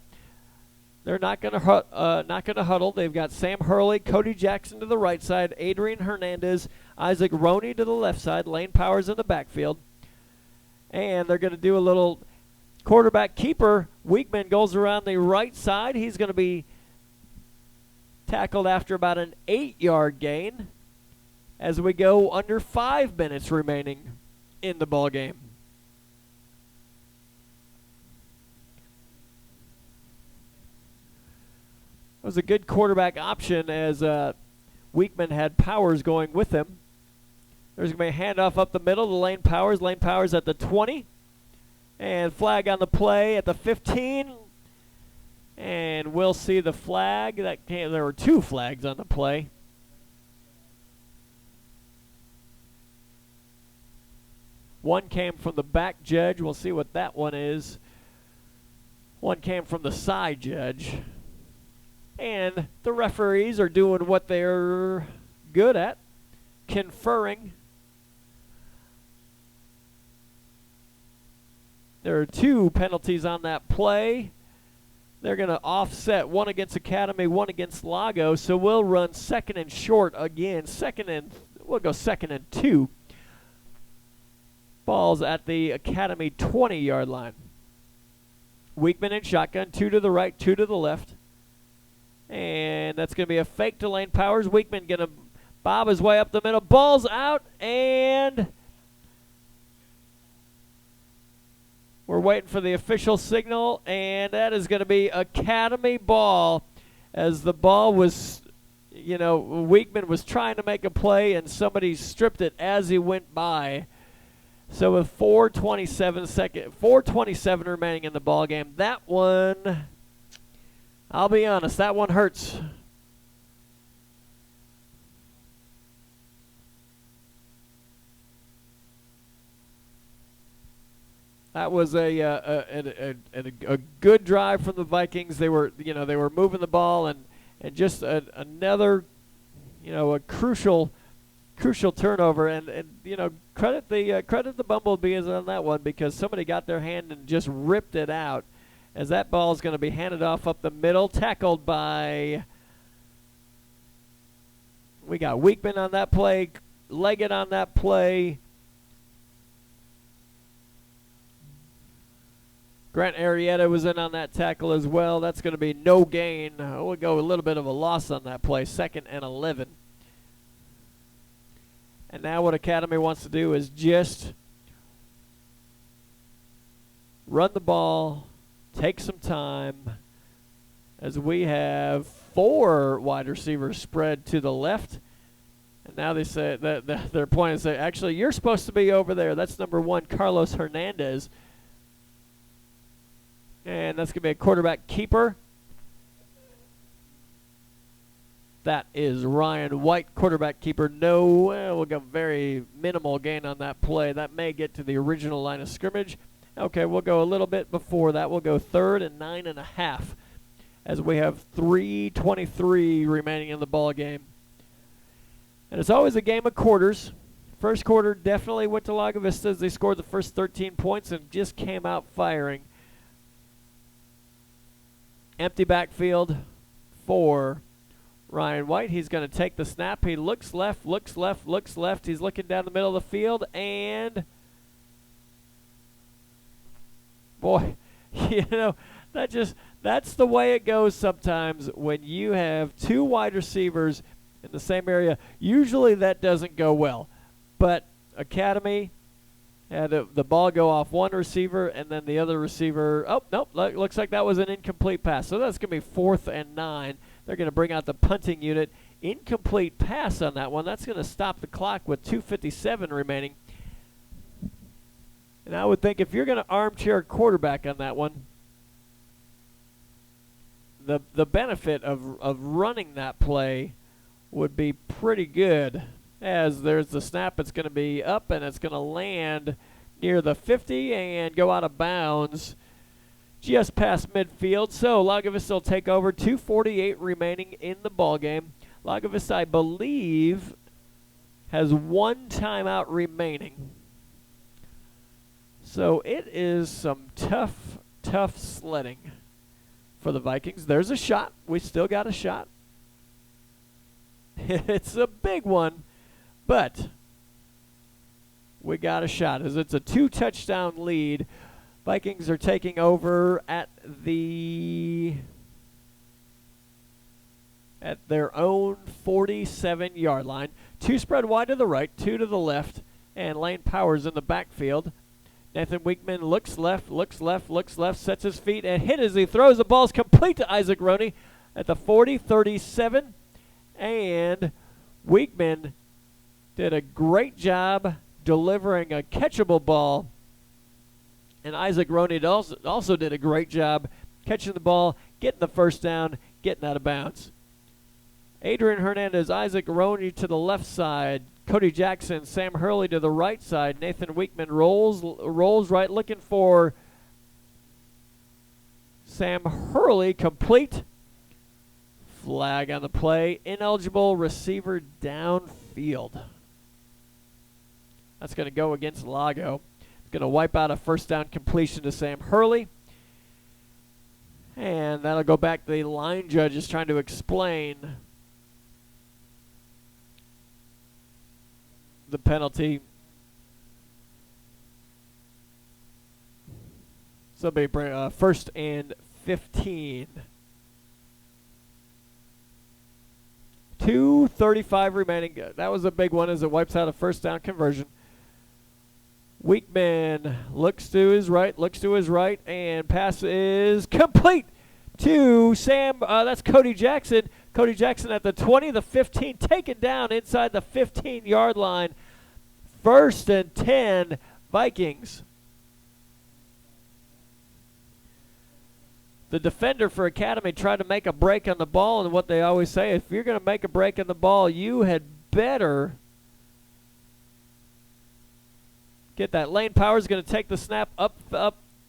They're not going to huddle. They've got Sam Hurley, Cody Jackson to the right side, Adrian Hernandez, Isaac Roney to the left side, Lane Powers in the backfield. And they're going to do a little quarterback keeper. Weekman goes around the right side. He's going to be tackled after about an 8-yard gain as we go under 5 minutes remaining in the ball game. It was a good quarterback option as Weekman had Powers going with him. There's going to be a handoff up the middle to Lane Powers. Lane Powers at the 20. And flag on the play at the 15. And we'll see the flag. There were 2 flags on the play. One came from the back judge. We'll see what that one is. One came from the side judge. And the referees are doing what they're good at, conferring. There are 2 penalties on that play. They're going to offset, one against Academy, one against Lago. So we'll run 2nd and short again. We'll go 2nd and 2. Ball's at the Academy 20-yard line. Weekman in shotgun, 2 to the right, 2 to the left. And that's going to be a fake to Lane Powers. Weekman going to bob his way up the middle. Ball's out, and we're waiting for the official signal, and that is going to be Academy ball, as the ball was, Weekman was trying to make a play, and somebody stripped it as he went by. So with 4:27 remaining in the ball game, that one, I'll be honest, that one hurts. That was a good drive from the Vikings. They were moving the ball, and just another a crucial turnover, and credit the Bumblebees on that one, because somebody got their hand and just ripped it out, as that ball is going to be handed off up the middle, tackled by, we got Weekman on that play, Leggett on that play, Grant Arrieta was in on that tackle as well. That's going to be no gain. We'll go a little bit of a loss on that play, 2nd and 11. And now what Academy wants to do is just run the ball, take some time, as we have 4 wide receivers spread to the left. And now they say that they're pointing and say, actually, you're supposed to be over there. That's number 1, Carlos Hernandez. And that's going to be a quarterback keeper. That is Ryan White, quarterback keeper. We'll go very minimal gain on that play. That may get to the original line of scrimmage. Okay, we'll go a little bit before that. We'll go 3rd and 9.5, as we have 3:23 remaining in the ball game. And it's always a game of quarters. First quarter definitely went to Lago Vista, as they scored the first 13 points and just came out firing. Empty backfield for Ryan White. He's going to take the snap. He looks left, looks left, looks left. He's looking down the middle of the field, and boy, that's the way it goes sometimes when you have 2 wide receivers in the same area. Usually that doesn't go well, but Academy had the ball go off one receiver, and then the other receiver, oh, nope, looks like that was an incomplete pass. So that's going to be 4th and 9. They're going to bring out the punting unit. Incomplete pass on that one. That's going to stop the clock with 2:57 remaining. And I would think if you're going to armchair quarterback on that one, the benefit of running that play would be pretty good, as there's the snap. It's going to be up, and it's going to land near the 50 and go out of bounds just past midfield. So Lago Vista will take over. 2:48 remaining in the ball game. Lago Vista, I believe, has 1 timeout remaining. So it is some tough sledding for the Vikings. There's a shot. We still got a shot. It's a big one, but we got a shot, as it's a 2-touchdown lead. Vikings are taking over at their own 47-yard line. 2 spread wide to the right, 2 to the left, and Lane Powers in the backfield. Nathan Weekman looks left, sets his feet, and hit as he throws. The ball's complete to Isaac Roney at the 40-37. And Weekman did a great job delivering a catchable ball. And Isaac Roney also did a great job catching the ball, getting the first down, getting out of bounds. Adrian Hernandez, Isaac Roney to the left side. Cody Jackson, Sam Hurley to the right side. Nathan Weekman rolls right, looking for Sam Hurley, complete. Flag on the play. Ineligible receiver downfield. That's going to go against Lago. It's going to wipe out a first down completion to Sam Hurley. And that'll go back to the line judges trying to explain the penalty. So it'll be first and 15. 2:35 remaining. That was a big one as it wipes out a first down conversion. Weekman looks to his right, and pass is complete to Sam. That's Cody Jackson. Cody Jackson at the 20, the 15, taken down inside the 15-yard line. First and 10, Vikings. The defender for Academy tried to make a break on the ball, and what they always say, if you're going to make a break on the ball, you had better get that. Lane Powers is going to take the snap up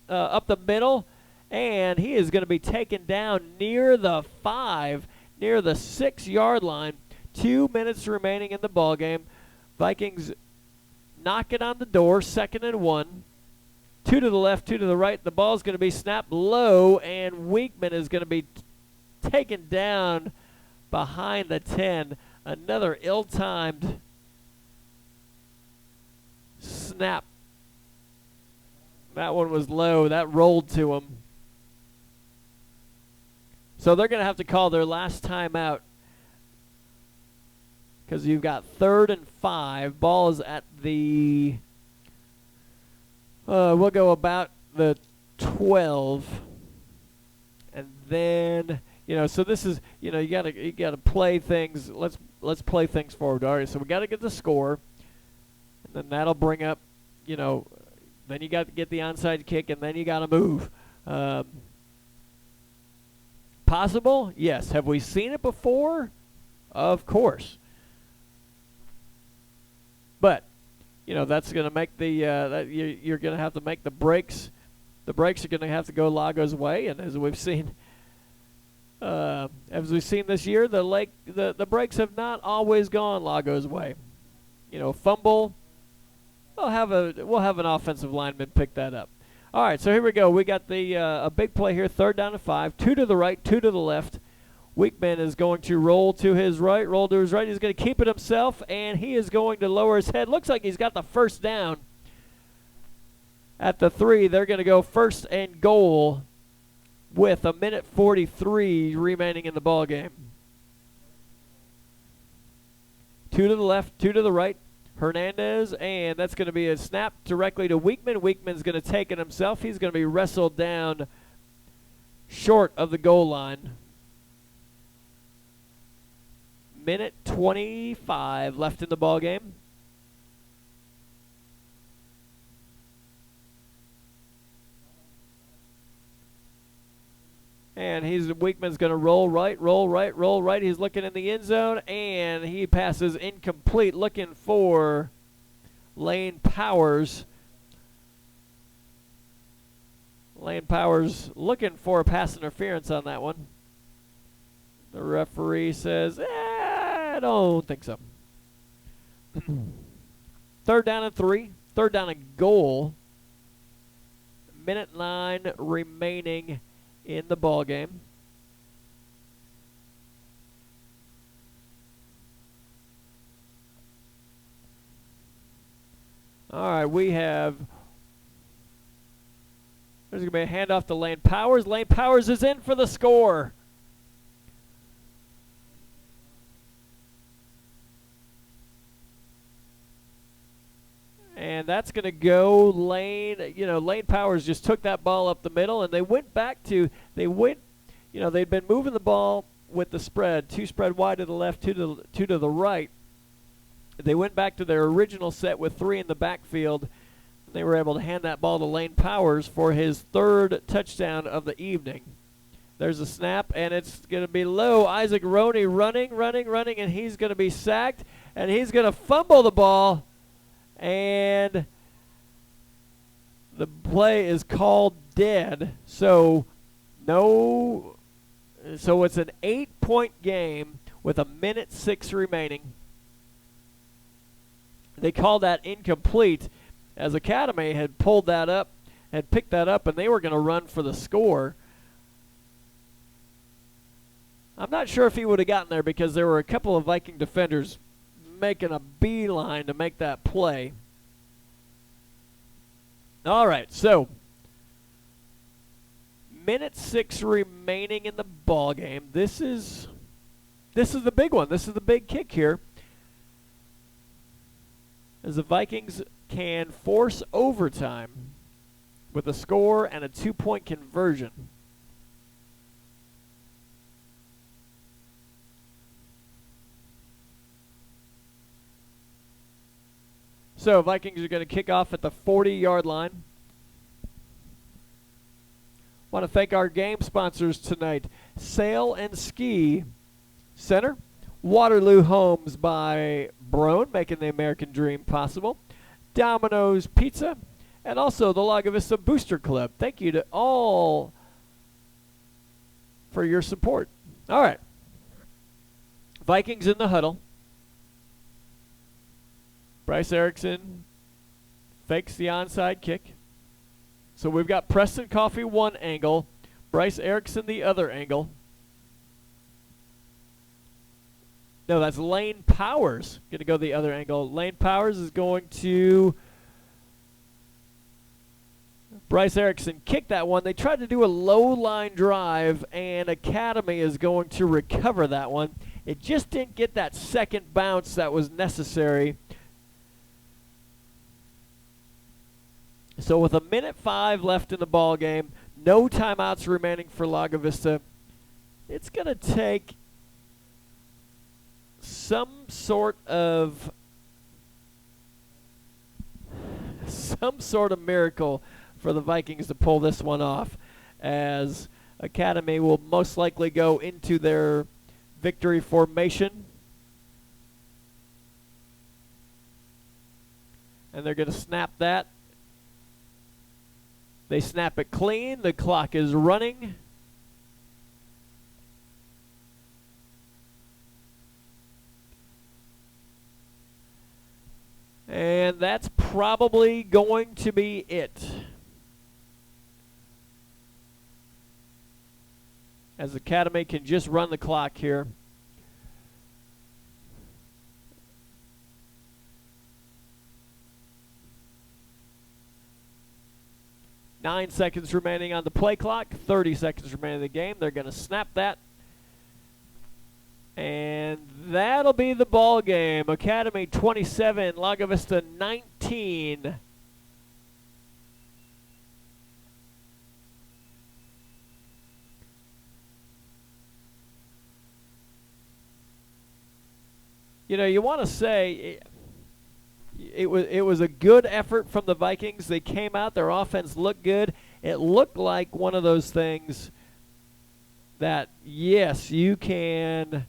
the middle, and he is going to be taken down near the 5, near the 6-yard line. 2 minutes remaining in the ball game. Vikings knocking on the door, 2nd and 1. 2 to the left, 2 to the right. The ball is going to be snapped low, and Weekman is going to be taken down behind the 10. Another ill-timed snap. That one was low. That rolled to him. So they're going to have to call their last timeout because you've got 3rd and 5. Ball is at the... we'll go about the 12, and then so this is you gotta play things. Let's play things forward. All right, so we got to get the score, and then that'll bring up then you got to get the onside kick, and then you got to move. Possible? Yes. Have we seen it before? Of course. But that's going to make the you're going to have to make the breaks. The breaks are going to have to go Lago's way, and as we've seen this year, the breaks have not always gone Lago's way. Fumble. We'll have an offensive lineman pick that up. All right, so here we go. We got a big play here, 3rd down and 5, 2 to the right, 2 to the left. Weekman is going to roll to his right. He's going to keep it himself, and he is going to lower his head. Looks like he's got the first down at the 3. They're going to go 1st and goal with 1:43 remaining in the ball game. 2 to the left, 2 to the right. Hernandez, and that's going to be a snap directly to Weekman. Weekman's going to take it himself. He's going to be wrestled down short of the goal line. 1:25 left in the ball game. And Weekman's going to roll right. He's looking in the end zone, and he passes incomplete, looking for Lane Powers. Lane Powers looking for a pass interference on that one. The referee says, I don't think so. 3rd down and 3. 3rd down and goal. 1:09 remaining in the ball game. All right, there's going to be a handoff to Lane Powers. Lane Powers is in for the score. And that's going to go Lane. Lane Powers just took that ball up the middle, and they went back to, they'd been moving the ball with the spread, 2 spread wide to the left, 2 to the right. They went back to their original set with 3 in the backfield. They were able to hand that ball to Lane Powers for his 3rd touchdown of the evening. There's a snap, and it's going to be low. Isaac Roney running, and he's going to be sacked, and he's going to fumble the ball. And the play is called dead. So it's an 8-point game with 1:06 remaining. They called that incomplete as Academy had pulled that up, had picked that up, and they were going to run for the score. I'm not sure if he would have gotten there because there were a couple of Viking defenders making a beeline to make that play. All right, so minute 6 remaining in the ball game. This is the big one. This is the big kick here, as the Vikings can force overtime with a score and a 2-point conversion. So Vikings are going to kick off at the 40-yard line. Want to thank our game sponsors tonight: Sail and Ski Center, Waterloo Homes by Brown, making the American dream possible, Domino's Pizza, and also the Lago Vista Booster Club. Thank you to all for your support. All right. Vikings in the huddle. Bryce Erickson fakes the onside kick. So we've got Preston Coffey one angle, Bryce Erickson the other angle. No, that's Lane Powers going to go the other angle. Lane Powers is going to Bryce Erickson kick that one. They tried to do a low line drive, and Academy is going to recover that one. It just didn't get that second bounce that was necessary. So with 1:05 left in the ball game, no timeouts remaining for Lago Vista, it's going to take some sort of miracle for the Vikings to pull this one off, as Academy will most likely go into their victory formation. And they're going to snap that. They snap it clean. The clock is running. And that's probably going to be it, as Academy can just run the clock here. Nine seconds remaining on the play clock, 30 seconds remaining in the game. They're going to snap that. And that'll be the ball game. Academy 27, Lago Vista 19. You know, you want to say it was a good effort from the Vikings. They came out, their offense looked good. It looked like one of those things that, yes, you can,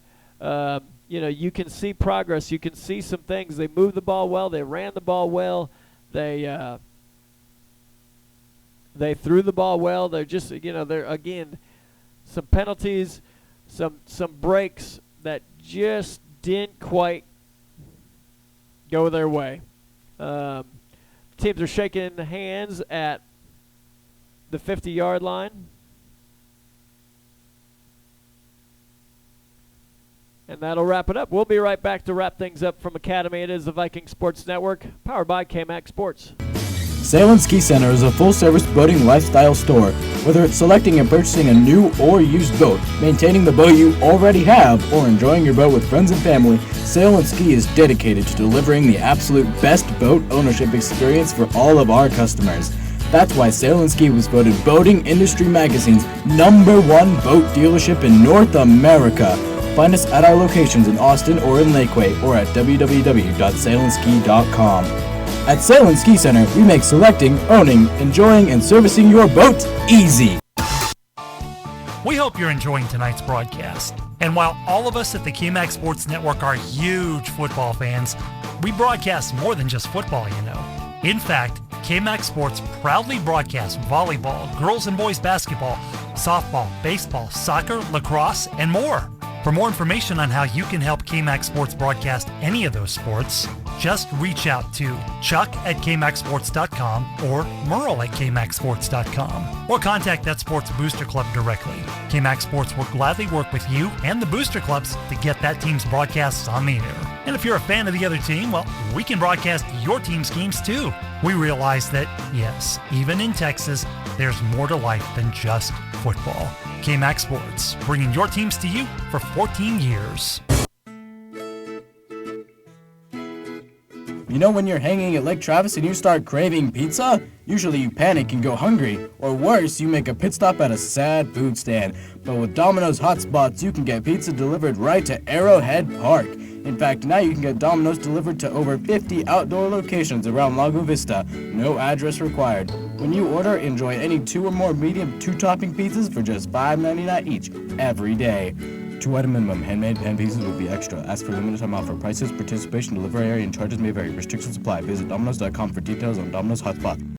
you can see progress. You can see some things. They moved the ball well. They ran the ball well. They threw the ball well. They're just, they're, again, some penalties, some breaks that just didn't quite go their way. Teams are shaking hands at the 50-yard line. And that'll wrap it up. We'll be right back to wrap things up from Academy. It is the Viking Sports Network, powered by KMAX Sports. Sail and Ski Center is a full-service boating lifestyle store. Whether it's selecting and purchasing a new or used boat, maintaining the boat you already have, or enjoying your boat with friends and family, Sail and Ski is dedicated to delivering the absolute best boat ownership experience for all of our customers. That's why Sail and Ski was voted Boating Industry Magazine's #1 boat dealership in North America. Find us at our locations in Austin or in Lakeway, or at www.sailandski.com. At Sail and Ski Center, we make selecting, owning, enjoying, and servicing your boat easy. We hope you're enjoying tonight's broadcast. And while all of us at the KMAX Sports Network are huge football fans, we broadcast more than just football, you know. In fact, KMAX Sports proudly broadcasts volleyball, girls and boys basketball, softball, baseball, soccer, lacrosse, and more. For more information on how you can help KMAX Sports broadcast any of those sports, just reach out to Chuck at KMAXSports.com or Merle at KMAXSports.com, or contact that Sports Booster Club directly. KMAX Sports will gladly work with you and the Booster Clubs to get that team's broadcasts on the air. And if you're a fan of the other team, well, we can broadcast your team's games too. We realize that, yes, even in Texas, there's more to life than just football. KMAX Sports, bringing your teams to you for 14 years. You know when you're hanging at Lake Travis and you start craving pizza? Usually you panic and go hungry. Or worse, you make a pit stop at a sad food stand. But with Domino's Hotspots, you can get pizza delivered right to Arrowhead Park. In fact, now you can get Domino's delivered to over 50 outdoor locations around Lago Vista. No address required. When you order, enjoy any 2 or more medium 2-topping pizzas for just $5.99 each every day. 2-item minimum. Handmade pan pizzas will be extra. Ask for limited time offer. Prices, participation, delivery area, and charges may vary. Restrictions apply. Visit Domino's.com for details on Domino's Hotspot.